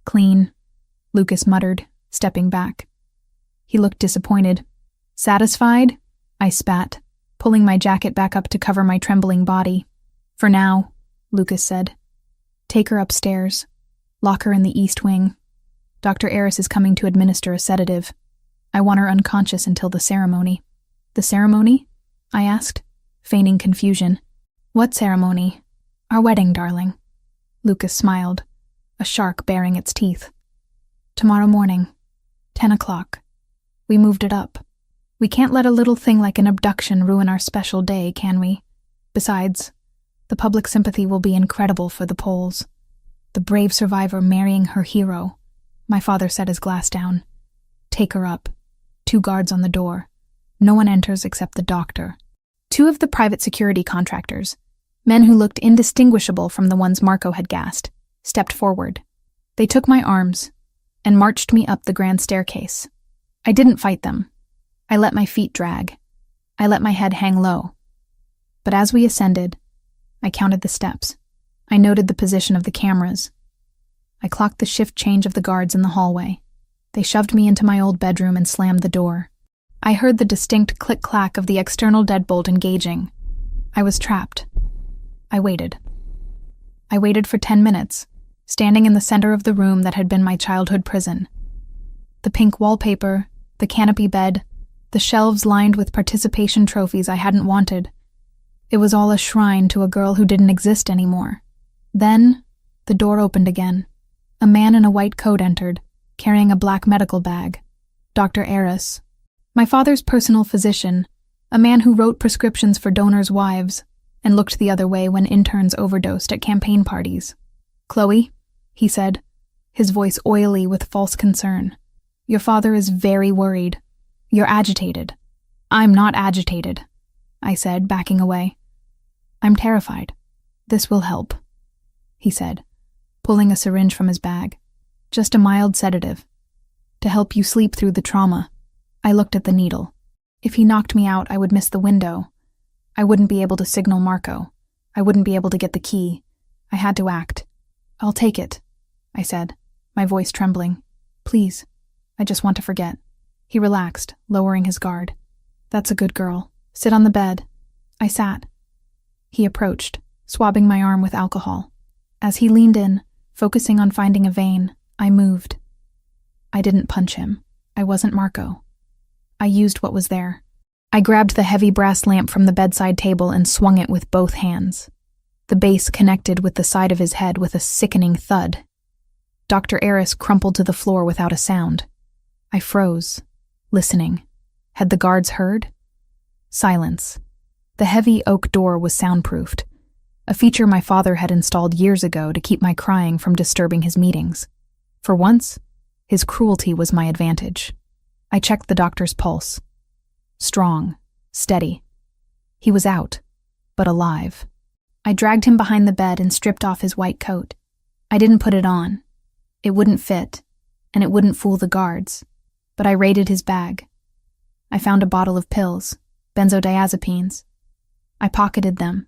"Clean," Lucas muttered, stepping back. He looked disappointed. "Satisfied?" I spat, pulling my jacket back up to cover my trembling body. "For now," Lucas said. "Take her upstairs. Lock her in the East Wing. Dr. Eris is coming to administer a sedative. I want her unconscious until the ceremony." "The ceremony?" I asked, feigning confusion. "What ceremony?" "Our wedding, darling." Lucas smiled, a shark baring its teeth. "Tomorrow morning, 10 o'clock. We moved it up. We can't let a little thing like an abduction ruin our special day, can we? Besides, the public sympathy will be incredible for the Poles. The brave survivor marrying her hero." My father set his glass down. "Take her up. 2 guards on the door. No one enters except the doctor." 2 of the private security contractors, men who looked indistinguishable from the ones Marco had gassed, stepped forward. They took my arms and marched me up the grand staircase. I didn't fight them. I let my feet drag. I let my head hang low. But as we ascended, I counted the steps. I noted the position of the cameras. I clocked the shift change of the guards in the hallway. They shoved me into my old bedroom and slammed the door. I heard the distinct click-clack of the external deadbolt engaging. I was trapped. I waited. I waited for 10 minutes, standing in the center of the room that had been my childhood prison. The pink wallpaper, the canopy bed, the shelves lined with participation trophies I hadn't wanted. It was all a shrine to a girl who didn't exist anymore. Then, the door opened again. A man in a white coat entered, carrying a black medical bag. Dr. Eris. My father's personal physician, a man who wrote prescriptions for donors' wives and looked the other way when interns overdosed at campaign parties. "Chloe," he said, his voice oily with false concern. "Your father is very worried. You're agitated." "I'm not agitated," I said, backing away. "I'm terrified. This will help," he said, pulling a syringe from his bag. "Just a mild sedative, to help you sleep through the trauma." I looked at the needle. If he knocked me out, I would miss the window. I wouldn't be able to signal Marco. I wouldn't be able to get the key. I had to act. "I'll take it," I said, my voice trembling. "Please, I just want to forget." He relaxed, lowering his guard. "That's a good girl. Sit on the bed." I sat. He approached, swabbing my arm with alcohol. As he leaned in, focusing on finding a vein, I moved. I didn't punch him. I wasn't Marco. I used what was there. I grabbed the heavy brass lamp from the bedside table and swung it with both hands. The base connected with the side of his head with a sickening thud. Dr. Eris crumpled to the floor without a sound. I froze, listening. Had the guards heard? Silence. The heavy oak door was soundproofed, a feature my father had installed years ago to keep my crying from disturbing his meetings. For once, his cruelty was my advantage. I checked the doctor's pulse. Strong, steady. He was out, but alive. I dragged him behind the bed and stripped off his white coat. I didn't put it on. It wouldn't fit, and it wouldn't fool the guards. But I raided his bag. I found a bottle of pills, benzodiazepines. I pocketed them.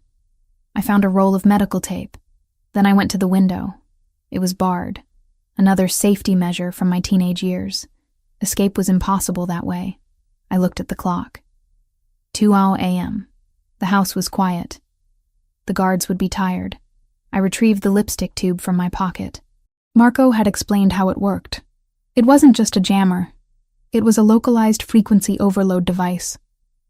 I found a roll of medical tape. Then I went to the window. It was barred. Another safety measure from my teenage years. Escape was impossible that way. I looked at the clock. 2 a.m. The house was quiet. The guards would be tired. I retrieved the lipstick tube from my pocket. Marco had explained how it worked. It wasn't just a jammer. It was a localized frequency overload device.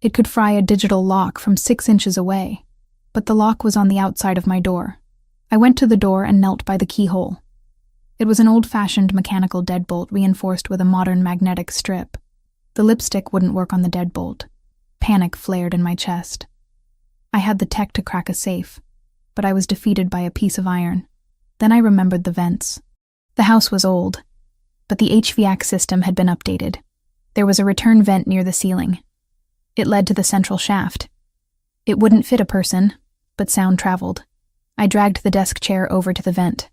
It could fry a digital lock from 6 inches away, but the lock was on the outside of my door. I went to the door and knelt by the keyhole. It was an old-fashioned mechanical deadbolt reinforced with a modern magnetic strip. The lipstick wouldn't work on the deadbolt. Panic flared in my chest. I had the tech to crack a safe, but I was defeated by a piece of iron. Then I remembered the vents. The house was old, but the HVAC system had been updated. There was a return vent near the ceiling. It led to the central shaft. It wouldn't fit a person, but sound traveled. I dragged the desk chair over to the vent.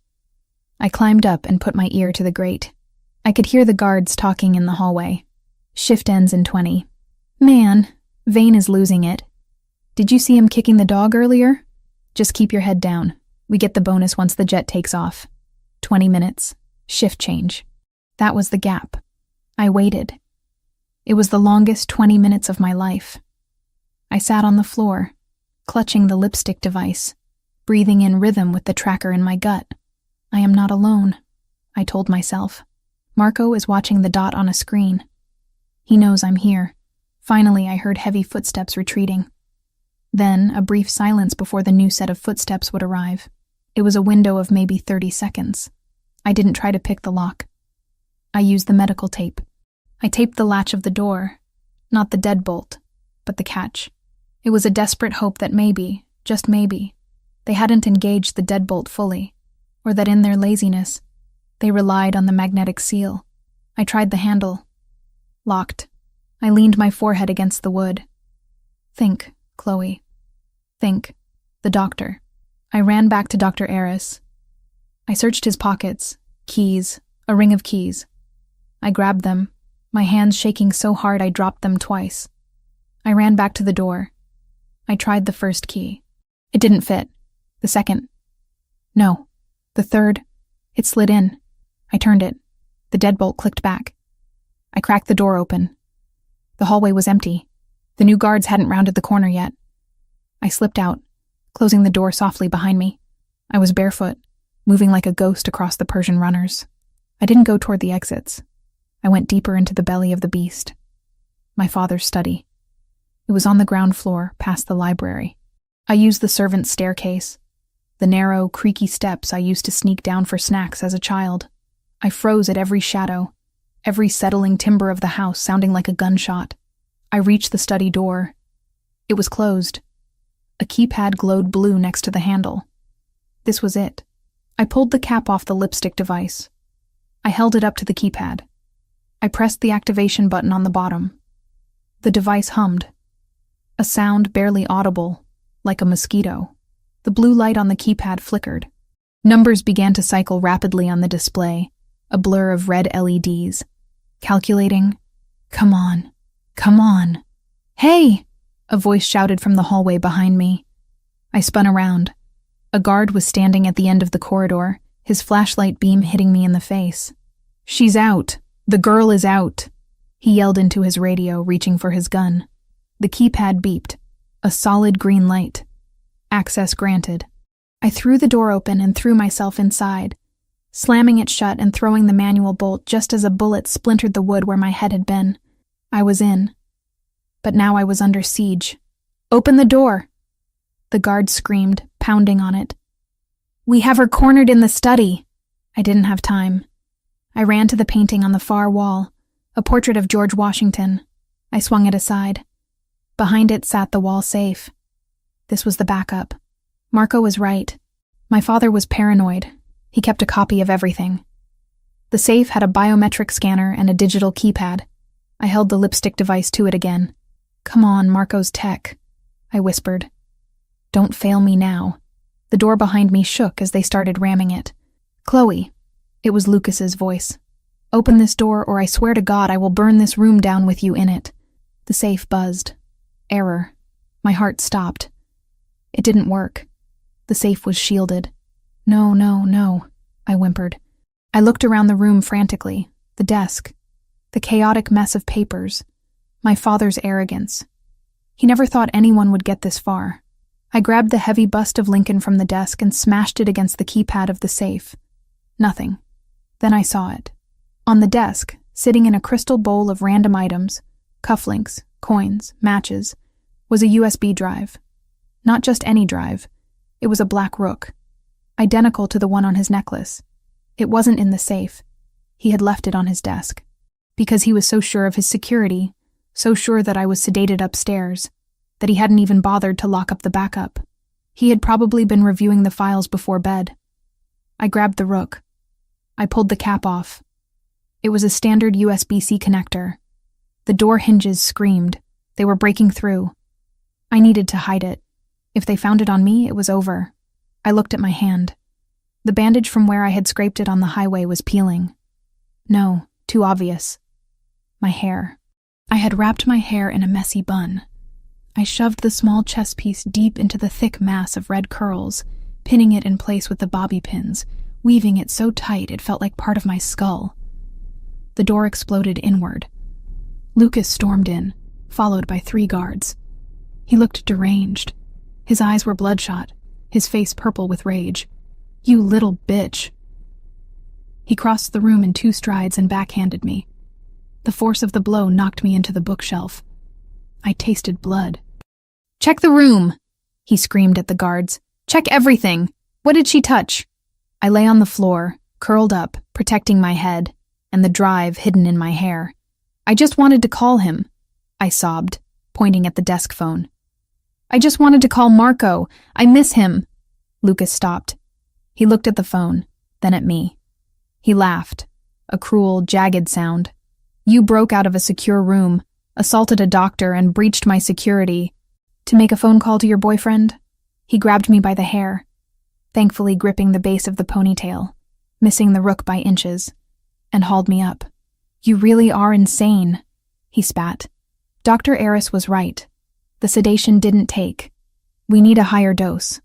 I climbed up and put my ear to the grate. I could hear the guards talking in the hallway. Shift ends in 20. Man, Vane is losing it. Did you see him kicking the dog earlier? Just keep your head down. We get the bonus once the jet takes off. 20 minutes. Shift change. That was the gap. I waited. It was the longest 20 minutes of my life. I sat on the floor, clutching the lipstick device, breathing in rhythm with the tracker in my gut. I am not alone, I told myself. Marco is watching the dot on a screen. He knows I'm here. Finally, I heard heavy footsteps retreating. Then, a brief silence before the new set of footsteps would arrive. It was a window of maybe 30 seconds. I didn't try to pick the lock. I used the medical tape. I taped the latch of the door, not the deadbolt, but the catch. It was a desperate hope that maybe, just maybe, they hadn't engaged the deadbolt fully, or that in their laziness, they relied on the magnetic seal. I tried the handle. Locked. I leaned my forehead against the wood. Think, Chloe. Think. The doctor. I ran back to Dr. Aris. I searched his pockets. Keys. A ring of keys. I grabbed them, my hands shaking so hard I dropped them twice. I ran back to the door. I tried the first key. It didn't fit. The second. No. The third. It slid in. I turned it. The deadbolt clicked back. I cracked the door open. The hallway was empty. The new guards hadn't rounded the corner yet. I slipped out, closing the door softly behind me. I was barefoot, moving like a ghost across the Persian runners. I didn't go toward the exits. I went deeper into the belly of the beast. My father's study. It was on the ground floor, past the library. I used the servants' staircase, the narrow, creaky steps I used to sneak down for snacks as a child. I froze at every shadow, every settling timber of the house sounding like a gunshot. I reached the study door. It was closed. A keypad glowed blue next to the handle. This was it. I pulled the cap off the lipstick device. I held it up to the keypad. I pressed the activation button on the bottom. The device hummed. A sound barely audible, like a mosquito. The blue light on the keypad flickered. Numbers began to cycle rapidly on the display, a blur of red LEDs. Calculating. Come on. Come on. Hey! A voice shouted from the hallway behind me. I spun around. A guard was standing at the end of the corridor, his flashlight beam hitting me in the face. She's out. The girl is out. He yelled into his radio, reaching for his gun. The keypad beeped. A solid green light. Access granted. I threw the door open and threw myself inside, slamming it shut and throwing the manual bolt just as a bullet splintered the wood where my head had been. I was in. But now I was under siege. Open the door! The guard screamed, pounding on it. We have her cornered in the study. I didn't have time. I ran to the painting on the far wall, a portrait of George Washington. I swung it aside. Behind it sat the wall safe. This was the backup. Marco was right. My father was paranoid. He kept a copy of everything. The safe had a biometric scanner and a digital keypad. I held the lipstick device to it again. Come on, Marco's tech, I whispered. Don't fail me now. The door behind me shook as they started ramming it. Chloe. It was Lucas's voice. Open this door or I swear to God I will burn this room down with you in it. The safe buzzed. Error. My heart stopped. It didn't work. The safe was shielded. No, no, no, I whimpered. I looked around the room frantically. The desk. The chaotic mess of papers. My father's arrogance. He never thought anyone would get this far. I grabbed the heavy bust of Lincoln from the desk and smashed it against the keypad of the safe. Nothing. Then I saw it. On the desk, sitting in a crystal bowl of random items, cufflinks, coins, matches, was a USB drive. Not just any drive. It was a black Rook, identical to the one on his necklace. It wasn't in the safe. He had left it on his desk. Because he was so sure of his security, so sure that I was sedated upstairs, that he hadn't even bothered to lock up the backup. He had probably been reviewing the files before bed. I grabbed the Rook. I pulled the cap off. It was a standard USB-C connector. The door hinges screamed. They were breaking through. I needed to hide it. If they found it on me, it was over. I looked at my hand. The bandage from where I had scraped it on the highway was peeling. No, too obvious. My hair. I had wrapped my hair in a messy bun. I shoved the small chest piece deep into the thick mass of red curls, pinning it in place with the bobby pins, weaving it so tight it felt like part of my skull. The door exploded inward. Lucas stormed in, followed by 3 guards. He looked deranged. His eyes were bloodshot, his face purple with rage. "You little bitch." He crossed the room in 2 strides and backhanded me. The force of the blow knocked me into the bookshelf. I tasted blood. "Check the room," he screamed at the guards. "Check everything. What did she touch?" I lay on the floor, curled up, protecting my head, and the drive hidden in my hair. "I just wanted to call him," I sobbed, pointing at the desk phone. "I just wanted to call Marco. I miss him." Lucas stopped. He looked at the phone, then at me. He laughed, a cruel, jagged sound. "You broke out of a secure room, assaulted a doctor, and breached my security to make a phone call to your boyfriend?" He grabbed me by the hair, thankfully gripping the base of the ponytail, missing the rook by inches, and hauled me up. "You really are insane," he spat. "Dr. Eris was right. The sedation didn't take. We need a higher dose."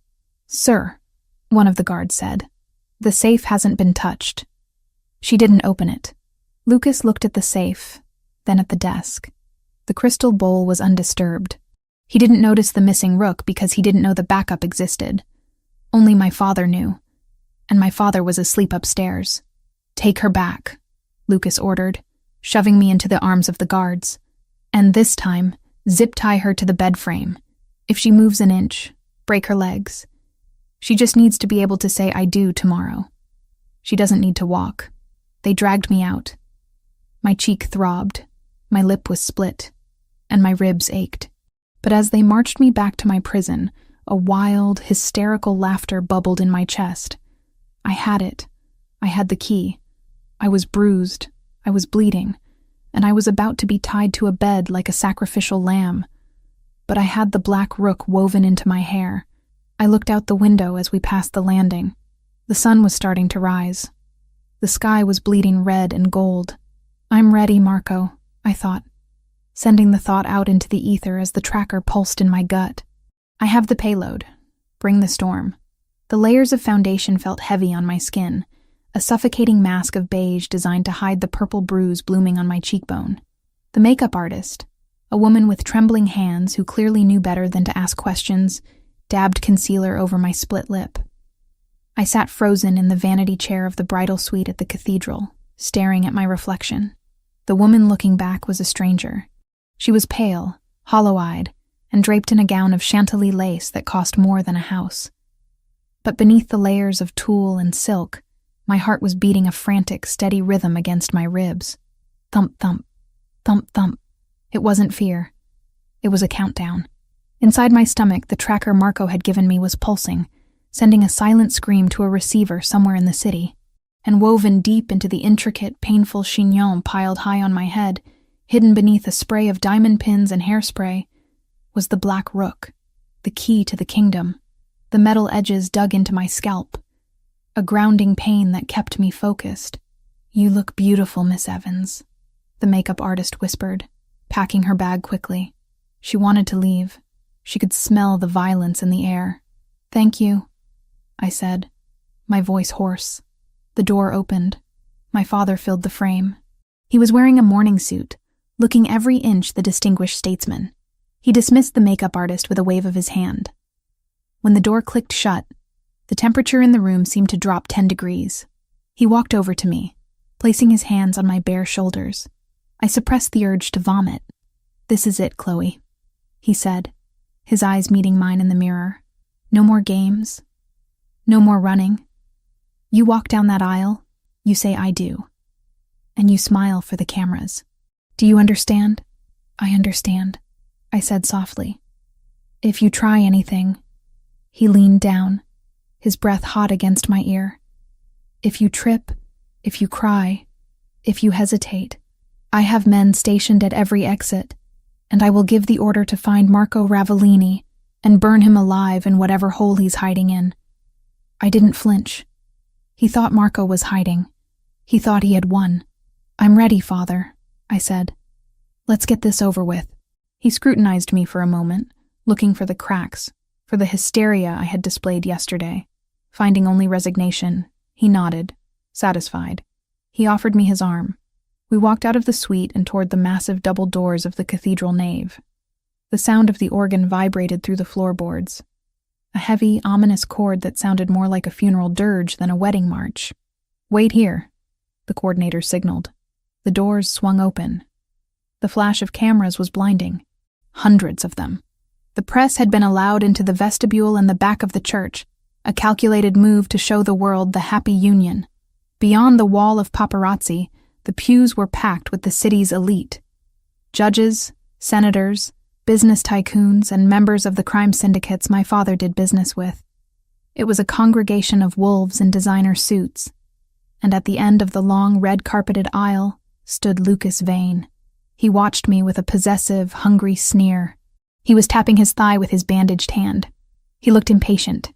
"Sir," one of the guards said, "the safe hasn't been touched." She didn't open it. Lucas looked at the safe, then at the desk. The crystal bowl was undisturbed. He didn't notice the missing rook because he didn't know the backup existed. Only my father knew, and my father was asleep upstairs. "Take her back," Lucas ordered, shoving me into the arms of the guards. "And this time, zip-tie her to the bed frame. If she moves an inch, break her legs. She just needs to be able to say 'I do' tomorrow. She doesn't need to walk." They dragged me out. My cheek throbbed, my lip was split, and my ribs ached. But as they marched me back to my prison, a wild, hysterical laughter bubbled in my chest. I had it. I had the key. I was bruised. I was bleeding. And I was about to be tied to a bed like a sacrificial lamb. But I had the black rook woven into my hair. I looked out the window as we passed the landing. The sun was starting to rise. The sky was bleeding red and gold. "I'm ready, Marco," I thought, sending the thought out into the ether as the tracker pulsed in my gut. "I have the payload. Bring the storm." The layers of foundation felt heavy on my skin, a suffocating mask of beige designed to hide the purple bruise blooming on my cheekbone. The makeup artist, a woman with trembling hands who clearly knew better than to ask questions, dabbed concealer over my split lip. I sat frozen in the vanity chair of the bridal suite at the cathedral, staring at my reflection. The woman looking back was a stranger. She was pale, hollow-eyed, and draped in a gown of Chantilly lace that cost more than a house. But beneath the layers of tulle and silk, my heart was beating a frantic, steady rhythm against my ribs. Thump, thump, thump, thump. It wasn't fear. It was a countdown. Inside my stomach, the tracker Marco had given me was pulsing, sending a silent scream to a receiver somewhere in the city. And woven deep into the intricate, painful chignon piled high on my head, hidden beneath a spray of diamond pins and hairspray, was the black rook, the key to the kingdom. The metal edges dug into my scalp, a grounding pain that kept me focused. "You look beautiful, Miss Evans," the makeup artist whispered, packing her bag quickly. She wanted to leave. She could smell the violence in the air. "Thank you," I said, my voice hoarse. The door opened. My father filled the frame. He was wearing a morning suit, looking every inch the distinguished statesman. He dismissed the makeup artist with a wave of his hand. When the door clicked shut, the temperature in the room seemed to drop 10 degrees. He walked over to me, placing his hands on my bare shoulders. I suppressed the urge to vomit. "This is it, Chloe," he said, his eyes meeting mine in the mirror. "No more games. No more running. You walk down that aisle, you say 'I do,' and you smile for the cameras. Do you understand?" "I understand," I said softly. "If you try anything," he leaned down, his breath hot against my ear. "If you trip, If you cry, if you hesitate, I have men stationed at every exit, and I will give the order to find Marco Ravellini and burn him alive in whatever hole he's hiding in." I didn't flinch. He thought Marco was hiding. He thought he had won. "I'm ready, Father," I said. "Let's get this over with." He scrutinized me for a moment, looking for the cracks, for the hysteria I had displayed yesterday. Finding only resignation, he nodded, satisfied. He offered me his arm. We walked out of the suite and toward the massive double doors of the cathedral nave. The sound of the organ vibrated through the floorboards, a heavy, ominous chord that sounded more like a funeral dirge than a wedding march. "Wait here," the coordinator signaled. The doors swung open. The flash of cameras was blinding. Hundreds of them. The press had been allowed into the vestibule and the back of the church, a calculated move to show the world the happy union. Beyond the wall of paparazzi, the pews were packed with the city's elite. Judges, senators, business tycoons, and members of the crime syndicates my father did business with. It was a congregation of wolves in designer suits, and at the end of the long red-carpeted aisle stood Lucas Vane. He watched me with a possessive, hungry sneer. He was tapping his thigh with his bandaged hand. He looked impatient.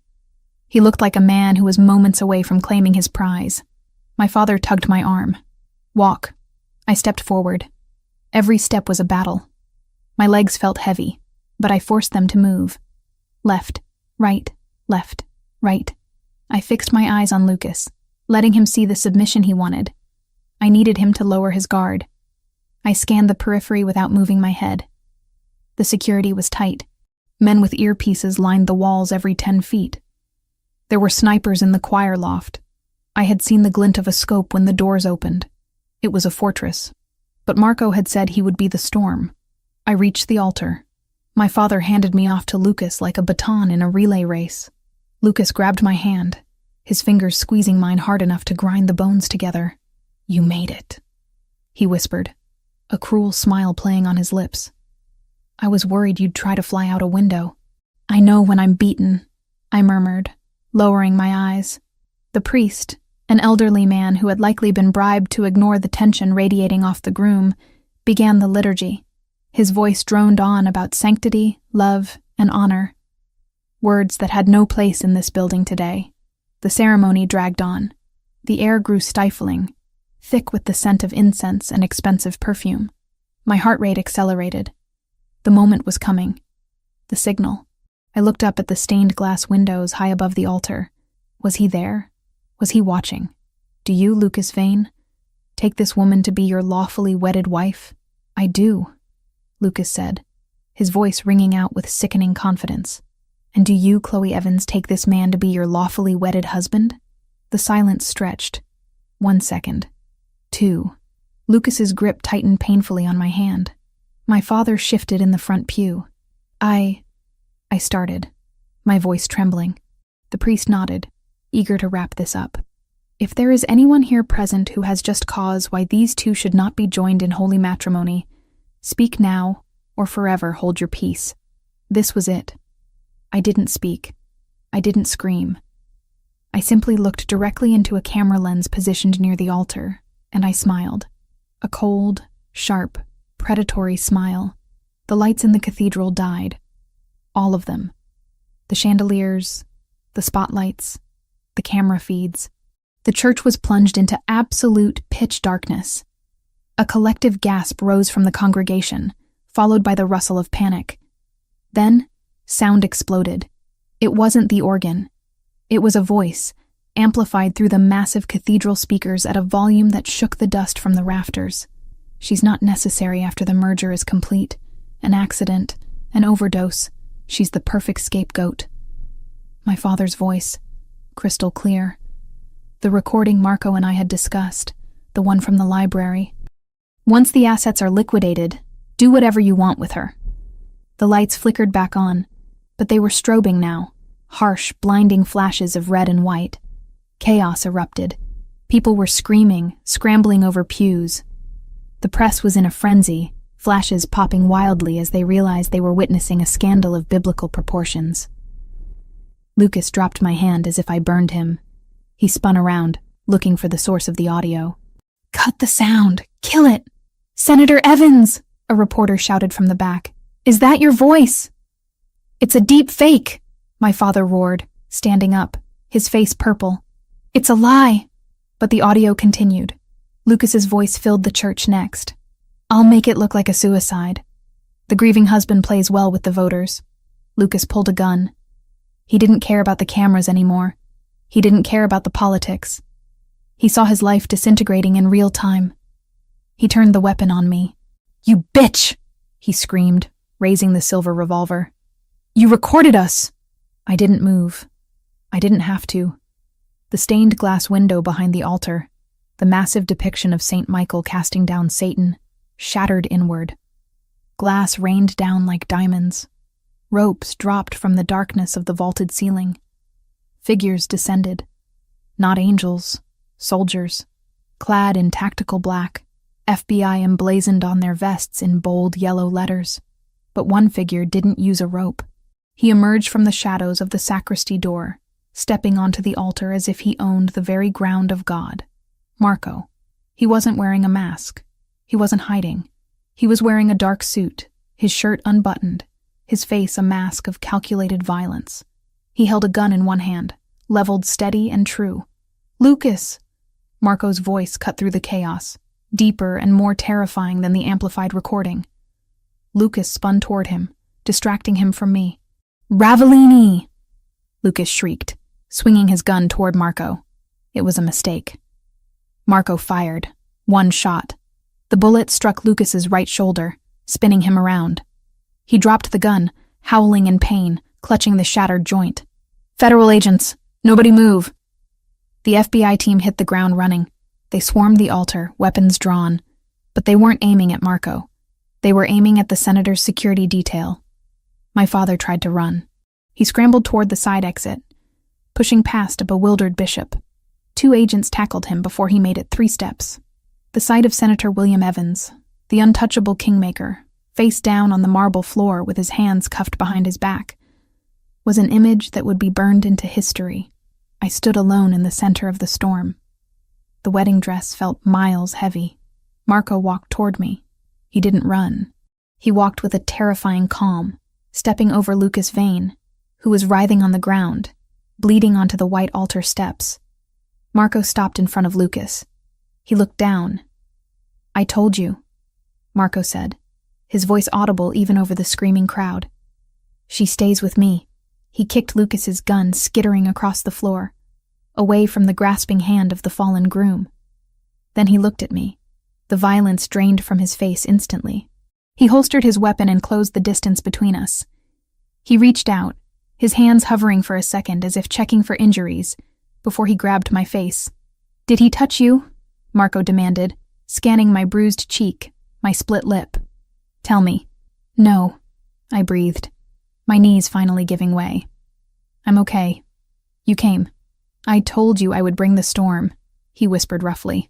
He looked like a man who was moments away from claiming his prize. My father tugged my arm. "Walk." I stepped forward. Every step was a battle. My legs felt heavy, but I forced them to move. Left, right, left, right. I fixed my eyes on Lucas, letting him see the submission he wanted. I needed him to lower his guard. I scanned the periphery without moving my head. The security was tight. Men with earpieces lined the walls every 10 feet. There were snipers in the choir loft. I had seen the glint of a scope when the doors opened. It was a fortress. But Marco had said he would be the storm. I reached the altar. My father handed me off to Lucas like a baton in a relay race. Lucas grabbed my hand, his fingers squeezing mine hard enough to grind the bones together. "You made it," he whispered, a cruel smile playing on his lips. "I was worried you'd try to fly out a window." "I know when I'm beaten," I murmured, lowering my eyes. The priest, an elderly man who had likely been bribed to ignore the tension radiating off the groom, began the liturgy. His voice droned on about sanctity, love, and honor. Words that had no place in this building today. The ceremony dragged on. The air grew stifling, thick with the scent of incense and expensive perfume. My heart rate accelerated. The moment was coming. The signal. I looked up at the stained glass windows high above the altar. Was he there? Was he watching? "Do you, Lucas Vane, take this woman to be your lawfully wedded wife?" "I do," Lucas said, his voice ringing out with sickening confidence. "And do you, Chloe Evans, take this man to be your lawfully wedded husband?" The silence stretched. 1 second. 2. Lucas's grip tightened painfully on my hand. My father shifted in the front pew. I started, my voice trembling. The priest nodded, eager to wrap this up. "If there is anyone here present who has just cause why these two should not be joined in holy matrimony, speak now, or forever hold your peace." This was it. I didn't speak. I didn't scream. I simply looked directly into a camera lens positioned near the altar, and I smiled. A cold, sharp, predatory smile. The lights in the cathedral died. All of them. The chandeliers, the spotlights, the camera feeds. The church was plunged into absolute pitch darkness. A collective gasp rose from the congregation, followed by the rustle of panic. Then, sound exploded. It wasn't the organ. It was a voice, amplified through the massive cathedral speakers at a volume that shook the dust from the rafters. "She's not necessary after the merger is complete. An accident, an overdose. She's the perfect scapegoat." My father's voice, crystal clear. The recording Marco and I had discussed, the one from the library. "Once the assets are liquidated, do whatever you want with her." The lights flickered back on, but they were strobing now, harsh, blinding flashes of red and white. Chaos erupted. People were screaming, scrambling over pews. The press was in a frenzy, flashes popping wildly as they realized they were witnessing a scandal of biblical proportions. Lucas dropped my hand as if I burned him. He spun around, looking for the source of the audio. "Cut the sound! Kill it! Senator Evans!" a reporter shouted from the back. "Is that your voice?" "It's a deep fake," my father roared, standing up, his face purple. "It's a lie." But the audio continued. Lucas's voice filled the church next. "I'll make it look like a suicide. The grieving husband plays well with the voters." Lucas pulled a gun. He didn't care about the cameras anymore. He didn't care about the politics. He saw his life disintegrating in real time. He turned the weapon on me. "You bitch!" he screamed, raising the silver revolver. "You recorded us!" I didn't move. I didn't have to. The stained glass window behind the altar, the massive depiction of St. Michael casting down Satan, shattered inward. Glass rained down like diamonds. Ropes dropped from the darkness of the vaulted ceiling. Figures descended. Not angels, soldiers, clad in tactical black, FBI emblazoned on their vests in bold yellow letters. But one figure didn't use a rope. He emerged from the shadows of the sacristy door, stepping onto the altar as if he owned the very ground of God. Marco. He wasn't wearing a mask. He wasn't hiding. He was wearing a dark suit, his shirt unbuttoned, his face a mask of calculated violence. He held a gun in one hand, leveled steady and true. "Lucas!" Marco's voice cut through the chaos, deeper and more terrifying than the amplified recording. Lucas spun toward him, distracting him from me. "Ravellini!" Lucas shrieked, swinging his gun toward Marco. It was a mistake. Marco fired. One shot. The bullet struck Lucas's right shoulder, spinning him around. He dropped the gun, howling in pain, clutching the shattered joint. "Federal agents! Nobody move!" The FBI team hit the ground running. They swarmed the altar, weapons drawn. But they weren't aiming at Marco. They were aiming at the senator's security detail. My father tried to run. He scrambled toward the side exit, pushing past a bewildered bishop. 2 agents tackled him before he made it 3 steps. The sight of Senator William Evans, the untouchable kingmaker, face down on the marble floor with his hands cuffed behind his back, was an image that would be burned into history. I stood alone in the center of the storm. The wedding dress felt miles heavy. Marco walked toward me. He didn't run. He walked with a terrifying calm, stepping over Lucas Vane, who was writhing on the ground, bleeding onto the white altar steps. Marco stopped in front of Lucas. He looked down. "I told you," Marco said, his voice audible even over the screaming crowd. "She stays with me." He kicked Lucas's gun skittering across the floor, away from the grasping hand of the fallen groom. Then he looked at me. The violence drained from his face instantly. He holstered his weapon and closed the distance between us. He reached out, his hands hovering for a second as if checking for injuries, before he grabbed my face. "Did he touch you?" Marco demanded, scanning my bruised cheek, my split lip. "Tell me." "No," I breathed, my knees finally giving way. "I'm okay. You came." "I told you I would bring the storm," he whispered roughly.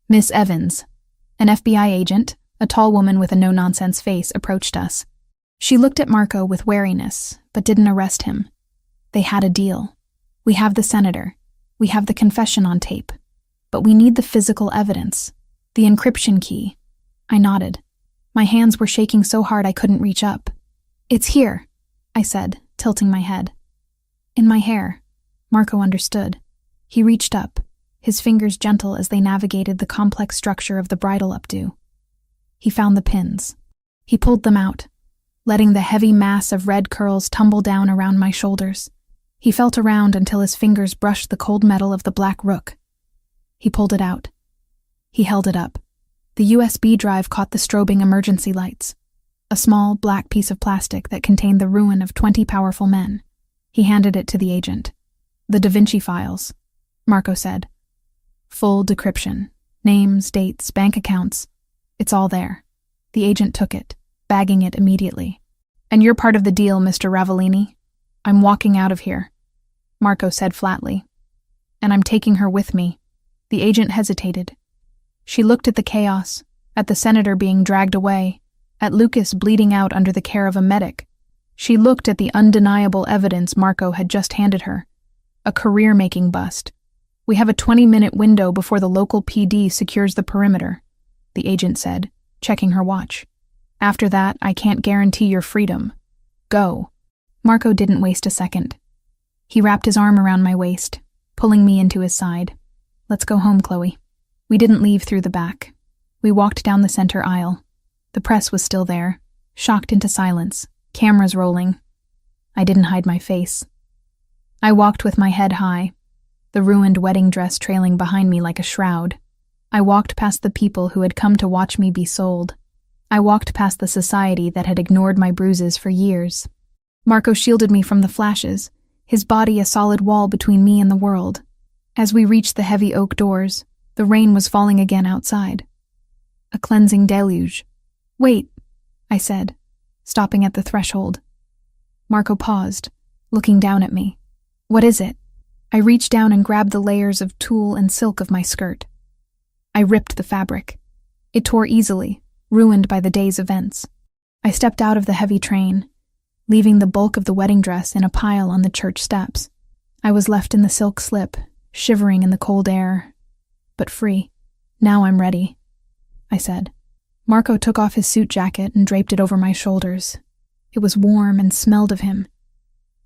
"Miss Evans." An FBI agent, a tall woman with a no-nonsense face, approached us. She looked at Marco with wariness, but didn't arrest him. They had a deal. "We have the senator. We have the confession on tape. But we need the physical evidence. The encryption key." I nodded. My hands were shaking so hard I couldn't reach up. "It's here," I said, tilting my head. "In my hair." Marco understood. He reached up, his fingers gentle as they navigated the complex structure of the bridal updo. He found the pins. He pulled them out, letting the heavy mass of red curls tumble down around my shoulders. He felt around until his fingers brushed the cold metal of the black rook. He pulled it out. He held it up. The USB drive caught the strobing emergency lights, a small black piece of plastic that contained the ruin of 20 powerful men. He handed it to the agent. "The Da Vinci files," Marco said. "Full decryption. Names, dates, bank accounts. It's all there." The agent took it, bagging it immediately. "And you're part of the deal, Mr. Ravellini. I'm walking out of here," Marco said flatly. "And I'm taking her with me." The agent hesitated. She looked at the chaos, at the senator being dragged away, at Lucas bleeding out under the care of a medic. She looked at the undeniable evidence Marco had just handed her, a career-making bust, We have a 20-minute window before the local PD secures the perimeter, the agent said, checking her watch. After that, I can't guarantee your freedom. Go. Marco didn't waste a second. He wrapped his arm around my waist, pulling me into his side. Let's go home, Chloe. We didn't leave through the back. We walked down the center aisle. The press was still there, shocked into silence, cameras rolling. I didn't hide my face. I walked with my head high, the ruined wedding dress trailing behind me like a shroud. I walked past the people who had come to watch me be sold. I walked past the society that had ignored my bruises for years. Marco shielded me from the flashes, his body a solid wall between me and the world. As we reached the heavy oak doors, the rain was falling again outside. A cleansing deluge. Wait, I said, stopping at the threshold. Marco paused, looking down at me. What is it? I reached down and grabbed the layers of tulle and silk of my skirt. I ripped the fabric. It tore easily, ruined by the day's events. I stepped out of the heavy train, leaving the bulk of the wedding dress in a pile on the church steps. I was left in the silk slip, shivering in the cold air, but free. Now I'm ready, I said. Marco took off his suit jacket and draped it over my shoulders. It was warm and smelled of him.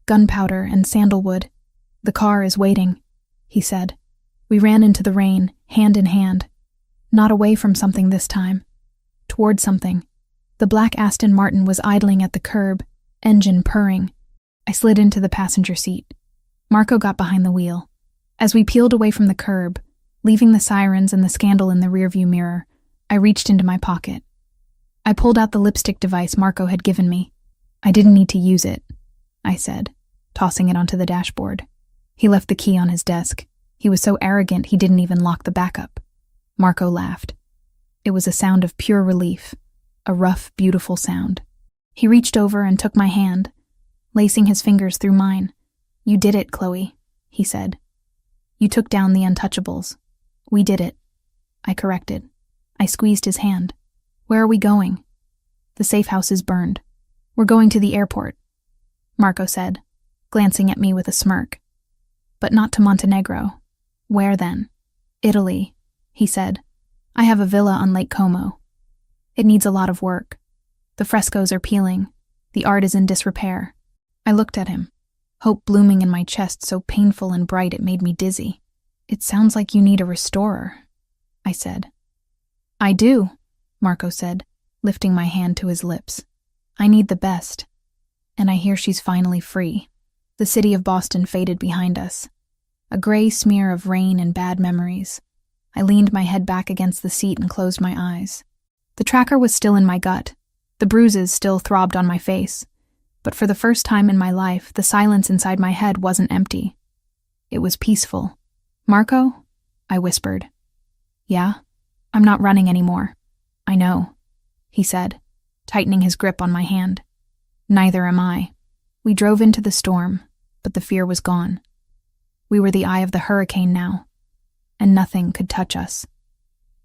Gunpowder and sandalwood. The car is waiting, he said. We ran into the rain, hand in hand. Not away from something this time. Toward something. The black Aston Martin was idling at the curb, engine purring. I slid into the passenger seat. Marco got behind the wheel. As we peeled away from the curb, leaving the sirens and the scandal in the rearview mirror, I reached into my pocket. I pulled out the lipstick device Marco had given me. I didn't need to use it, I said, tossing it onto the dashboard. He left the key on his desk. He was so arrogant he didn't even lock the backup. Marco laughed. It was a sound of pure relief, a rough, beautiful sound. He reached over and took my hand, lacing his fingers through mine. You did it, Chloe, he said. You took down the untouchables. We did it. I corrected. I squeezed his hand. Where are we going? The safe house is burned. We're going to the airport, Marco said, glancing at me with a smirk. But not to Montenegro. Where then? Italy, he said. I have a villa on Lake Como. It needs a lot of work. The frescoes are peeling. The art is in disrepair. I looked at him, hope blooming in my chest so painful and bright it made me dizzy. It sounds like you need a restorer, I said. I do, Marco said, lifting my hand to his lips. I need the best. And I hear she's finally free. The city of Boston faded behind us. A gray smear of rain and bad memories. I leaned my head back against the seat and closed my eyes. The tracker was still in my gut. The bruises still throbbed on my face. But for the first time in my life, the silence inside my head wasn't empty. It was peaceful. Marco? I whispered. Yeah? I'm not running anymore. I know, he said, tightening his grip on my hand. Neither am I. We drove into the storm, but the fear was gone. We were the eye of the hurricane now, and nothing could touch us.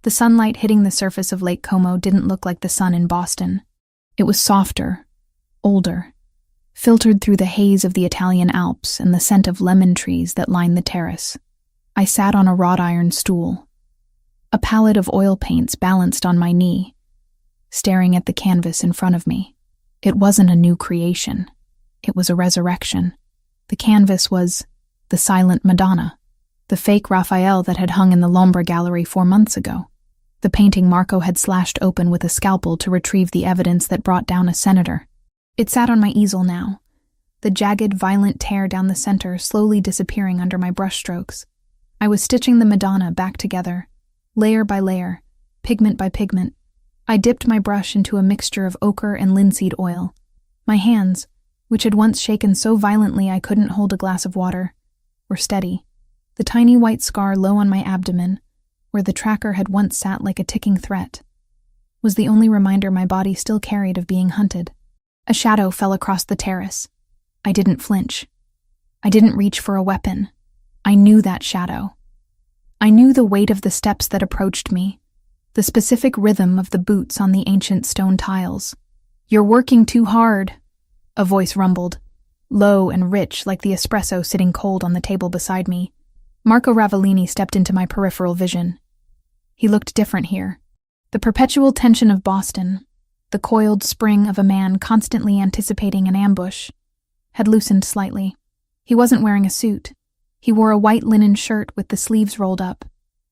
The sunlight hitting the surface of Lake Como didn't look like the sun in Boston. It was softer, older, filtered through the haze of the Italian Alps and the scent of lemon trees that lined the terrace. I sat on a wrought iron stool. A palette of oil paints balanced on my knee, staring at the canvas in front of me. It wasn't a new creation. It was a resurrection. The canvas was the silent Madonna, the fake Raphael that had hung in the Lombra Gallery 4 months ago. The painting Marco had slashed open with a scalpel to retrieve the evidence that brought down a senator. It sat on my easel now, the jagged, violent tear down the center slowly disappearing under my brushstrokes. I was stitching the Madonna back together, layer by layer, pigment by pigment. I dipped my brush into a mixture of ochre and linseed oil. My hands, which had once shaken so violently I couldn't hold a glass of water, were steady. The tiny white scar low on my abdomen, where the tracker had once sat like a ticking threat, was the only reminder my body still carried of being hunted. A shadow fell across the terrace. I didn't flinch. I didn't reach for a weapon. I knew that shadow. I knew the weight of the steps that approached me, the specific rhythm of the boots on the ancient stone tiles. You're working too hard, a voice rumbled, low and rich like the espresso sitting cold on the table beside me. Marco Ravellini stepped into my peripheral vision. He looked different here. The perpetual tension of Boston, the coiled spring of a man constantly anticipating an ambush, had loosened slightly. He wasn't wearing a suit. He wore a white linen shirt with the sleeves rolled up,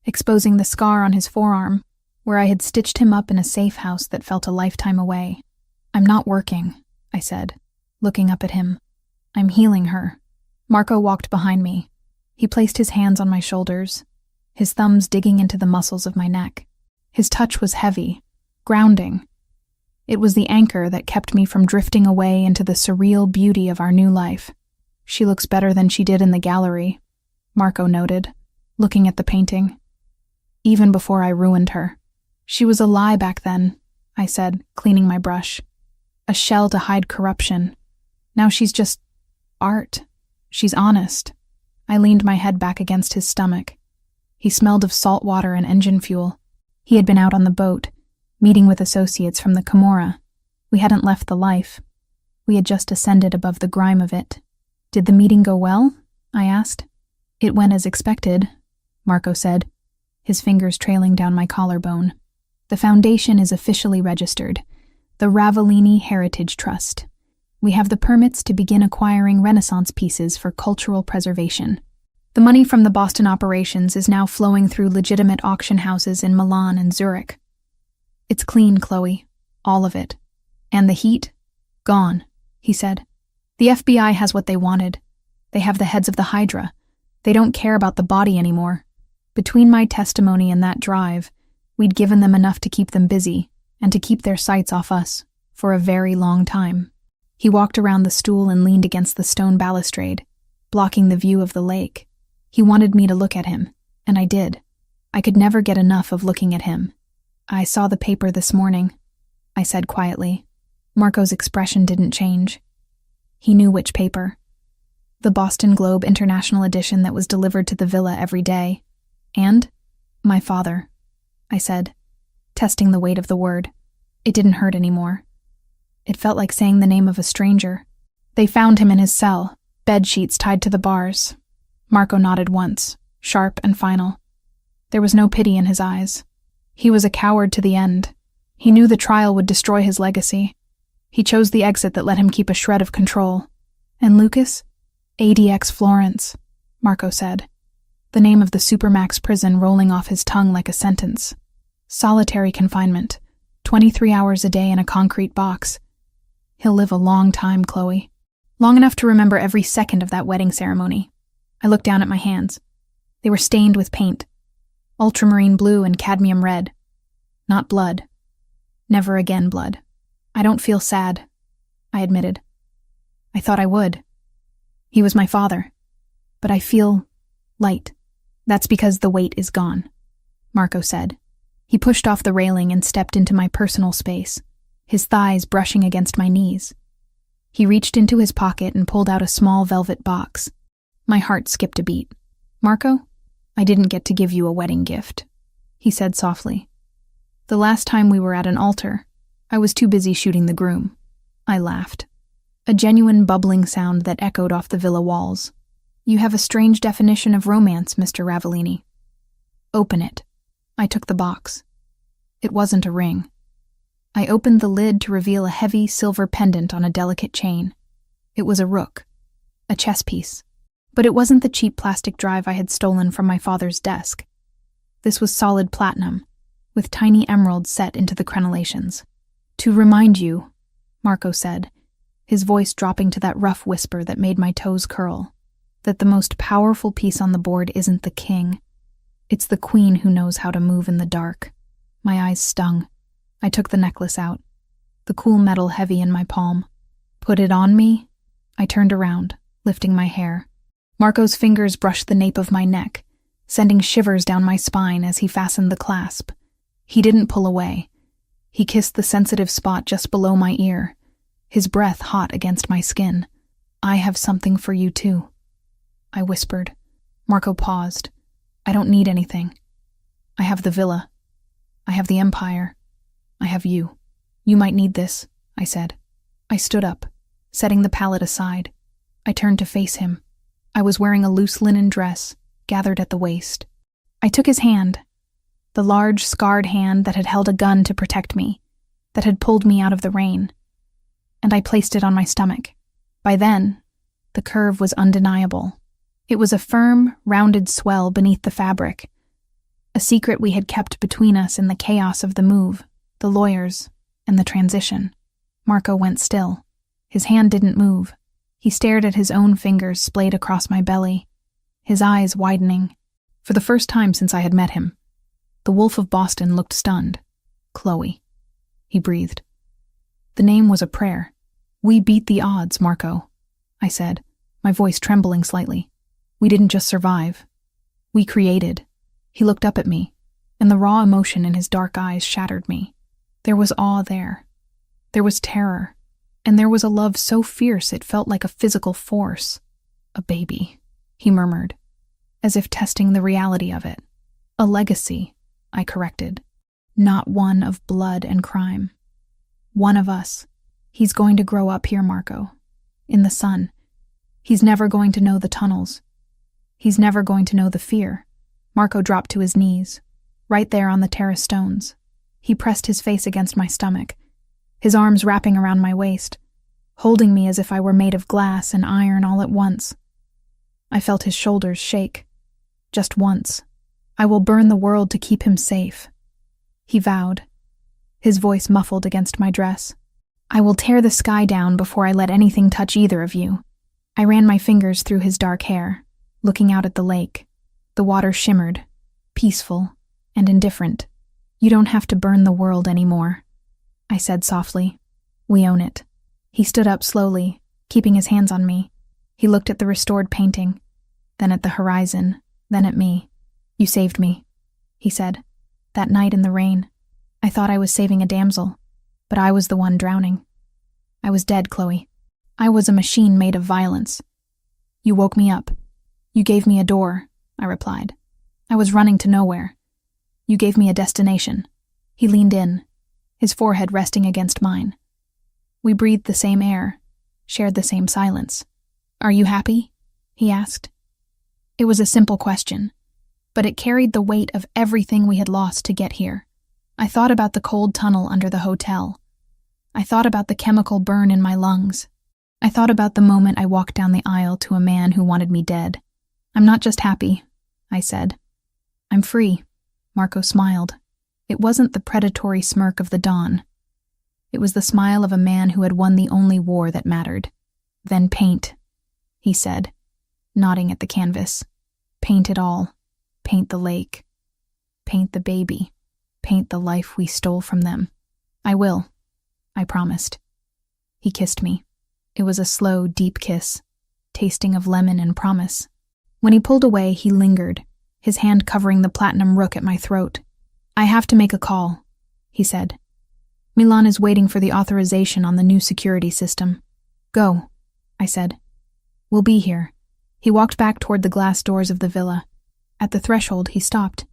exposing the scar on his forearm, where I had stitched him up in a safe house that felt a lifetime away. "I'm not working," I said, looking up at him. "I'm healing her." Marco walked behind me. He placed his hands on my shoulders, his thumbs digging into the muscles of my neck. His touch was heavy, grounding. It was the anchor that kept me from drifting away into the surreal beauty of our new life. "She looks better than she did in the gallery," Marco noted, looking at the painting. "Even before I ruined her. She was a lie back then," I said, cleaning my brush. "A shell to hide corruption. Now she's just art. She's honest." I leaned my head back against his stomach. He smelled of salt water and engine fuel. He had been out on the boat, meeting with associates from the Camorra. We hadn't left the life. We had just ascended above the grime of it. "Did the meeting go well?" I asked. "It went as expected," Marco said, his fingers trailing down my collarbone. "The foundation is officially registered, the Ravellini Heritage Trust. We have the permits to begin acquiring Renaissance pieces for cultural preservation. The money from the Boston operations is now flowing through legitimate auction houses in Milan and Zurich. It's clean, Chloe. All of it. And the heat? Gone," he said. "The FBI has what they wanted. They have the heads of the Hydra. They don't care about the body anymore. Between my testimony and that drive, we'd given them enough to keep them busy and to keep their sights off us for a very long time." He walked around the stool and leaned against the stone balustrade, blocking the view of the lake. He wanted me to look at him, and I did. I could never get enough of looking at him. "I saw the paper this morning," I said quietly. Marco's expression didn't change. He knew which paper. The Boston Globe International edition that was delivered to the villa every day. "And my father," I said, testing the weight of the word. It didn't hurt anymore. It felt like saying the name of a stranger. "They found him in his cell, bed sheets tied to the bars." Marco nodded once, sharp and final. There was no pity in his eyes. He was a coward to the end. He knew the trial would destroy his legacy. He chose the exit that let him keep a shred of control. "And Lucas?" "ADX Florence," Marco said, the name of the Supermax prison rolling off his tongue like a sentence. "Solitary confinement, 23 hours a day in a concrete box. He'll live a long time, Chloe. Long enough to remember every second of that wedding ceremony." I looked down at my hands. They were stained with paint. Ultramarine blue and cadmium red. Not blood. Never again blood. "I don't feel sad," I admitted. "I thought I would. He was my father. But I feel light. That's because the weight is gone," Marco said. He pushed off the railing and stepped into my personal space, his thighs brushing against my knees. He reached into his pocket and pulled out a small velvet box. My heart skipped a beat. "Marco, I didn't get to give you a wedding gift," he said softly. "The last time we were at an altar, I was too busy shooting the groom." I laughed. A genuine bubbling sound that echoed off the villa walls. "You have a strange definition of romance, Mr. Ravellini." "Open it." I took the box. It wasn't a ring. I opened the lid to reveal a heavy silver pendant on a delicate chain. It was a rook, a chess piece. But it wasn't the cheap plastic drive I had stolen from my father's desk. This was solid platinum, with tiny emeralds set into the crenellations. "To remind you," Marco said, his voice dropping to that rough whisper that made my toes curl, "that the most powerful piece on the board isn't the king. It's the queen who knows how to move in the dark." My eyes stung. I took the necklace out, the cool metal heavy in my palm. "Put it on me?" I turned around, lifting my hair. Marco's fingers brushed the nape of my neck, sending shivers down my spine as he fastened the clasp. He didn't pull away. He kissed the sensitive spot just below my ear, his breath hot against my skin. "I have something for you too," I whispered. Marco paused. "I don't need anything. I have the villa. I have the empire. I have you. You might need this," I said. I stood up, setting the palette aside. I turned to face him. I was wearing a loose linen dress, gathered at the waist. I took his hand, the large, scarred hand that had held a gun to protect me, that had pulled me out of the rain, and I placed it on my stomach. By then, the curve was undeniable. It was a firm, rounded swell beneath the fabric, a secret we had kept between us in the chaos of the move, the lawyers, and the transition. Marco went still. His hand didn't move. He stared at his own fingers splayed across my belly, his eyes widening. For the first time since I had met him, the Wolf of Boston looked stunned. Chloe. He breathed. The name was a prayer. We beat the odds, Marco, I said, my voice trembling slightly. We didn't just survive. We created. He looked up at me, and the raw emotion in his dark eyes shattered me. There was awe there. There was terror. And there was a love so fierce it felt like a physical force. A baby, he murmured, as if testing the reality of it. A legacy, I corrected. Not one of blood and crime. One of us. He's going to grow up here, Marco. In the sun. He's never going to know the tunnels. He's never going to know the fear. Marco dropped to his knees, right there on the terrace stones. He pressed his face against my stomach, his arms wrapping around my waist, holding me as if I were made of glass and iron all at once. I felt his shoulders shake. Just once. I will burn the world to keep him safe. He vowed, his voice muffled against my dress. I will tear the sky down before I let anything touch either of you. I ran my fingers through his dark hair, looking out at the lake. The water shimmered, peaceful and indifferent. You don't have to burn the world anymore, I said softly. We own it. He stood up slowly, keeping his hands on me. He looked at the restored painting, then at the horizon, then at me. You saved me, he said. That night in the rain, I thought I was saving a damsel, but I was the one drowning. I was dead, Chloe. I was a machine made of violence. You woke me up. You gave me a door, I replied. I was running to nowhere. You gave me a destination. He leaned in, his forehead resting against mine. We breathed the same air, shared the same silence. Are you happy? He asked. It was a simple question, but it carried the weight of everything we had lost to get here. I thought about the cold tunnel under the hotel. I thought about the chemical burn in my lungs. I thought about the moment I walked down the aisle to a man who wanted me dead. I'm not just happy, I said. I'm free. Marco smiled. It wasn't the predatory smirk of the dawn. It was the smile of a man who had won the only war that mattered. Then paint, he said, nodding at the canvas. Paint it all. Paint the lake. Paint the baby. Paint the life we stole from them. I will, I promised. He kissed me. It was a slow, deep kiss, tasting of lemon and promise. When he pulled away, he lingered, his hand covering the platinum rook at my throat. I have to make a call, he said. Milan is waiting for the authorization on the new security system. Go, I said. We'll be here. He walked back toward the glass doors of the villa. At the threshold, he stopped.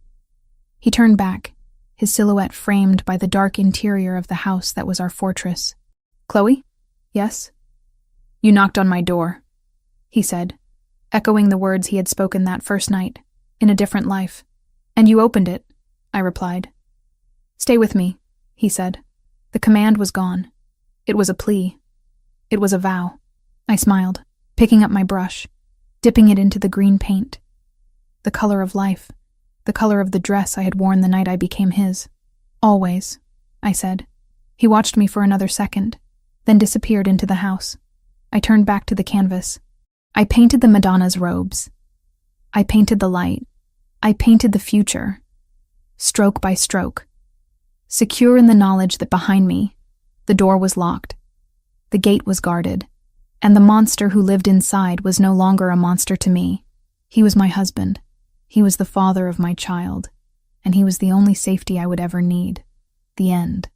He turned back, his silhouette framed by the dark interior of the house that was our fortress. Chloe? Yes? You knocked on my door, he said, echoing the words he had spoken that first night, in a different life. And you opened it, I replied. Stay with me, he said. The command was gone. It was a plea. It was a vow. I smiled, picking up my brush, dipping it into the green paint. The color of life, the color of the dress I had worn the night I became his. Always, I said. He watched me for another second, then disappeared into the house. I turned back to the canvas. I painted the Madonna's robes. I painted the light. I painted the future, stroke by stroke, secure in the knowledge that behind me, the door was locked, the gate was guarded, and the monster who lived inside was no longer a monster to me. He was my husband. He was the father of my child, and he was the only safety I would ever need. The end.